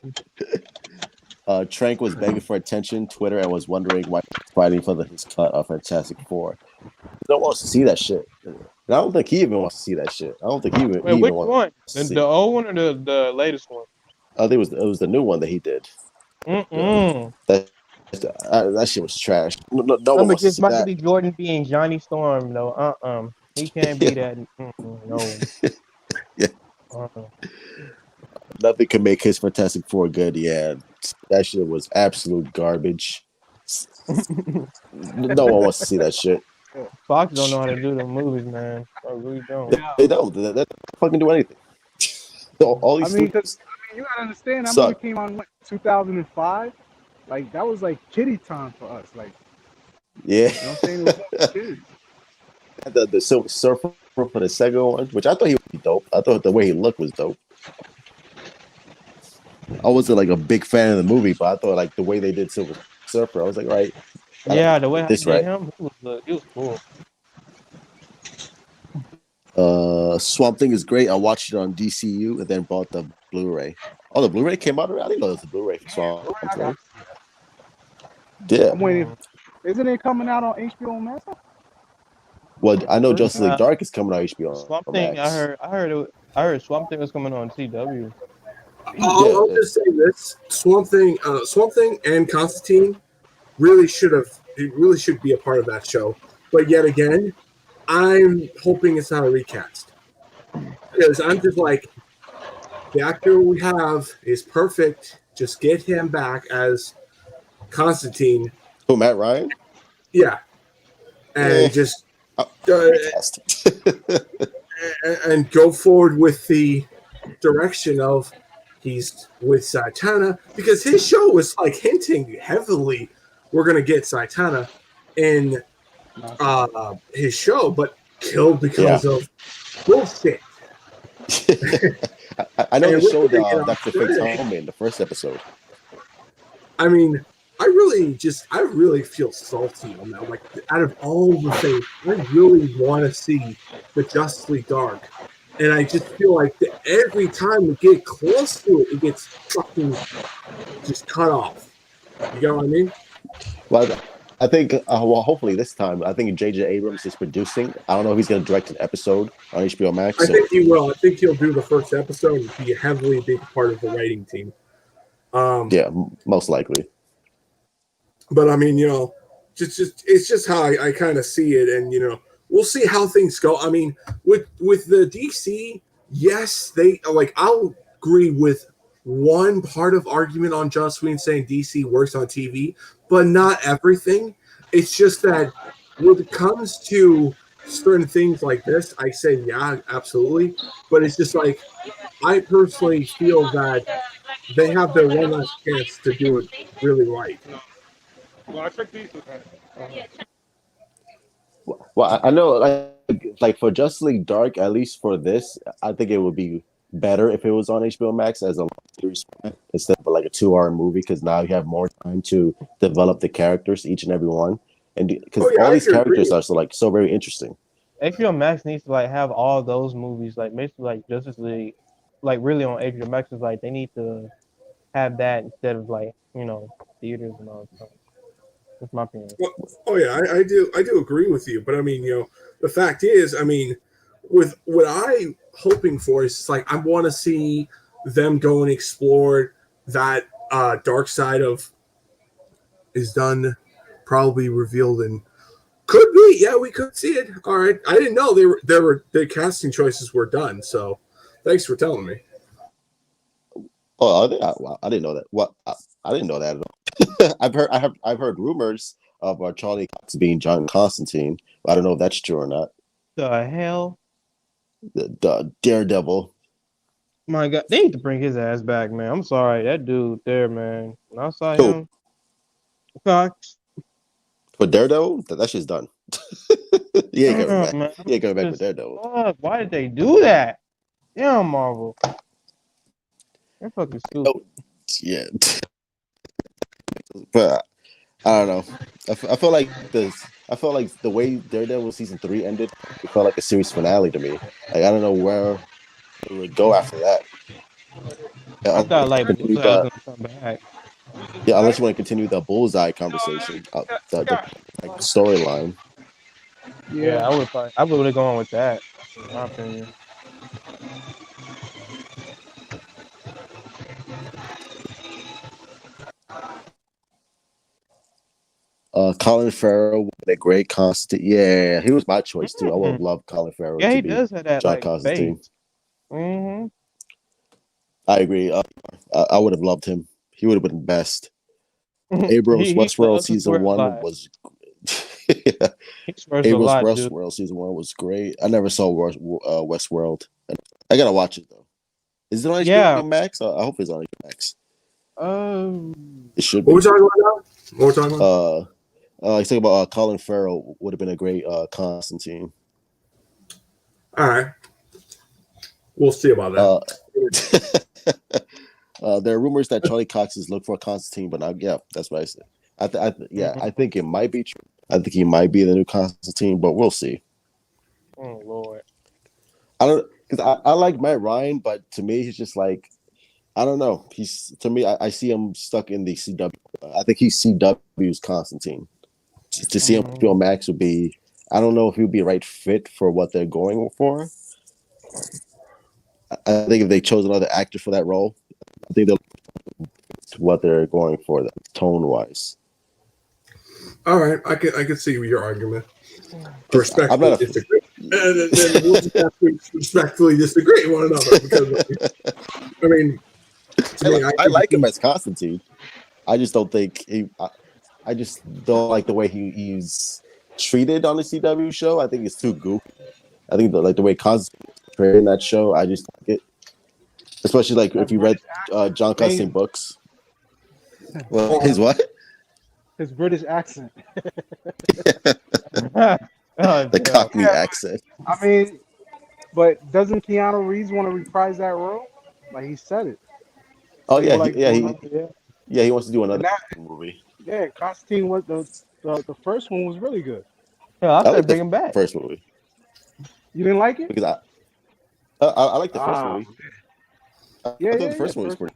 Trank was begging for attention Twitter and was wondering why he's fighting for his cut of Fantastic Four. He don't want to see that shit. And I don't think he even wants to see that shit. I don't think he even. Wait, which one? The old one or the latest one? I think it was the new one that he did. That shit was trash. No one wants to see that. Michael B. Jordan being Johnny Storm though. He can't be that. No. Yeah. Nothing can make his Fantastic Four good. Yeah, that shit was absolute garbage. No one wants to see that shit. Fox don't know how to do the movies, man. I really don't. They don't. They don't fucking do anything. All these you gotta understand. That movie came out in 2005. Like that was like kiddie time for us. Like, yeah. You know what I'm saying? It was kids. The Silver Surfer for the second one, which I thought he would be dope. I thought the way he looked was dope. I wasn't like a big fan of the movie, but I thought like the way they did Silver Surfer, I was like, right. Yeah, the way I did him, he was cool. Swamp Thing is great. I watched it on DCU and then bought the Blu-ray. Oh, the Blu-ray came out already? I didn't know it was the Blu-ray for Swamp Thing. Yeah. I'm waiting. Isn't it coming out on HBO Max? Well, I know Justice League Dark is coming on HBO. Swamp Thing, I heard Swamp Thing was coming on CW. I'll just say this: Swamp Thing, and Constantine really should be a part of that show. But yet again, I'm hoping it's not a recast because I'm just like, the actor we have is perfect. Just get him back as Constantine. Who, Matt Ryan? Yeah, and just and go forward with the direction of he's with Zatanna, because his show was like hinting heavily we're gonna get Zatanna in his show, but killed because of bullshit. I know And they we're showed gonna get on Dr. Fate's Friday. helmet in the first episode. I mean, I really feel salty on that. Like, out of all the things, I really want to see the Justly Dark, and I just feel like that every time we get close to it, it gets fucking just cut off. You get what I mean? Well, I think, well, hopefully this time, I think J.J. Abrams is producing. I don't know if he's going to direct an episode on HBO Max. I So, think he will. I think he'll do the first episode and be a heavily big part of the writing team. yeah, most likely. But I mean, just it's just how I kind of see it, and we'll see how things go. I mean, with the DC, yes, they like. I'll agree with one part of argument on Joss Whedon saying DC works on TV, but not everything. It's just that when it comes to certain things like this, I say yeah, absolutely. But it's just like I personally feel that they have their one last chance to do it really right. Well, I took these. Well, I know, like for Justice League Dark, at least for this, I think it would be better if it was on HBO Max as a long series format instead of like a 2 hour movie, because now you have more time to develop the characters, each and every one, and because all these characters are so very interesting. HBO Max needs to like have all those movies, like basically like Justice League, like really on HBO Max is like they need to have that instead of like theaters and all that stuff. That's my opinion. Well, oh yeah, I do agree with you, but I mean, the fact is, I mean, with what I'm hoping for is like I want to see them go and explore that dark side of is done, probably revealed in could be, yeah, we could see it. All right, I didn't know the casting choices were done, so thanks for telling me. Oh, I didn't know that. What I didn't know that at all. I've heard rumors of Charlie Cox being John Constantine. I don't know if that's true or not. The hell, the Daredevil. my God, they need to bring his ass back, man. I'm sorry, that dude there, man. When I saw Who? him, Cox. For Daredevil, that shit's done. He ain't coming back. Man, He ain't coming back for Daredevil. Fuck, why did they do that? Damn, Marvel. They're fucking stupid. Oh, yeah. But I don't know. I feel like the way Daredevil season 3 ended, it felt like a series finale to me. Like I don't know where it would go after that. I thought like Bullseye was gonna come back. Yeah, unless you want to continue the Bullseye conversation, the storyline. Yeah, I would have gone with that, in my opinion. Colin Farrell with a great constant. Yeah, he was my choice too. I would have loved Colin Farrell. Yeah, to he be does have that John like Constantine. face. Mm-hmm. I agree. I would have loved him. He would have been best. Abrams Westworld season 1 was. Yeah. Abrams Westworld season 1 was great. I never saw Westworld. I gotta watch it though. Is it on HBO Max? I hope it's on HBO Max. It should be. What were we talking about? He's talking about Colin Farrell would have been a great Constantine. All right, we'll see about that. There are rumors that Charlie Cox is looking for Constantine, but not. Yeah, that's what I said. I think it might be true. I think he might be the new Constantine, but we'll see. Oh Lord, I don't because I like Matt Ryan, but to me he's just like I don't know. I see him stuck in the CW. I think he's CW's Constantine. To see him on Max would be. I don't know if he would be a right fit for what they're going for. I think if they chose another actor for that role, I think they'll what they're going for tone wise. All right, I can see your argument. Respectfully disagree. And then we'll just have to respectfully disagree with one another because I mean, I like him as Constantine. I just don't think I just don't like the way he's treated on the CW show. I think it's too goofy. I think the way Constantine is portrayed in that show, I just like it. Especially like if you read John Constantine books. Well, his what? His British accent. The Cockney accent. I mean, But doesn't Keanu Reeves want to reprise that role? Like he said it. Oh So he yeah, would like do another. Yeah. he wants to do And another that, movie. yeah, Constantine was the first one was really good. Yeah, I I said like bring the him back. first movie You didn't like it? because I like the first Ah, movie. yeah, I thought yeah, the yeah. first The movie was first pretty.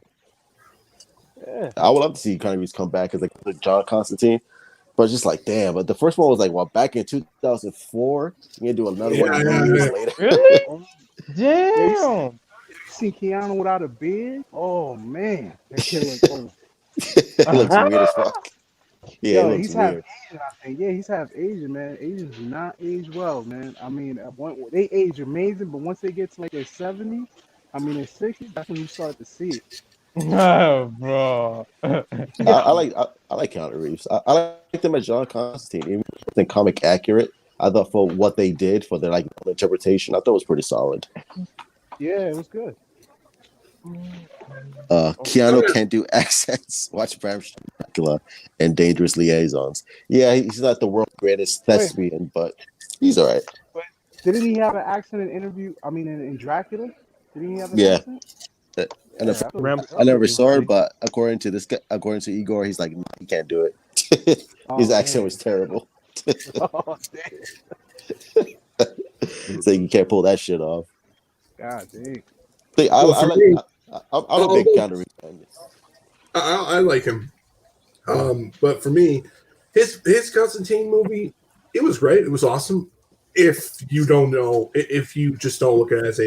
one. Yeah. I would love to see Keanu Reeves come back as like John Constantine, but it's just like damn. But the first one was like back in 2004. You gonna do another one Yeah, years yeah. later? Really? Oh, yeah, Damn. you seen Keanu without a beard? Oh man, that kid look old. He looks weird as fuck. Yeah, he Yo, looks he's half weird. Asian, I think. Yeah, he's half Asian, man. Asians do not age well, man. I mean, they age amazing, but once they get to like their 70s, I mean their 60s, that's when you start to see it. No, bro. I like Keanu Reeves. I like them as John Constantine. Even if it wasn't comic accurate, I thought for what they did for their like interpretation, I thought it was pretty solid. Yeah, it was good. Keanu can't do accents. Watch Bram Stoker Dracula and Dangerous Liaisons. Yeah, he's not the world's greatest Wait, thespian, but he's all right. but didn't he have an accent in interview? I mean, in Dracula, didn't he have an Yeah, accent? and Yeah, Ram I never is saw it, pretty. but according to this guy, according to Igor, he's like, "No, he can't do it. His Oh accent man. was terrible, Oh damn. so you can't pull that shit off." God dang. Well, I for like. me, I'm a big Keanu Reeves fan. I like him. But for me, his Constantine movie, it was great. It was awesome. If you don't know, if you just don't look at it as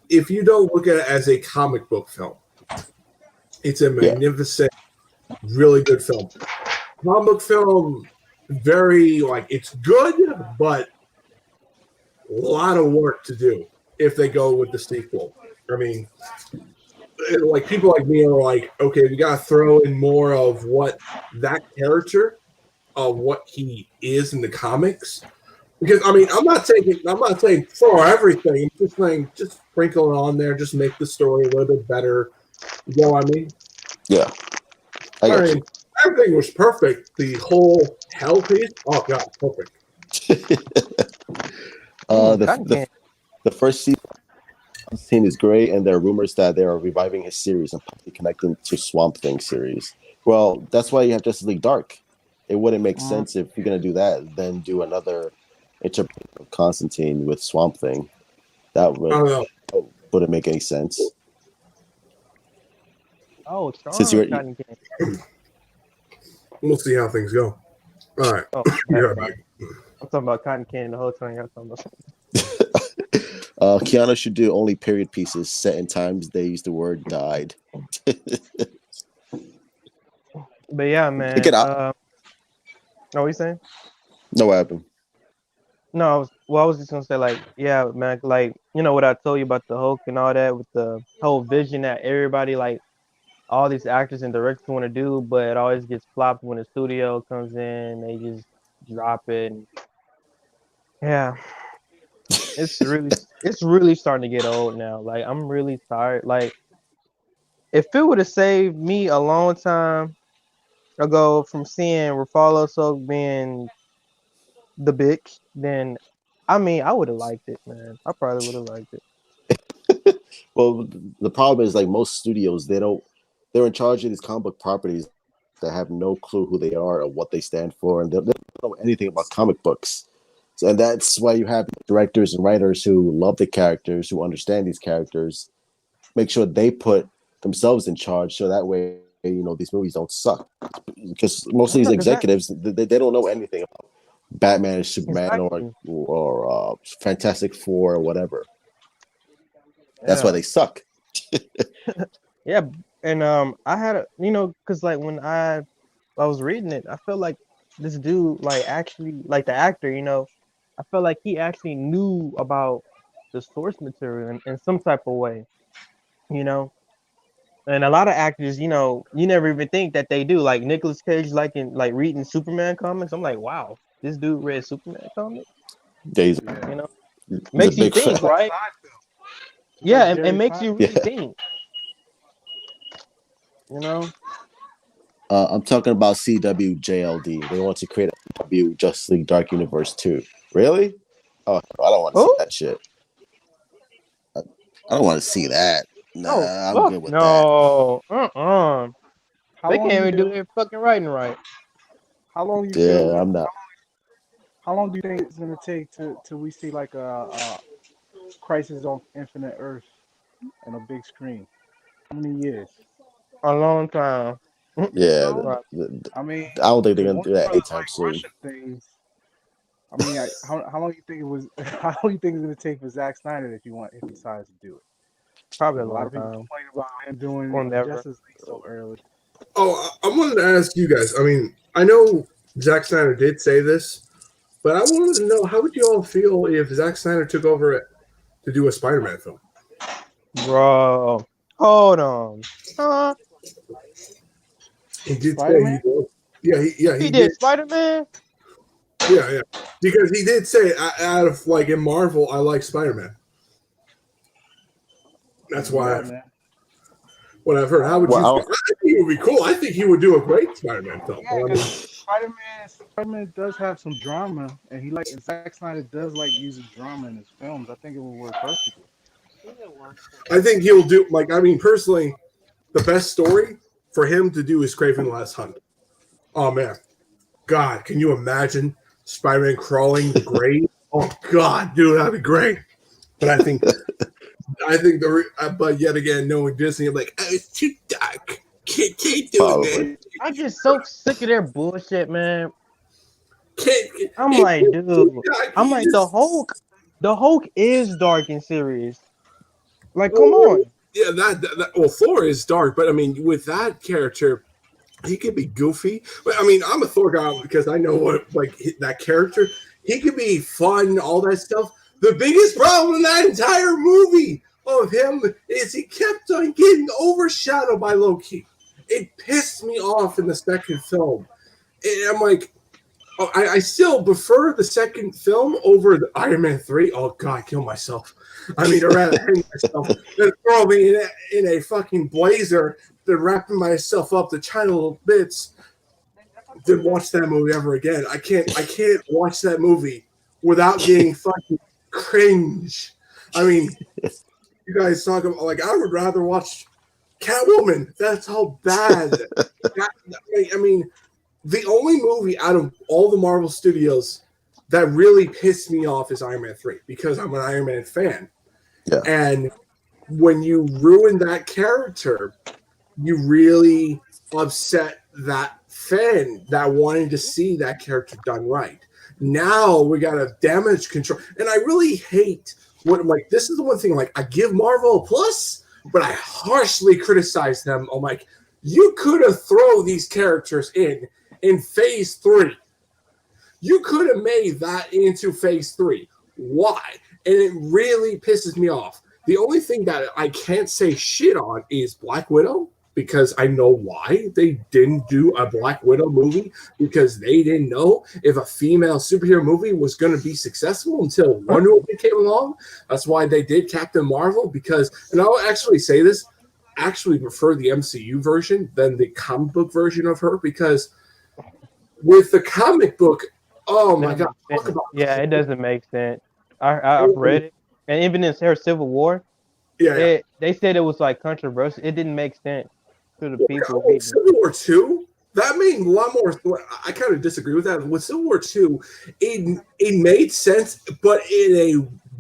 if you don't look at it as a comic book film, it's a Yeah, magnificent, really good film. Comic book film, very it's good, but a lot of work to do if they go with the sequel. I mean, like people like me are like, okay, we got to throw in more of what that character of what he is in the comics. Because I mean, I'm not saying throw everything. I'm just saying just sprinkle it on there, just make the story a little bit better. You know what I mean? yeah, I I got mean, everything was perfect. The whole hell piece, oh god, perfect. you. Cotton candy. The first season is great, and there are rumors that they are reviving his series and possibly connecting to Swamp Thing series. Well, that's why you have Justice League Dark. It wouldn't make sense if you're gonna do that, then do another interpretation of Constantine with Swamp Thing. That I don't know. wouldn't make any sense. Oh, Since strong cotton candy. We'll see how things go. All right. Oh, Yeah, I'm talking about cotton candy the whole time. Y'all talking about. Keanu should do only period pieces set in times they use the word died. But yeah, man. Pick it up. What you saying? No, what happened? No, I was just gonna say yeah, man, what I told you about the Hulk and all that with the whole vision that everybody all these actors and directors want to do, but it always gets flopped when the studio comes in. They just drop it. And, yeah, it's really starting to get old now. Like I'm really tired. Like if it would have saved me a long time ago from seeing Rafalo Soak being the bitch, then I mean I would have liked it, man. I probably would have liked it. Well, the problem is most studios they're in charge of these comic book properties that have no clue who they are or what they stand for, and they don't know anything about comic books. So, and that's why you have directors and writers who love the characters, who understand these characters, make sure they put themselves in charge, so that way these movies don't suck. Because most of these executives they don't know anything about Batman or Superman or Fantastic Four or whatever. That's why they suck. Yeah, and I had because when I was reading it, I felt like this dude actually the actor, I felt like he actually knew about the source material in some type of way, you know. And a lot of actors, you never even think that they do. Like Nicolas Cage, in reading Superman comics, I'm like, wow, this dude read Superman comics. He's Makes you big think, fan. right? Yeah, it makes you really think. I'm talking about CWJLD. They want to create a CW Justice League Dark Universe 2. Really? Oh, I don't want to see that shit. I don't want to see that. Oh, Nah, I'm fuck good with that. no. How They long can't even you do their fucking writing right. how long you feel Yeah, I'm not. how long do you think it's gonna take till we see like a Crisis on Infinite Earth and a big screen? How many years? A long time. You think Yeah, so? Right. I mean, I don't think they're if gonna Warner do that Brothers anytime like soon. rushing things, I mean, how long you think it was? How long you think it's gonna take for Zack Snyder if he decides to do it? Probably a Because a lot long of people time. complain about him doing Or never. Justice League so early. Oh, I wanted to ask you guys. I mean, I know Zack Snyder did say this, but I wanted to know how would you all feel if Zack Snyder took over it to do a Spider-Man film? Bro. Hold on. Huh? He did say Spider he Man? was. Yeah, He he did did. Spider-Man? Yeah, because he did say out of like in Marvel, I like Spider-Man. That's why Yeah, man. what I've heard. I How don't would you know. Well, feel? I think it would be cool. I think he would do a great Spider-Man film. Yeah, But I because mean, Spider Man does have some drama, and and Zack Snyder does like using drama in his films. I think it will work perfectly. I think he'll do like. I mean, personally, the best story for him to do is Craven the Last Hunt. Oh man, God, can you imagine Spider-Man crawling the grave? Oh God, dude, that'd be great. But but yet again, knowing Disney, I'm like, oh, it's too dark. Can't do probably. that. I get so sick of their bullshit, man. Can't. I'm It's like, too dude. dark. I'm like, the Hulk is dark and serious. Like, come Oh, on. yeah, well, Thor is dark, but I mean, with that character, he could be goofy. But I mean, I'm a Thor guy because I know what like that character. He could be fun, all that stuff. The biggest problem in that entire movie of him is he kept on getting overshadowed by Loki. It pissed me off in the second film. And I'm like, oh, I still prefer the second film over the Iron Man 3. Oh, God, kill myself. I mean, I'd rather hang myself than throw me in a fucking blazer than wrapping myself up to China little bits than watch that movie ever again. I can't watch that movie without getting fucking cringe. I mean, you guys talk about, like, I would rather watch Catwoman. That's how bad. I mean, the only movie out of all the Marvel Studios that really pissed me off is Iron Man 3 because I'm an Iron Man fan. Yeah. And when you ruin that character, you really upset that fan that wanted to see that character done right. Now we got a damage control. And I really hate what, like, this is the one thing, like, I give Marvel a plus, but I harshly criticize them. I'm like, you could have thrown these characters in phase 3. You could have made that into phase 3. Why? And it really pisses me off. The only thing that I can't say shit on is Black Widow because I know why they didn't do a Black Widow movie because they didn't know if a female superhero movie was going to be successful until Wonder Woman came along. That's why they did Captain Marvel because, and I'll actually say this, I actually prefer the MCU version than the comic book version of her because with the comic book, oh my God, talk about Yeah, it doesn't make sense. I've read it, and even in her Civil War, yeah. they said it was like controversial. It didn't make sense to the people. Oh, Civil War 2, that made a lot more. I kind of disagree with that. With Civil War 2, it made sense, but in a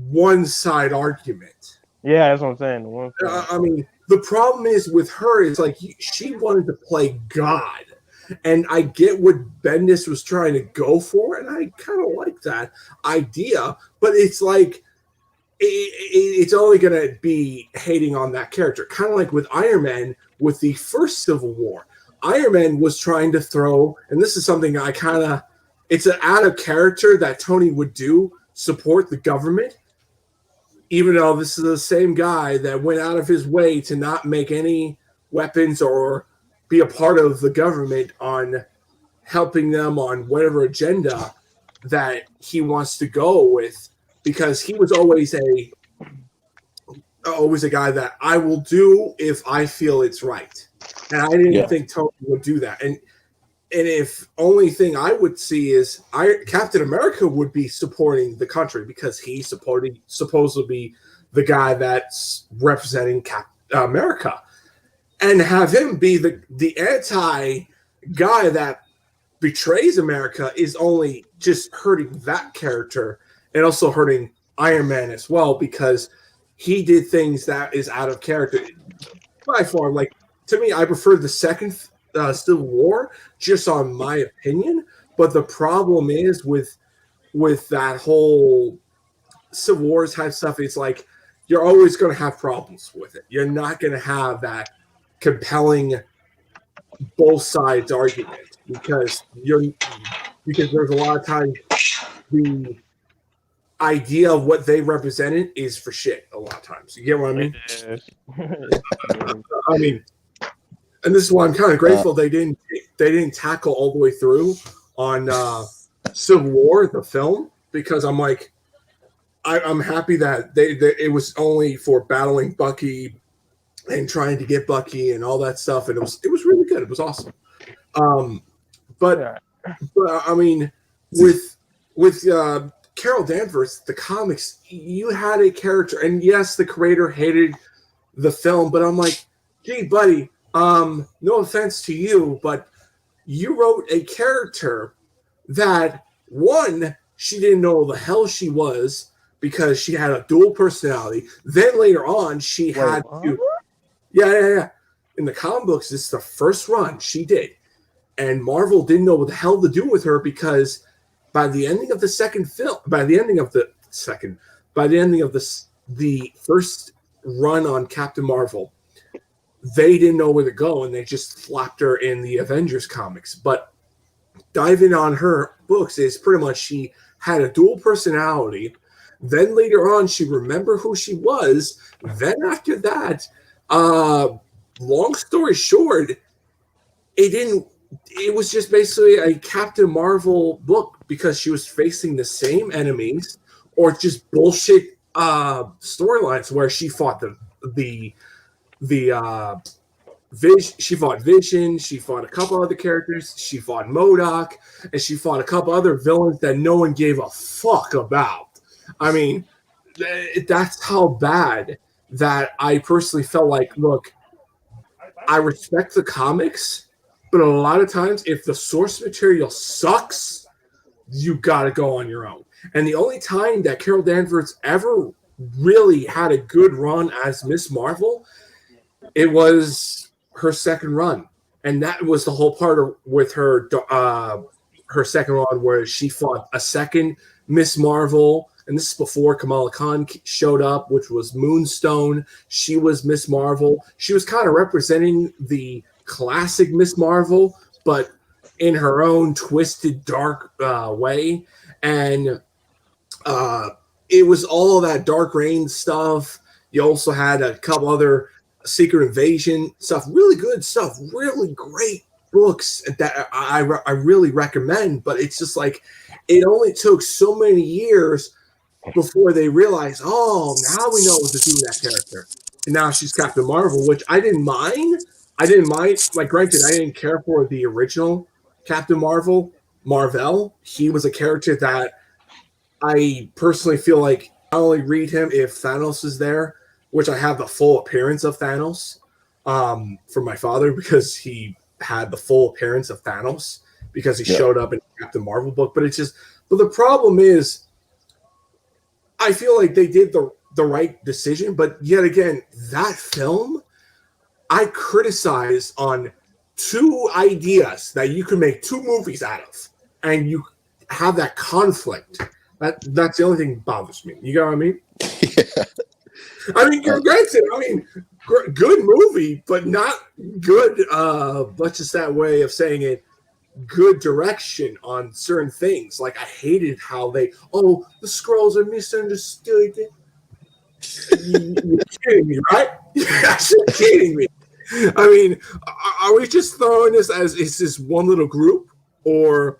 one side argument. Yeah, that's what I'm saying. I mean, the problem is with her is like she wanted to play God. And I get what Bendis was trying to go for, and I kind of like that idea, but it's like it's only going to be hating on that character. Kind of like with Iron Man with the first Civil War. Iron Man was trying to throw, and this is something I kind of, it's an out of character that Tony would do, support the government, even though this is the same guy that went out of his way to not make any weapons or be a part of the government on helping them on whatever agenda that he wants to go with, because he was always a guy that I will do if I feel it's right. And I didn't think Tony would do that. And if only thing I would see is Captain America would be supporting the country because he's supposed to be the guy that's representing America, and have him be the anti guy that betrays America is only just hurting that character and also hurting Iron Man as well because he did things that is out of character by far. Like, to me, I prefer the second Civil War, just on my opinion. But the problem is with that whole Civil War type stuff, it's like you're always going to have problems with it. You're not going to have that compelling both sides argument because there's a lot of times the idea of what they represented is for shit a lot of times. You get what I mean? I mean, and this is why I'm kind of grateful they didn't tackle all the way through on Civil War, the film, because I'm like, I'm happy that it was only for battling Bucky and trying to get Bucky and all that stuff, and it was really good. It was awesome. But I mean, with Carol Danvers, the comics, you had a character, and yes, the creator hated the film, but I'm like, gee, buddy, no offense to you, but you wrote a character that, one, she didn't know the hell she was because she had a dual personality. Then later on, she had to... Yeah. In the comic books, this is the first run she did. And Marvel didn't know what the hell to do with her because by the ending of the the first run on Captain Marvel, they didn't know where to go, and they just slapped her in the Avengers comics. But diving on her books is pretty much she had a dual personality. Then later on, she remembered who she was. Then after that, long story short, it was just basically a Captain Marvel book because she was facing the same enemies or just bullshit storylines where she fought she fought Vision, she fought a couple other characters, she fought MODOK, and she fought a couple other villains that no one gave a fuck about. I mean, that's how bad that I personally felt like, look, I respect the comics, but a lot of times if the source material sucks, you got to go on your own. And the only time that Carol Danvers ever really had a good run as Miss Marvel, it was her second run. And that was the whole part with her second run where she fought a second Miss Marvel. And this is before Kamala Khan showed up, which was Moonstone. She was Miss Marvel. She was kind of representing the classic Miss Marvel, but in her own twisted, dark way. And it was all that Dark Reign stuff. You also had a couple other Secret Invasion stuff. Really good stuff. Really great books that I really recommend. But it's just like it only took so many years before they realized, oh, now we know what to do with that character. And now she's Captain Marvel, which I didn't mind. Like, granted, I didn't care for the original Captain Marvel. He was a character that I personally feel like I only read him if Thanos is there, which I have the full appearance of Thanos from my father because he had the full appearance of Thanos because he showed up in the Captain Marvel book. But the problem is, I feel like they did the right decision, but yet again, that film, I criticize on two ideas that you can make two movies out of, and you have that conflict. That's the only thing that bothers me. You know what I mean? Yeah. I mean, granted, good movie, but not good. That's just that way of saying it. Good direction on certain things. Like I hated how the Skrulls are misunderstood. You're kidding me, right? You're kidding me. I mean, are we just throwing this as is this one little group, or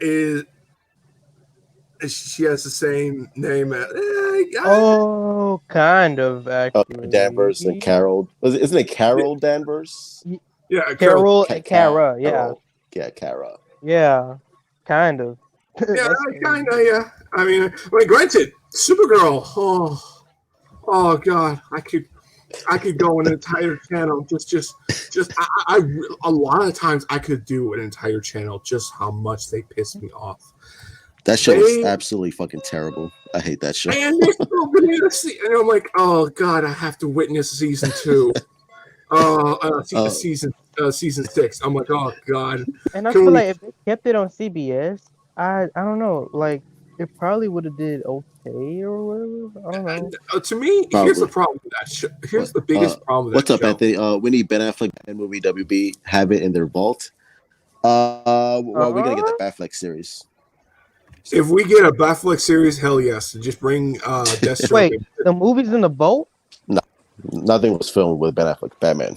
is she has the same name as? Kind of actually. Danvers and Carol. Isn't it Carol Danvers? Yeah, Carol and Kara. Yeah. Yeah, Kara. Yeah, kind of. Yeah, That's kind of. Yeah. I mean, granted, Supergirl. Oh God, I could go an entire channel just a lot of times I could do an entire channel just how much they piss me off. That show is absolutely fucking terrible. I hate that show. And they're still gonna see, and I'm like, oh God, I have to witness season 2. Season 6. I'm like, oh God. And I Can feel we like if they kept it on CBS, I don't know, like it probably would have did okay or whatever. I don't know. to me, here's the Probably. problem with that show. Here's the biggest problem with What's that up, show. Anthony? We need Ben Affleck and movie WB have it in their vault. Well, we're gonna get the Batfleck series. If we get a Batfleck series, hell yes. Just bring Deathstroke. Wait, the movie's in the boat? No, nothing was filmed with Ben Affleck. Batman.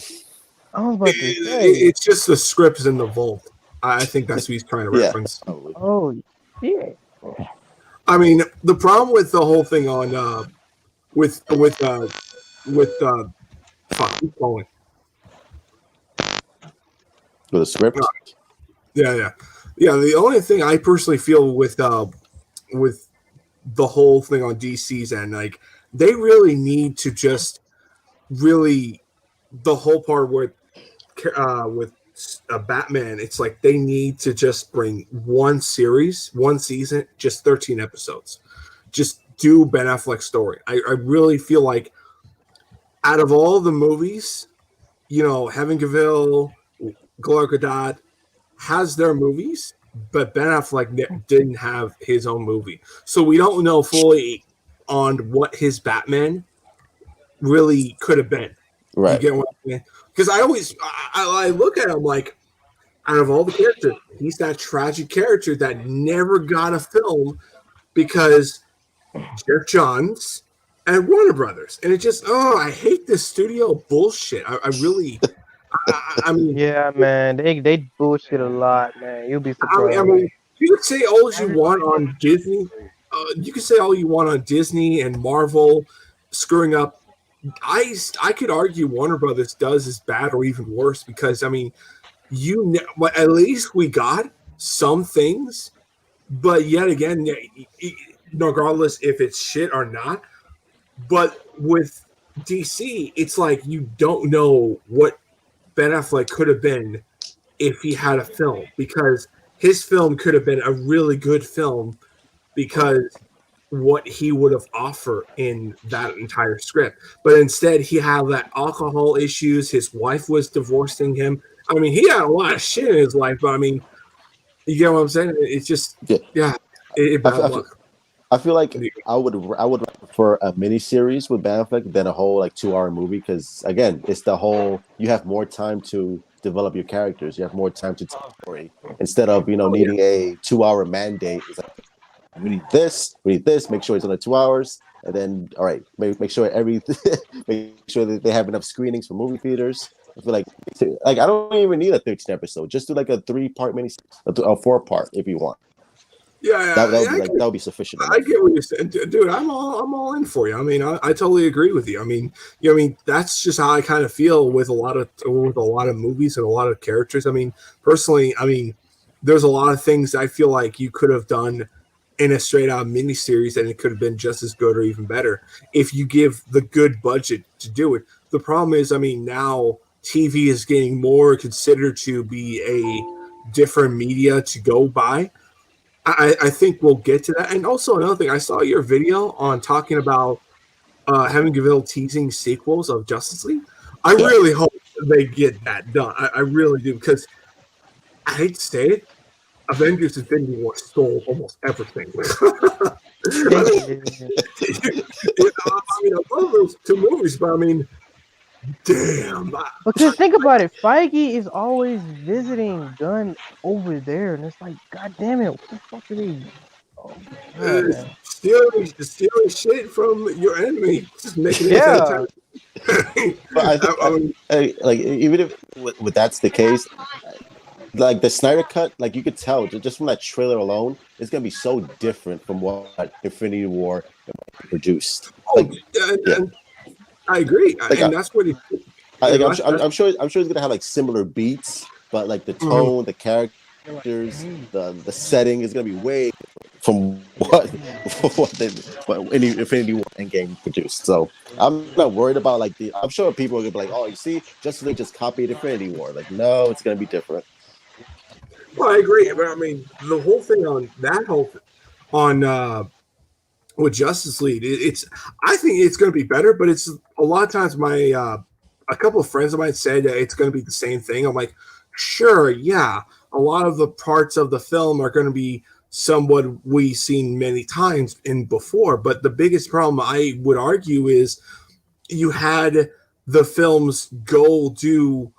I was about to say. It's just the scripts in the vault. I think that's what he's trying to reference. Probably. Oh, yeah. I mean, the problem with the whole thing on with fuck, keep going. With a script. Yeah. The only thing I personally feel with the whole thing on DC's end, like they really need to just really the whole part with Batman. It's like they need to just bring one season, just 13 episodes. Just do Ben Affleck's story. I really feel like out of all the movies, Henry Cavill, Gal Gadot has their movies, but Ben Affleck didn't have his own movie. So we don't know fully on what his Batman really could have been. Right. You get what I mean? Because I look at him like, out of all the characters, he's that tragic character that never got a film because Jeff Johns and Warner Brothers. And it just, I hate this studio bullshit. I really... I mean, yeah, man, they bullshit a lot, man. You'll be surprised. I mean, you could say all you want on Disney. You could say all you want on Disney and Marvel screwing up. I could argue Warner Brothers does as bad or even worse because I mean, at least we got some things, but yet again, regardless if it's shit or not. But with DC, it's like you don't know what Ben Affleck could have been if he had a film, because his film could have been a really good film because what he would have offered in that entire script. But instead he had that alcohol issues. His wife was divorcing him. I mean, he had a lot of shit in his life, but I mean, you get what I'm saying? It's just, bad luck. I feel like I would prefer a miniseries with Ben Affleck than a whole 2-hour movie because again, it's the whole you have more time to develop your characters, you have more time to tell a story instead of needing a 2-hour mandate. It's like we need this, make sure it's under 2 hours, and then all right, make sure make sure that they have enough screenings for movie theaters. I feel like I don't even need a 13 episode, just do a 3-part miniseries, a 4-part if you want. Yeah, that would be sufficient. I get what you're saying, dude. I'm all in for you. I mean, I totally agree with you. I mean, that's just how I kind of feel with a lot of movies and a lot of characters. I mean, personally, there's a lot of things I feel like you could have done in a straight out miniseries, and it could have been just as good or even better if you give the good budget to do it. The problem is, now TV is getting more considered to be a different media to go by. I think we'll get to that. And also another thing, I saw your video on talking about Henry Cavill teasing sequels of Justice League. I really hope they get that done. I really do, because I hate to say it, Avengers Infinity War stole almost everything. I love those 2 movies, but damn. Because think about it, Feige is always visiting Gunn over there, and it's like, God damn it, what the fuck are they? Oh, God, stealing shit from your enemy, just making it. But even if that's the case, the Snyder cut, you could tell just from that trailer alone, it's gonna be so different from what Infinity War produced. And I agree, and that's what I'm sure he's gonna have similar beats, but the tone, the character, characters, the setting is gonna be way from what any Infinity War Endgame produced. So I'm not worried about like the. I'm sure people are gonna be like, "Oh, you see, Justice League just copied Infinity War." Like, no, it's gonna be different. Well, I agree, but I mean, the whole thing on that whole on with Justice League, it's I think it's going to be better, but it's a lot of times my a couple of friends of mine said that it's going to be the same thing. I'm like, sure, yeah, a lot of the parts of the film are going to be somewhat we've seen many times in before, but the biggest problem I would argue is you had the films go do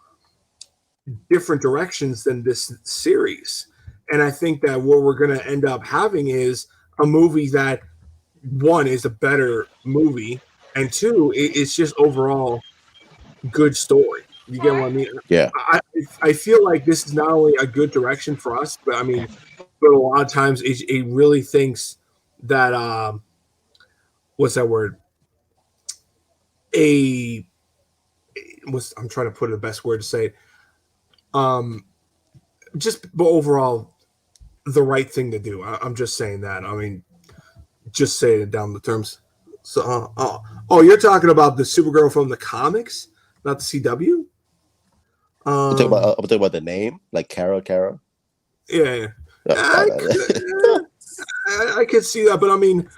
different directions than this series. And I think that what we're going to end up having is a movie that one is a better movie, and two, it's just overall good story. You get what I mean? Yeah, I feel like this is not only a good direction for us, but I mean, but a lot of times it really thinks that what's that word? A what's I'm trying to put the best word to say. Just but overall the right thing to do. I'm just saying that. I mean, just saying it down the terms. So, oh, you're talking about the Supergirl from the comics, not the CW. I'm talking about the name, like Kara. Yeah, Oh, I could see that, but I mean,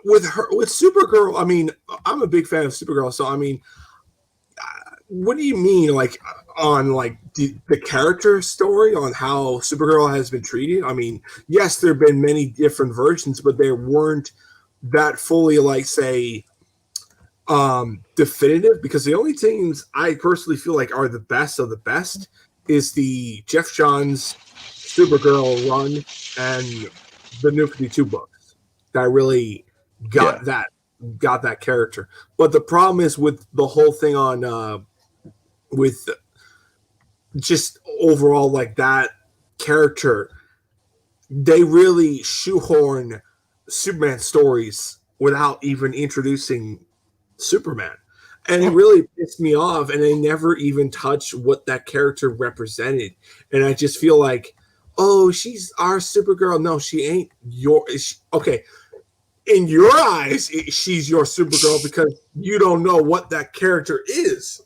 with Supergirl, I mean, I'm a big fan of Supergirl, so I mean, what do you mean, like on like the character story on how Supergirl has been treated? I mean, yes, there have been many different versions, but they weren't that fully, like, say, definitive, because the only things I personally feel like are the best of the best is the Jeff Johns Supergirl run and the New 52 books that really got yeah. that character. But the problem is with the whole thing on with just overall, like, that character, they really shoehorn Superman stories without even introducing Superman. And it really pissed me off, and they never even touched what that character represented. And I just feel like, oh, she's our Supergirl. No, she ain't okay. In your eyes, she's your Supergirl because you don't know what that character is.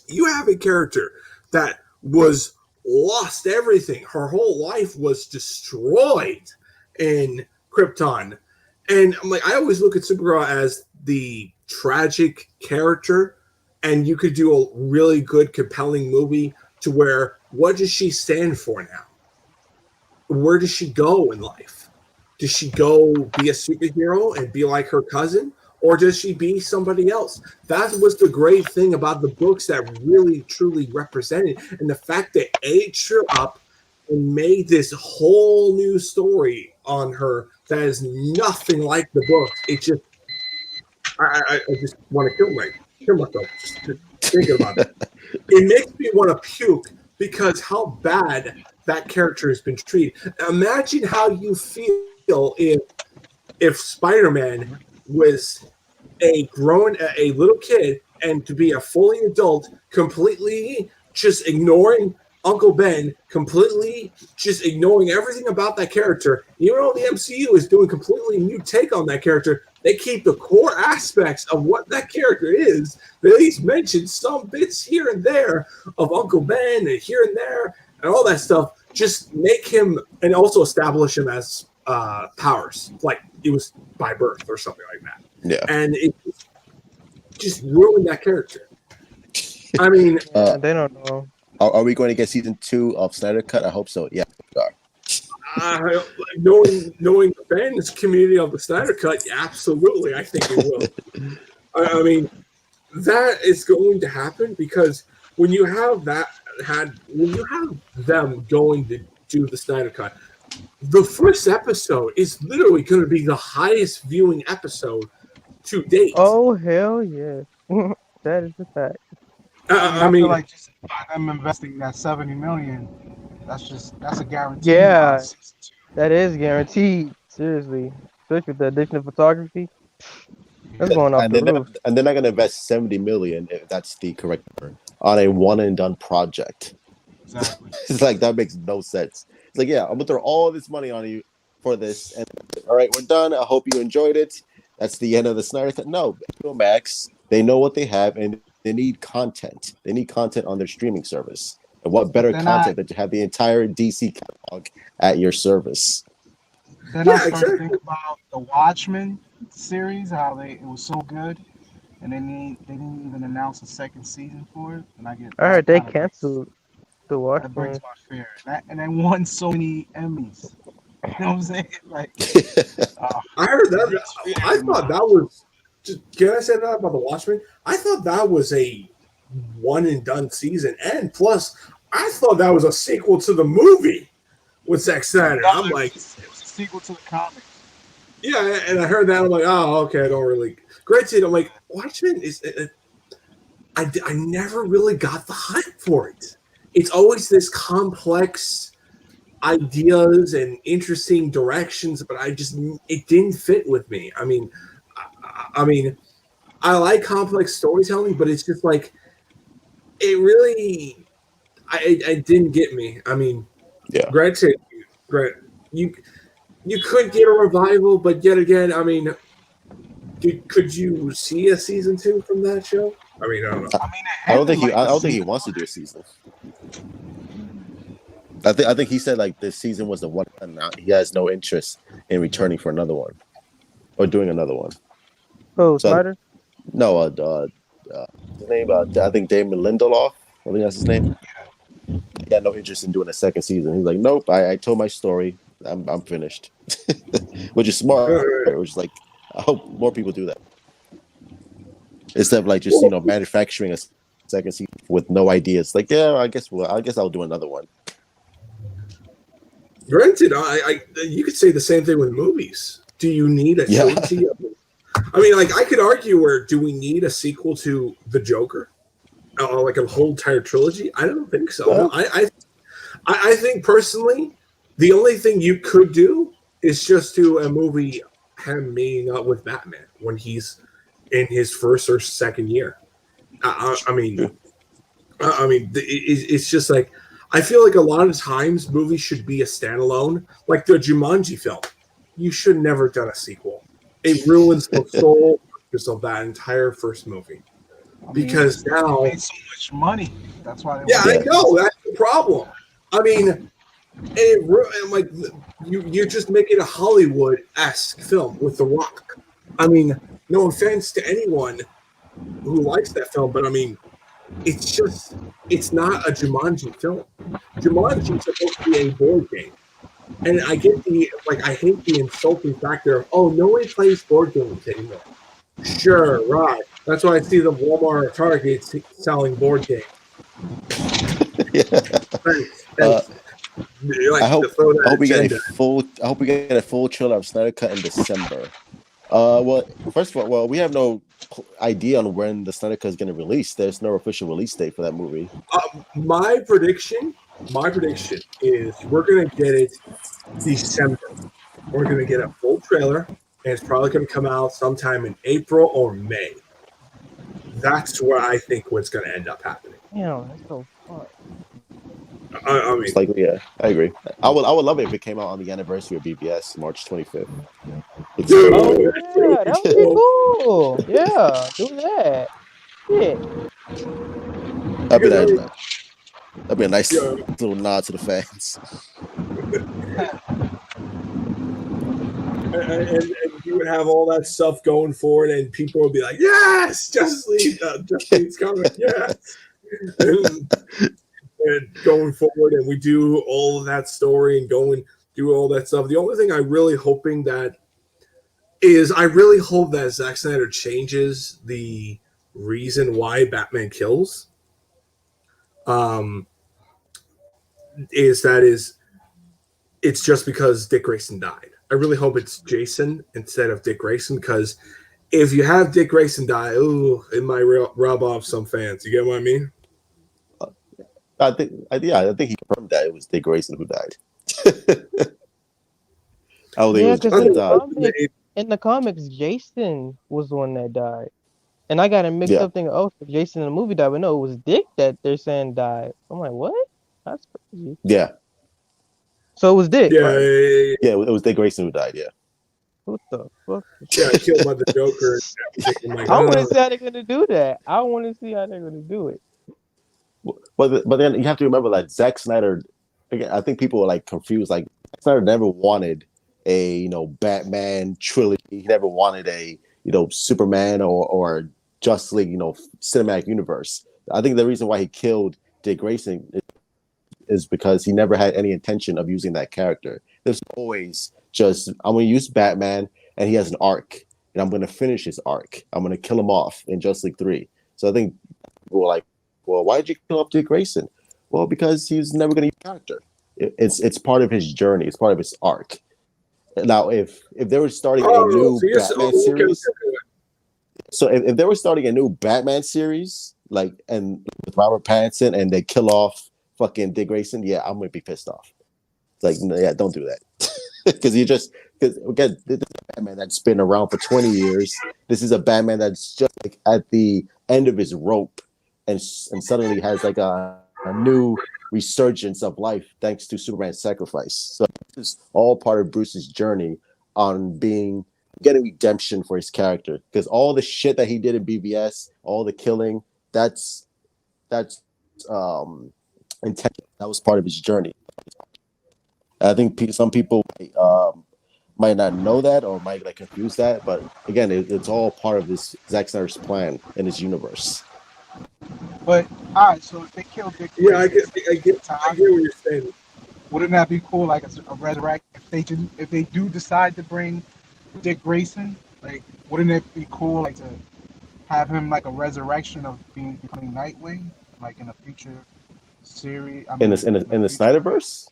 You have a character that was lost everything. Her whole life was destroyed in Krypton. And I'm like, I always look at Supergirl as the tragic character, and you could do a really good, compelling movie to where, what does she stand for now? Where does she go in life? Does she go be a superhero and be like her cousin? Or does she be somebody else? That was the great thing about the books that really, truly represented. And the fact that aged her up and made this whole new story on her that is nothing like the books. It just, I just want to kill myself just thinking about it. It makes me want to puke because how bad that character has been treated. Imagine how you feel if Spider-Man was a little kid, and to be a fully adult, completely just ignoring Uncle Ben, completely just ignoring everything about that character. Even though the MCU is doing completely new take on that character, they keep the core aspects of what that character is. They at least mention some bits here and there of Uncle Ben and here and there and all that stuff. Just make him, and also establish him as powers, like it was by birth or something like that. Yeah. And it just ruined that character. I mean, they don't know. Are we going to get season 2 of Snyder Cut? I hope so. Yeah, we are. knowing the fans community of the Snyder Cut, absolutely, I think it will. I mean, that is going to happen because when you have them going to do the Snyder Cut, the first episode is literally going to be the highest viewing episode to date. Oh hell yeah, that is the fact. I mean, feel like just by them investing that 70 million, that's a guarantee. Yeah, that is guaranteed. Seriously, especially with the addition of photography, that's going off the roof. And they're not going to invest 70 million, if that's the correct word, on a one and done project. Exactly. It's like that makes no sense. It's like, yeah, I'm gonna throw all this money on you for this, and all right, we're done. I hope you enjoyed it. That's the end of the Snyder Cut. No, HBO Max, they know what they have, and they need content. They need content on their streaming service. And what better Then I content than to have the entire DC catalog at your service? then I Yeah, start to exactly. think about the Watchmen series, how it was so good, and they didn't even announce a second season for it, and I get I heard they breaks canceled the that breaks Watchmen. my fear. And they won so many Emmys. You know what I'm saying? Like, uh, I heard it that. brings fear I in my thought that heart. was. Can I say that about the Watchmen? I thought that was a one and done season, and plus, I thought that was a sequel to the movie with Zack Snyder. No, I'm like, it was a sequel to the comics. yeah, and I heard that. I'm like, oh, okay. I don't really. Granted, I'm like, Watchmen is. I never really got the hype for it. It's always this complex ideas and interesting directions, but it didn't fit with me. I mean, I like complex storytelling, but it's just like it really, I didn't get me. I mean, Yeah. granted, Grant, you you could get a revival, but yet again, I mean, could you see a season 2 from that show? I mean, I don't know. I mean, it ended like I the don't think he season wants to one. do a season. I think he said like this season was the one, and he has no interest in returning for another one or doing another one. Oh, So Snyder. no, his name, I think Damon Lindelof. I think that's his name. He had no interest in doing a second season. He's like, nope. I told my story. I'm finished, which is smart. Which is like, I hope more people do that instead of like just manufacturing a second season with no ideas. Like, yeah, I guess I'll do another one. Granted, you could say the same thing with movies. Do you need a Yeah, trilogy? I mean, like I could argue where do we need a sequel to The Joker, like a whole entire trilogy? I don't think so. No, I think personally, the only thing you could do is just do a movie him meeting up with Batman when he's in his first or second year. I mean, it's just like I feel like a lot of times movies should be a standalone, like the Jumanji film. You should never done a sequel. It ruins the sole purpose of that entire first movie I mean, because they now, made so much money. That's why they yeah, want I to yeah, make know that's the problem. I mean, and like you're just making a Hollywood-esque film with The Rock. I mean, no offense to anyone who likes that film, but I mean, it's not a Jumanji film. Jumanji is supposed to be a board game. And I get I hate the insulting factor of, oh, nobody plays board games anymore. Sure, right. That's why I see the Walmart or Target selling board games. yeah. Thanks. You I like to hope throw I that hope we get a agenda. full I hope we get a full trailer of Snyder Cut in December. Well, first of all, we have no idea on when the Snyder Cut is going to release. There's no official release date for that movie. My prediction is we're gonna get it December. We're gonna get a full trailer, and it's probably gonna come out sometime in April or May. That's where I think what's gonna end up happening. Damn, that's so fun. I It's mean, like, yeah, I agree. I would love it if it came out on the anniversary of BBS, March 25th. dude, Oh that's really yeah, that would be cool. Yeah, do that. Yeah. because I mean, That'd be a nice yeah, little nod to the fans. and you would have all that stuff going for it, and people would be like, "Yes, Justice League's coming, yes." And going forward, and we do all of that story and go and do all that stuff. The only thing I really hoping that is I really hope that Zack Snyder changes the reason why Batman kills. Um, is it's just because Dick Grayson died. I really hope it's Jason instead of Dick Grayson because if you have Dick Grayson die, ooh, it might rub off some fans. You get what I mean? I think he confirmed that it was Dick Grayson who died. I don't think it Yeah, was because I just think in the comics, Jason was the one that died. And I got it mixed yeah. up thinking, oh, so Jason in the movie died, but no, it was Dick that they're saying died. I'm like, what? That's crazy. Yeah, So it was Dick, Yeah, right? yeah, it was Dick Grayson who died. Yeah. What the fuck? yeah, killed by the Joker. I'm like, I want to see how they're gonna do that. I want to see how they're gonna do it. But then you have to remember that Zack Snyder. Again, I think people are like confused. Like Zack Snyder never wanted a Batman trilogy. He never wanted a Superman or Justice League cinematic universe. I think the reason why he killed Dick Grayson is because he never had any intention of using that character. There's always just I'm going to use Batman and he has an arc and I'm going to finish his arc. I'm going to kill him off in Justice League 3. So I think people were like, well, why did you kill off Dick Grayson? Well, because he's never going to use the character. It's part of his journey. It's part of his arc. Now, if they were starting a new Batman series, so if they were starting a new Batman series, and with Robert Pattinson, and they kill off fucking Dick Grayson, yeah, I'm gonna be pissed off. Like, yeah, don't do that, because again, this is a Batman that's been around for 20 years. This is a Batman that's just like at the end of his rope, and suddenly has like a new resurgence of life thanks to Superman's sacrifice. So this is all part of Bruce's journey on getting redemption for his character, because all the shit that he did in BVS, all the killing, that's intentional. That was part of his journey. I think some people might not know that or might confuse that, but again, it's all part of this Zack Snyder's plan in his universe. But all right, so if they kill Dick, yeah, I get what you're saying. Wouldn't that be cool? Like a resurrect if they do decide to bring Dick Grayson, like wouldn't it be cool to have him like a resurrection of becoming Nightwing, like in a future series? In the Snyderverse?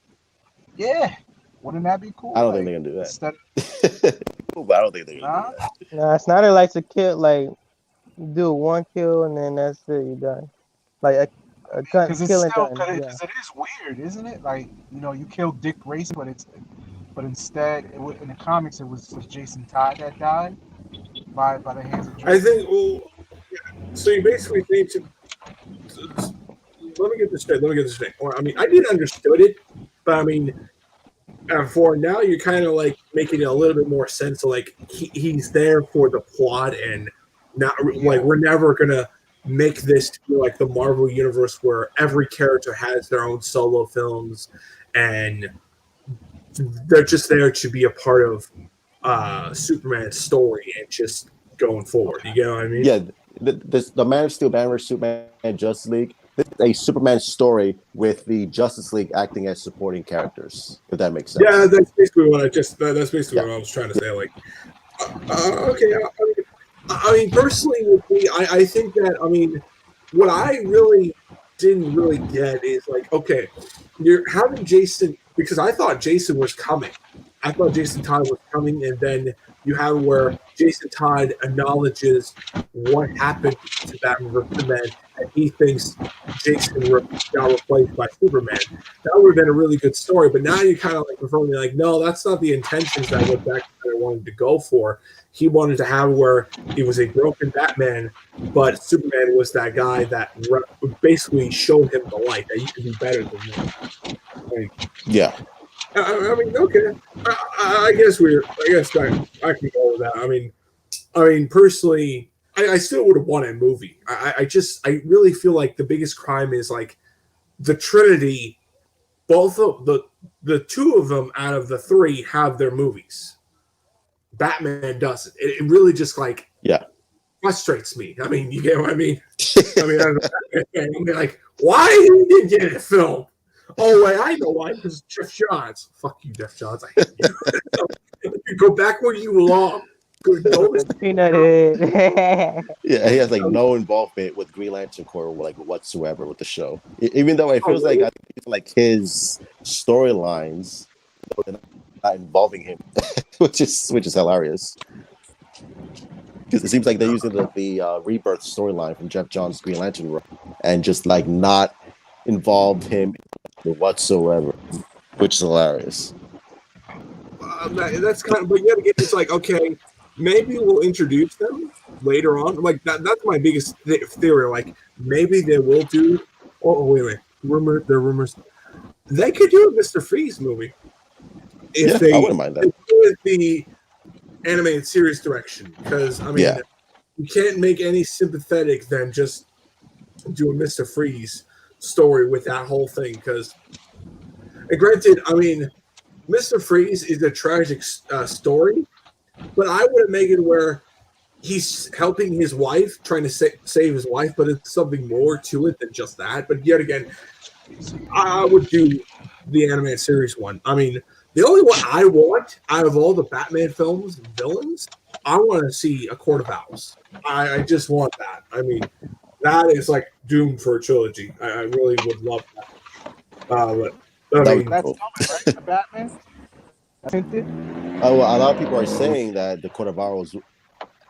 Yeah, wouldn't that be cool? I don't think they're gonna do that. But I don't think they're gonna do that. Nah, Snyder likes to kill, do one kill and then that's it. You're done. Like a because kill and done. Because it is weird, isn't it? Like you killed Dick Grayson, but instead in the comics it was Jason Todd that died by the hands of Joker. I think. Well, so you basically need to. Let me get this straight. I mean, I didn't understood it, but I mean, for now you're kind of like making it a little bit more sense. So he's there for the plot and not like we're never gonna make this like the Marvel universe where every character has their own solo films and they're just there to be a part of Superman's story and just going forward. You know what I mean? Yeah, the Man of Steel, Batman vs Superman, Justice League. This is a Superman story with the Justice League acting as supporting characters. If that makes sense. Yeah, that's basically what I was trying to say. Like, okay. I mean, personally, with me, I think that, I mean, what I really didn't really get is like, okay, you're having Jason, because I thought Jason was coming. I thought Jason Todd was coming, and then you have where Jason Todd acknowledges what happened to Batman vs Superman, and he thinks Jason got replaced by Superman. That would have been a really good story, but now you kind of like refer me like, no, that's not the intentions that what Zack Snyder wanted to go for. He wanted to have where he was a broken Batman, but Superman was that guy that basically showed him the light that you can be better than him. Like, yeah. I mean, okay. I guess I can go with that. I mean, personally, I still would have won a movie. I really feel like the biggest crime is like the Trinity. Both of the two of them out of the three have their movies. Batman doesn't. It really just frustrates me. I mean, you get what I mean? I mean, like, why didn't you get a film? Oh, wait, I know why. Because Jeff Johns. Fuck you, Jeff Johns. I hate you. You go back where you belong. Peanut head. Yeah, he has no involvement with Green Lantern Corps whatsoever with the show. Even though it feels like his storylines are not involving him, which is hilarious. Because it seems like they're using the Rebirth storyline from Jeff Johns' Green Lantern run and just not involved him whatsoever, which is hilarious. That's kind of, but yet again, it's like, okay, maybe we'll introduce them later on. Like that's my biggest theory. Like maybe they will do. Oh wait, rumors. they could do a Mr. Freeze movie if Yeah, they I wouldn't mind that. do it the animated series direction. Because I mean, Yeah. you can't make any sympathetic than just do a Mr. Freeze story with that whole thing. Because, and granted, I mean, Mr. Freeze is a tragic story, but I wouldn't make it where he's helping his wife, trying to save his wife, but it's something more to it than just that. But yet again, I would do the animated series one. I mean, the only one I want out of all the Batman films, villains, I want to see A Court of Owls. I just want that. I mean, that is like doomed for a trilogy. I really would love that. But I That mean, would That's cool. coming, right? The Batman. That's hinted. Well, a lot of people are saying that the Court of Owls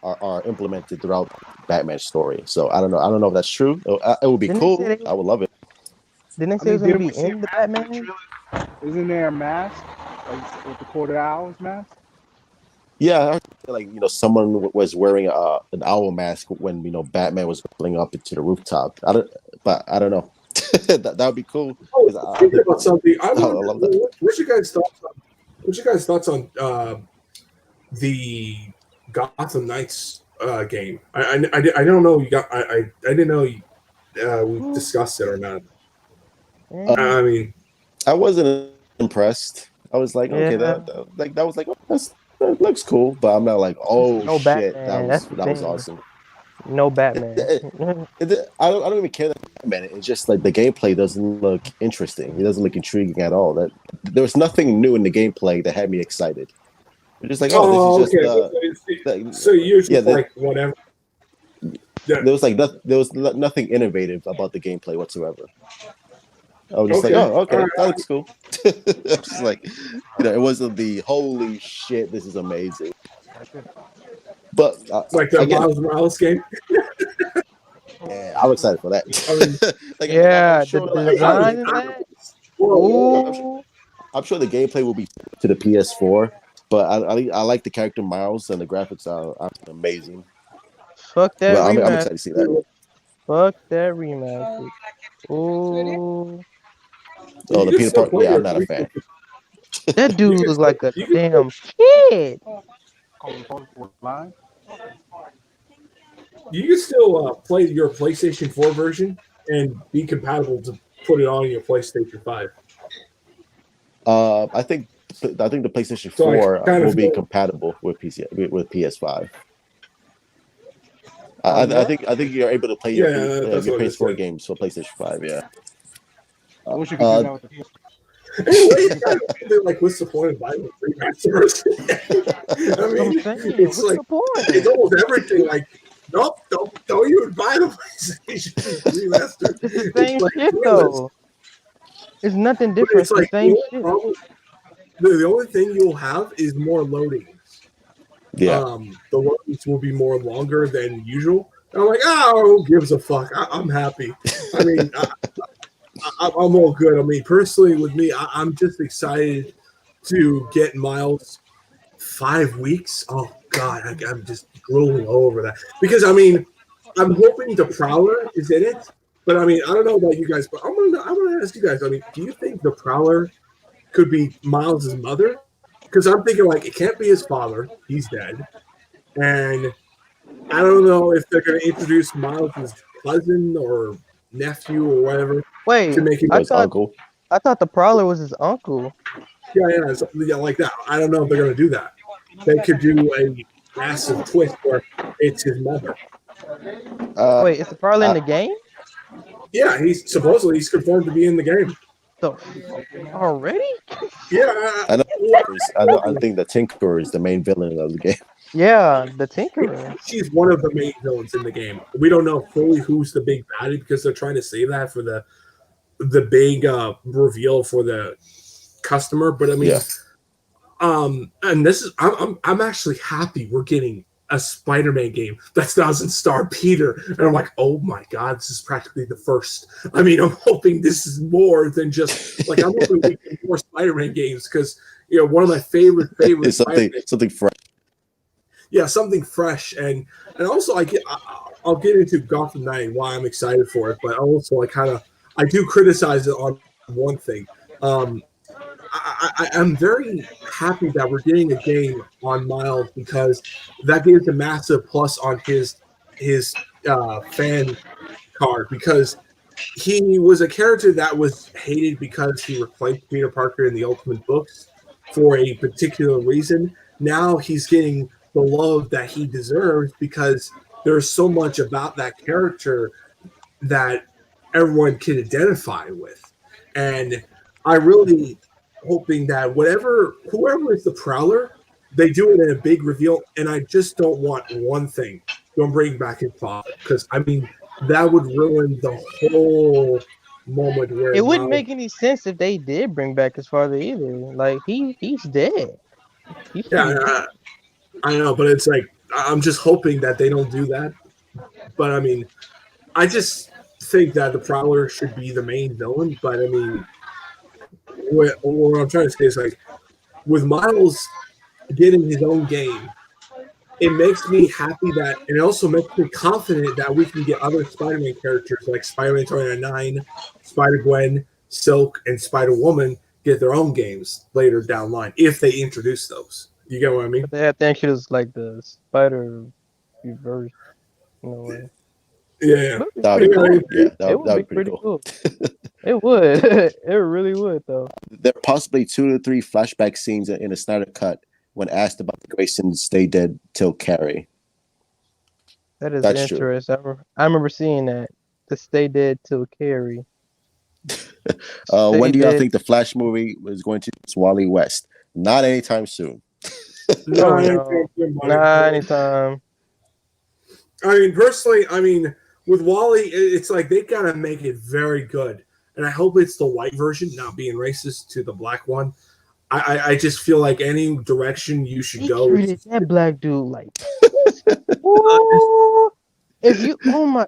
are implemented throughout Batman's story. So I don't know. I don't know if that's true. It would be Didn't they cool. say they- I would love it. Didn't they I say it mean, was gonna didn't we be see in the a mask in the Batman? trailer? Isn't there a mask like with the Court of Owls mask? Yeah, I heard, like someone was wearing an owl mask when Batman was going up into the rooftop. I don't know. that would be cool. 'Cause I thinking think about something. I I wonder, love that. what's your guys' thoughts on? What's your guys' thoughts on the Gotham Knights game? I don't know. You got I didn't know we discussed it or not. I mean, I wasn't impressed. I was like, okay, Yeah. that was like, that looks cool, but I'm not like, oh No shit, Batman, that's the that was thing. awesome. No Batman. I don't even care that Batman. It's just like the gameplay doesn't look interesting. It doesn't look intriguing at all. That there was nothing new in the gameplay that had me excited. We're just like, this is just so you're just yeah, like whatever. there was nothing innovative about the gameplay whatsoever. I was just Okay. like, oh, okay, Alright. that looks cool. It's just like, it wasn't the holy shit, this is amazing. But Like the again, Miles Morales game. yeah, I'm excited for that. I mean, Like, Yeah, I'm sure, the like, design in that. Whoa. Ooh, I'm sure the gameplay will be to the PS4, but I like the character Miles and the graphics are amazing. fuck that Well, I'm remaster. excited to see that. Fuck that remaster. Ooh, Oh, You the can Peter still Parker. play Yeah, I'm your not a fan. that dude can looks still- like a you can damn kid. Line. You can still play your PlayStation 4 version and be compatible to put it on your PlayStation 5. I think the PlayStation So I 4 kind of will be feel- compatible with with PS5. Oh, I think you're able to play your that's your what it PS4 said. games for PlayStation 5. Yeah. I wish you could do that with the PS. Anyway, you guys are really, like, what's the point of buying a remaster version? I I'm mean, saying, it's what's like the point? it's almost everything. Like, nope, don't even buy the PlayStation remaster. It's the same like, shit pointless. though. It's nothing But different. it's It's like the same the shit. only problem. The only thing you'll have is more loadings. Yeah. The loadings will be more longer than usual. And I'm like, oh, who gives a fuck? I'm happy. I mean, I'm all good. I mean, personally, with me, I'm just excited to get Miles 5 weeks. Oh God, I'm just drooling all over that because I mean, I'm hoping the Prowler is in it, but I mean, I don't know about you guys, but I'm gonna ask you guys. I mean, do you think the Prowler could be Miles' mother? Because I'm thinking like it can't be his father; he's dead, and I don't know if they're gonna introduce Miles' cousin or nephew or whatever Wait, to make him. His uncle. I thought the Prowler was his uncle. Yeah, like that. I don't know if they're gonna do that. They could do a massive twist where it's his mother. Wait, is the Prowler in the game? Yeah, he's confirmed to be in the game. So already? Yeah, I think the Tinkerer is the main villain of the game. Yeah, the Tinkerer. she's one of the main villains in the game. We don't know fully who's the big baddie because they're trying to save that for the big reveal for the customer. But I mean, and this is I'm actually happy we're getting a Spider-Man game that doesn't star Peter, and I'm like, oh my god, this is practically the first. I mean, I'm hoping this is more than just like I'm hoping we get more Spider-Man games because one of my favorite It's something fresh. Yeah, something fresh, and also I'll get into Gotham Knight and why I'm excited for it, but also I do criticize it on one thing. Um, I'm very happy that we're getting a game on Miles because that gives a massive plus on his fan card because he was a character that was hated because he replaced Peter Parker in the Ultimate books for a particular reason. Now he's getting the love that he deserves because there's so much about that character that everyone can identify with. And I really hoping that whoever is the Prowler, they do it in a big reveal. And I just don't want one thing: don't bring back his father, because I mean that would ruin the whole moment where It wouldn't Miles. make any sense if they did bring back his father either. Like he's dead. He's pretty Yeah, dead. I know, but it's like I'm just hoping that they don't do that. But I mean, I just think that the Prowler should be the main villain. But I mean, what I'm trying to say is like with Miles getting his own game, it makes me happy that, and it also makes me confident that we can get other Spider-Man characters like Spider-Man 29, Spider-Gwen, Silk, and Spider-Woman get their own games later down the line if they introduce those. You get what I mean? But they have to introduce like the spider reverse in a way. Yeah, But it'd be That pretty would be cool. cool. Yeah, It would that be would be pretty pretty cool. cool. It would. It really would though. There are possibly 2 to 3 flashback scenes in a Snyder cut when asked about the Graysons stay dead till Carrie. That is That's true. interesting. I remember seeing that. To stay dead till Carrie. When Stay do y'all dead. think the Flash movie is going to use Wally West? Not anytime soon. no, Oh no. Nah, anytime. I mean, personally, I mean, with Wally, it's like they gotta make it very good, and I hope it's the white version, not being racist to the black one. I just feel like any direction you should He go. treated that black dude like piss. Ooh. If you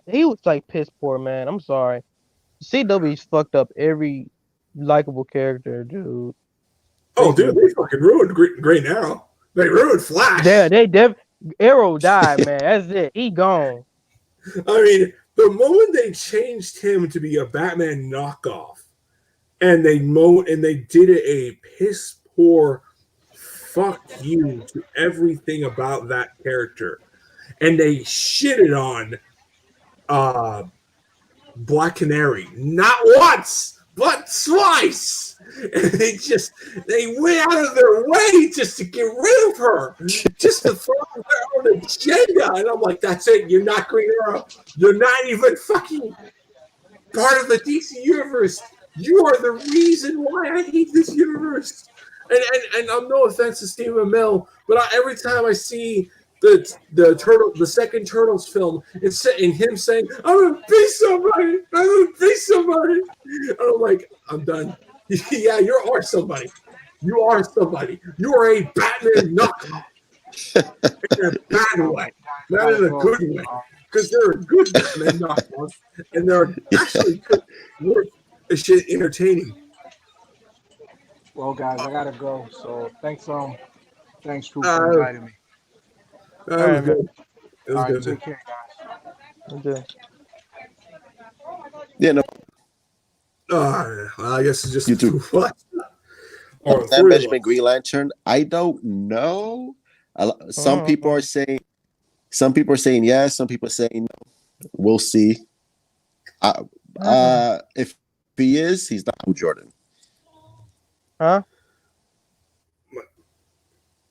he was like piss poor, man. I'm sorry. CW's fucked up every likable character, dude. They Oh, dude, really. they fucking ruined Green Arrow. They ruined Flash. Arrow died, man. That's it. He gone. I mean, the moment they changed him to be a Batman knockoff, and they did it a piss poor fuck you to everything about that character, and they shitted on uh Black Canary not once but twice. And they went out of their way just to get rid of her, just to throw their own agenda. And I'm like, that's it. You're not Green Arrow. You're not even fucking part of the DC universe. You are the reason why I hate this universe. And I'm no offense to Stephen Amell, but every time I see the second Turtles film, it's in him saying, "I'm gonna be somebody. I'm gonna be somebody," and I'm like, I'm done. Yeah, you are somebody. You are somebody. You are a Batman knockoff in a bad way, not in a good way. Because there are good Batman knockoffs, and they're actually good, worth shit entertaining. Well, guys, I gotta go. So thanks, True, Uh, for inviting me. that All was right, man. good. It was All right, good. take care, guys. Okay. Yeah, no. Well, I guess it's just You too. what? Or That three of Benjamin us. Green Lantern, I don't know. Some people are saying yes, some people are saying no. We'll see. If he is, he's not Hal Jordan. Huh?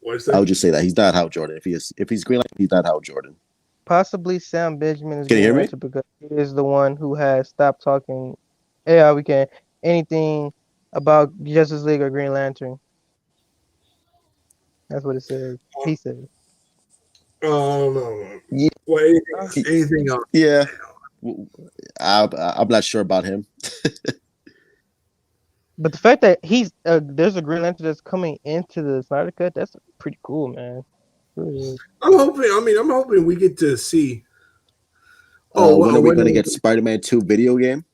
What is I that? would just say that he's not Hal Jordan. If he's Green Lantern, he's not Hal Jordan. Possibly Sam Benjamin is Can you hear Green me? Lantern because he is the one who has stopped talking. Yeah, we can anything about Justice League or Green Lantern. That's what it says. He said. Oh no. Yeah. Well, anything else? Yeah, I'm not sure about him. But the fact that there's a Green Lantern that's coming into the Snyder Cut, that's pretty cool, man. Really. I'm hoping we get to see. When are we going to get Spider-Man 2 video game?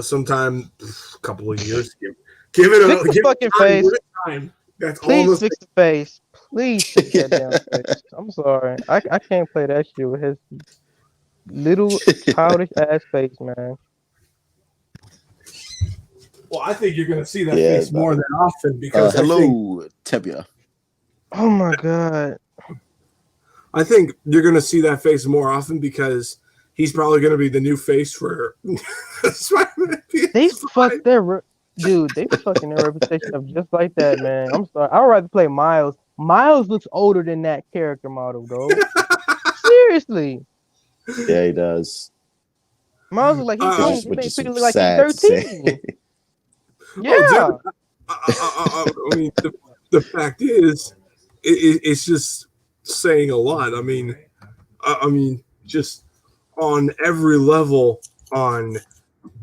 Sometime a couple of years. Give it fucking face. Give it time. That's Please all. fix the face. Please fix that damn face. I'm sorry. I can't play that shit with his little childish ass face, man. Well, I think you're going to see that Yeah, face more than often because hello, Tebia. Oh my god. I think you're going to see that face more often because he's probably going to be the new face for Spider-Man. They fucked their dude. They fucking their reputation up just like that, man. I'm sorry. I'd rather play Miles. Miles looks older than that character model, bro. Seriously, Yeah, he does. Miles looks like he's 20. He Which made is Peter look like he's sad to 13. say. Yeah. Oh, dude. I mean, the fact is, it's just saying a lot. I mean, just on every level, on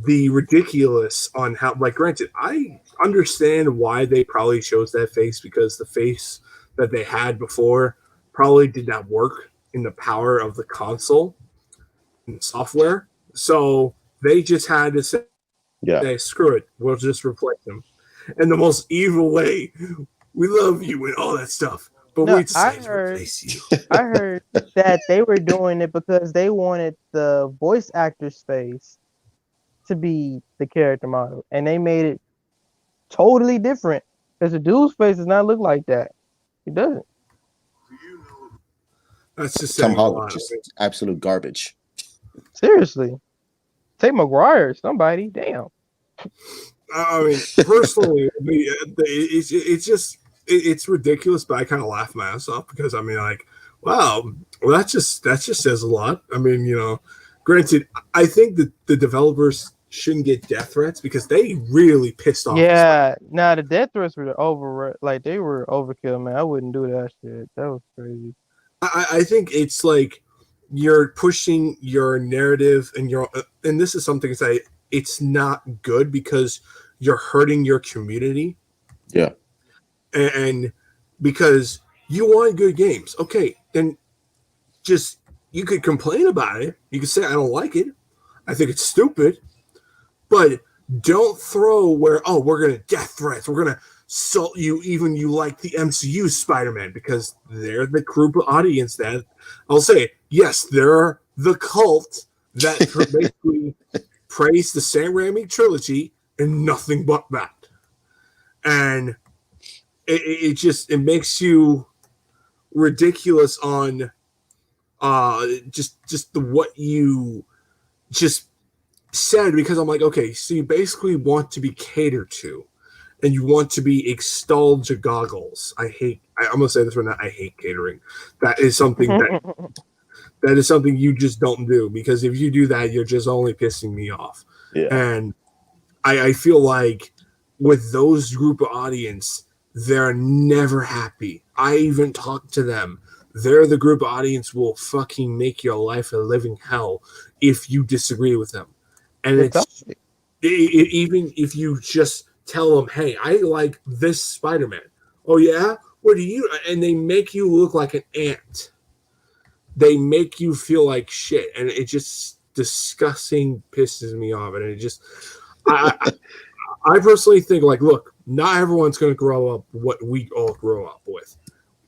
the ridiculous, on how, like, granted, I understand why they probably chose that face because the face that they had before probably did not work in the power of the console and software. So they just had to say, screw it, we'll just replace him. In the most evil way, we love you and all that stuff. But No, we decided to replace you. I heard that they were doing it because they wanted the voice actor's face to be the character model, and they made it totally different because the dude's face does not look like that. It doesn't. That's just Tom saying a Holland, lot. just absolute garbage. Seriously, take McGuire, somebody. Damn. I mean, personally, it's ridiculous, but I kind of laugh my ass off because I mean, like, wow, well, that just says a lot. I mean, you know, granted, I think that the developers shouldn't get death threats because they really pissed off. Yeah, now the death threats were like they were overkill, man. I wouldn't do that shit. That was crazy. I think it's like you're pushing your narrative and this is something to say it's not good because you're hurting your community. Yeah. And because you want good games. Okay, then just you could complain about it. You could say I don't like it. I think it's stupid. But don't throw where we're gonna death threats. We're gonna salt you even you like the MCU Spider-Man because they're the group of audience that I'll say yes, they're the cult that basically praise the Sam Raimi trilogy and nothing but that. And it makes you ridiculous on just the what you just said because I'm like, okay, so you basically want to be catered to and you want to be extolja goggles. I'm gonna say this right now, I hate catering. That is something that is something you just don't do because if you do that, you're just only pissing me off. Yeah. And I feel like with those group of audience, they're never happy. I even talk to them. They're the group of audience will fucking make your life a living hell if you disagree with them. And even if you just tell them, hey, I like this Spider-Man. Oh, yeah? What do you? And they make you look like an ant. They make you feel like shit. And it just disgusting pisses me off. And it just, I personally think, like, look, not everyone's going to grow up what we all grow up with.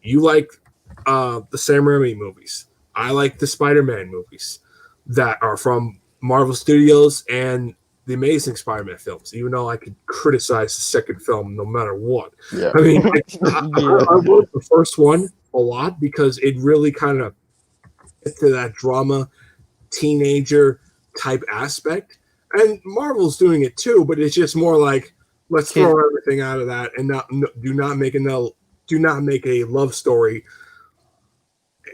You like the Sam Raimi movies. I like the Spider-Man movies that are from Marvel Studios and the Amazing Spider-Man films, even though I could criticize the second film no matter what. Yeah. I mean, I wrote the first one a lot because it really kind of gets to that drama, teenager type aspect. And Marvel's doing it too, but it's just more like, let's throw everything out of that and do not make a love story.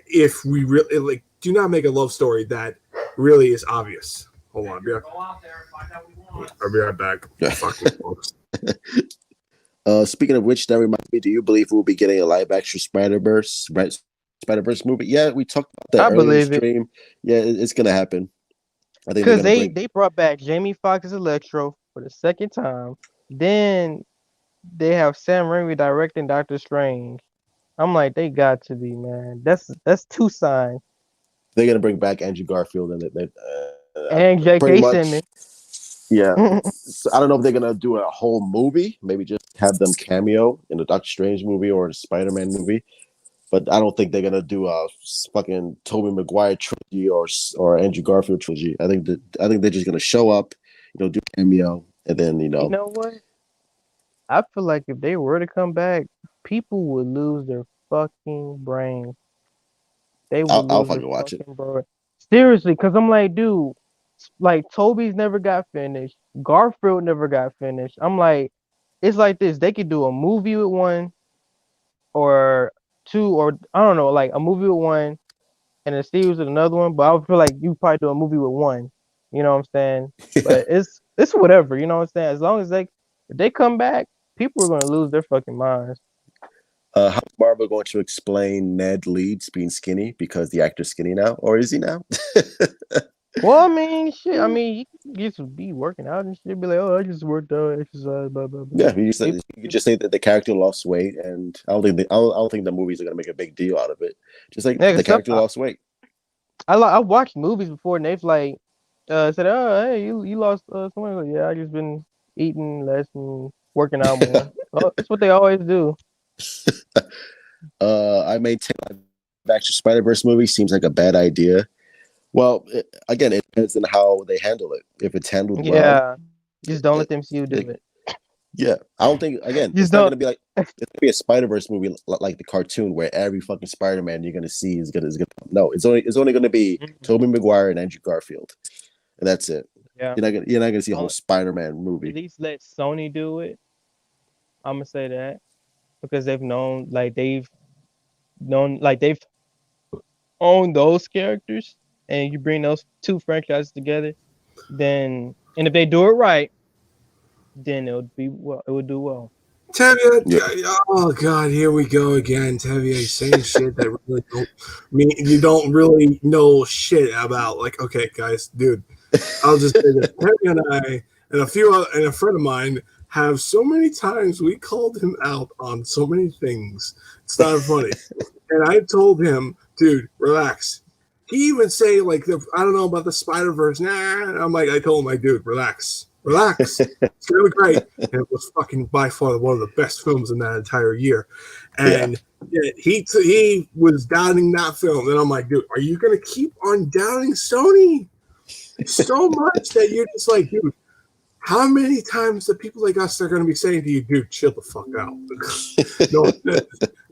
If we really like, do not make a love story that really is obvious. Hold on, I'll be right back. Folks. Speaking of which, that reminds me. Do you believe we'll be getting a live action Spider-Verse movie? Yeah, we talked about that earlier in the stream. Yeah, it's gonna happen. I think because they brought back Jamie Foxx as Electro for the second time. Then they have Sam Raimi directing Doctor Strange. I'm like, they got to be, man. That's two signs. They're gonna bring back Andrew Garfield and J.K. Simmons. Yeah, so I don't know if they're gonna do a whole movie. Maybe just have them cameo in the Doctor Strange movie or the Spider-Man movie. But I don't think they're gonna do a fucking Tobey Maguire trilogy or Andrew Garfield trilogy. I think they're just gonna show up, do cameo, and then You know what? I feel like if they were to come back, people would lose their fucking brains. They would I'll lose their fucking watch it. fucking brain. Seriously, because I'm like, dude, like Toby's never got finished. Garfield never got finished. I'm like, it's like this. They could do a movie with one or two, or I don't know, like a movie with one and a series with another one. But I would feel like you probably do a movie with one. You know what I'm saying? But it's whatever. You know what I'm saying? As long as if they come back, people are gonna lose their fucking minds. How's Marvel going to explain Ned Leeds being skinny because the actor's skinny now, or is he now? Well, I mean, shit. I mean, you can just be working out and shit. Be like, oh, I just worked out, exercise, blah blah blah. Yeah, you could just say that the character lost weight, and I don't think the movies are gonna make a big deal out of it. Just like Yeah, the character lost weight. I watched movies before, and they've like said, oh, hey, you lost someone. Like, yeah, I just been eating less and working out more. Oh, that's what they always do. I maintain the action Spider-Verse movie seems like a bad idea. Well, again, it depends on how they handle it. If it's handled well, Yeah, just don't let them see you do it. yeah, I don't think again. Just It's not don't. gonna be like it's gonna be a Spider-Verse movie like the cartoon where every fucking Spider-Man you're gonna see is gonna. No, it's only gonna be Tobey Maguire and Andrew Garfield, and that's it. Yeah, You're not gonna see a whole Spider-Man at movie. least let Sony do it. I'm gonna say that because they've known, like they've owned those characters, and you bring those two franchises together, then and if they do it right, then it would be well. It would do well. Tevye, oh god, here we go again. Tevye saying shit that really don't mean you don't really know shit about. Like, okay, guys, dude, I'll just say this: Tevye and I and a friend of mine have so many times we called him out on so many things. It's not funny, and I told him, dude, relax. He even say like I don't know about the Spider-Verse. Nah, and I'm like, I told him, like, dude, relax. It's gonna be great. And it was fucking by far one of the best films in that entire year. And he was doubting that film. And I'm like, dude, are you gonna keep on doubting Sony so much that you're just like, dude, how many times the people like us are gonna be saying to you, dude, chill the fuck out? No,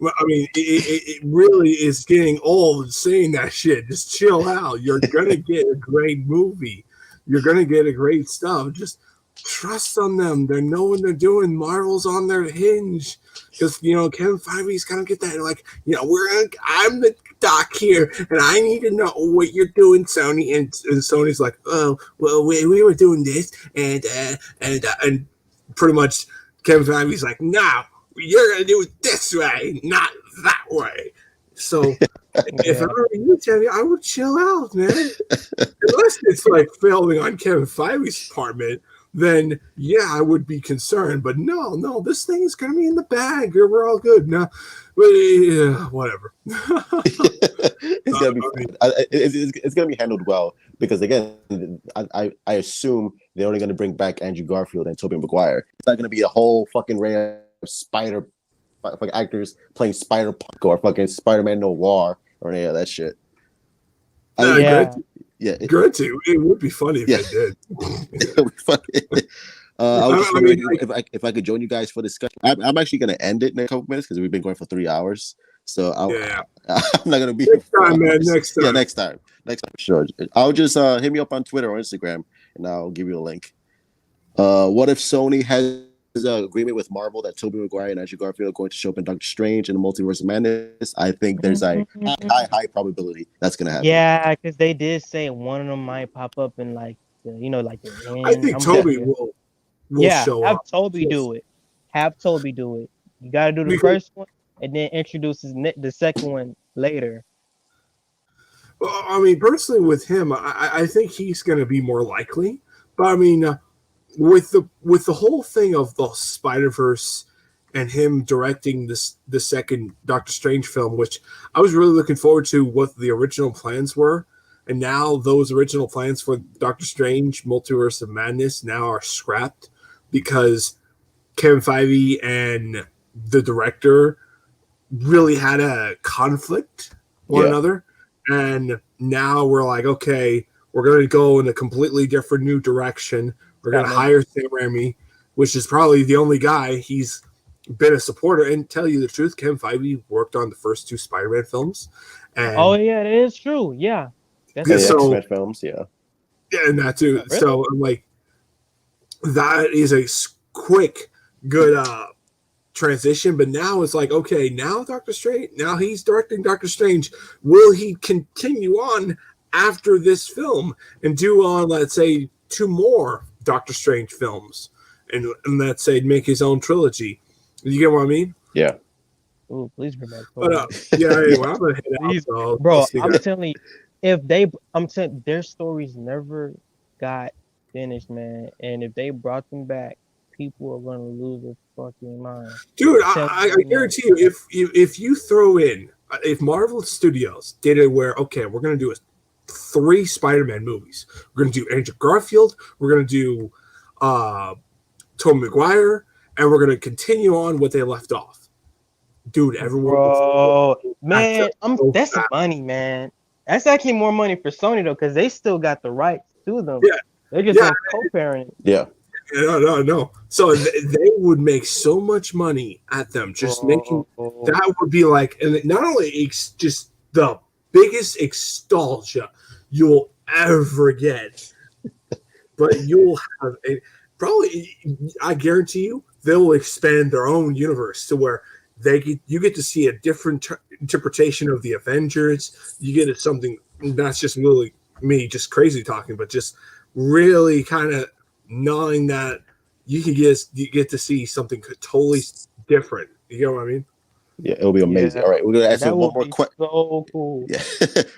I mean, it really is getting old saying that shit. Just chill out. You're gonna get a great movie. You're going to get a great stuff. Just trust on them. They know what they're doing. Marvel's on their hinge. Because, Kevin Feige's going to get that. Like, I'm the doc here, and I need to know what you're doing, Sony. And Sony's like, oh, well, we were doing this. And pretty much Kevin Feige's like, no, you're going to do it this way, not that way. So if I were you, Tevye, I would chill out, man. Unless it's like failing on Kevin Feige's department, then yeah, I would be concerned. But no, this thing is going to be in the bag. We're all good. No, whatever. It's gonna be handled well because again, I assume they're only gonna bring back Andrew Garfield and Tobey Maguire. It's not gonna be a whole fucking array of fucking actors playing Spider-Punk or fucking Spider-Man Noir or any of that shit. Granted, it would be funny if they did. If I could join you guys for discussion, I'm actually going to end it in a couple minutes because we've been going for 3 hours. So I'm not going to be next time, man. Next time. Yeah, next time, sure. I'll just hit me up on Twitter or Instagram, and I'll give you a link. What if Sony has an agreement with Marvel that Tobey Maguire and Andrew Garfield are going to show up in Doctor Strange and the Multiverse of Madness? I think there's a high probability that's going to happen. Yeah, because they did say one of them might pop up in like the end. I think Toby will show up. Have Toby do it. Have Toby do it. You got to do the first one and then introduce the second one later. Well, I mean, personally, with him, I think he's going to be more likely. But I mean, with the whole thing of the Spider-Verse and him directing the second Doctor Strange film, which I was really looking forward to what the original plans were. And now those original plans for Doctor Strange Multiverse of Madness now are scrapped because Kevin Feige and the director really had a conflict one another. And now we're like, okay, we're going to go in a completely different new direction. We're going to hire Sam Raimi, which is probably the only guy he's been a supporter. And tell you the truth, Kevin Feige worked on the first 2 Spider-Man films. And Oh yeah, that is true. Yeah, that's And the so X-Men films, yeah. and that too. Oh, really? So I'm like, that is a quick, good transition. But now it's like, okay, now Doctor Strange. Now he's directing Doctor Strange. Will he continue on after this film and do on, let's say, 2 more Doctor Strange films, and let's say make his own trilogy? You get what I mean? Yeah. Ooh, please bring back But Kobe. yeah, anyway, I'm gonna head Please, out. So bro, I'll see I'm that. telling you, I'm saying their stories never got finished, man. And if they brought them back, people are gonna lose their fucking mind. Dude, I'm telling I you right now. guarantee you, if you throw in, if Marvel Studios did it where, okay, we're gonna do 3 Spider-Man movies, we're gonna do Andrew Garfield, we're gonna do Tobey Maguire, and we're gonna continue on what they left off. Dude, everyone, Bro, man, back so that's fast. money, man. That's actually more money for Sony though, because they still got the rights to them. Yeah, They're just yeah. on co-parenting. Yeah. No. So they would make so much money at them just making Bro. that would be like, and not only just the biggest nostalgia you'll ever get, but you'll have probably, I guarantee you, they'll expand their own universe to where you get to see a different interpretation of the Avengers. You get something that's just really me just crazy talking, but just really kind of knowing that you get to see something totally different. You know what I mean? Yeah, it'll be amazing. Yeah. All right, we're gonna answer That one would more be question. so cool. Yeah,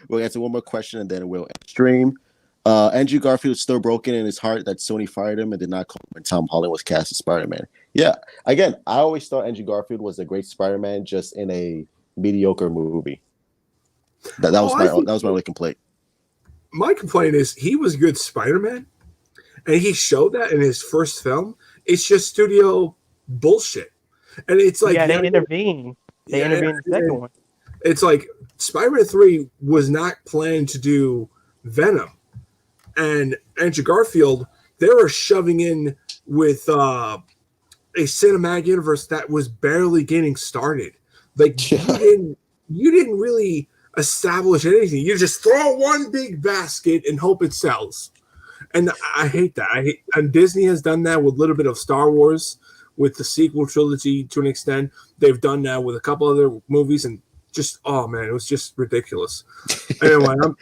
we'll answer one more question and then we'll stream. Andrew Garfield is still broken in his heart that Sony fired him and did not call him when Tom Holland was cast as Spider-Man. Yeah, again, I always thought Andrew Garfield was a great Spider-Man, just in a mediocre movie. That was my only complaint. My complaint is he was a good Spider-Man, and he showed that in his first film. It's just studio bullshit, and it's like they intervened. They intervened in the second one. It's like Spider-Man 3 was not planned to do Venom, and Andrew Garfield, they were shoving in with a cinematic universe that was barely getting started. Like you didn't really establish anything. You just throw one big basket and hope it sells. And I hate that. And Disney has done that with a little bit of Star Wars, with the sequel trilogy to an extent. They've done that with a couple other movies, and just, oh man, it was just ridiculous. Anyway, I'm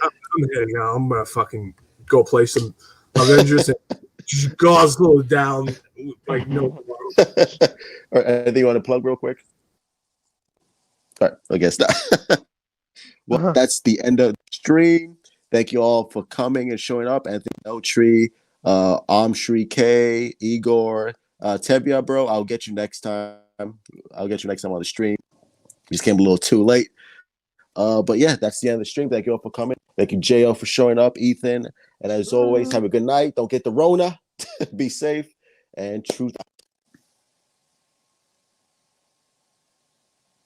heading out. I'm gonna fucking go play some Avengers and just guzzle it down like no tomorrow. All right, anything you want to plug real quick? All right, I guess not. Well, that's the end of the stream. Thank you all for coming and showing up. Anthony Eltree, Amshri K, Igor, Tevia, bro. I'll get you next time. I'll get you next time on the stream. Just came a little too late. But yeah, that's the end of the stream. Thank you all for coming. Thank you, JL, for showing up, Ethan. And as always, have a good night. Don't get the Rona. Be safe. And truth.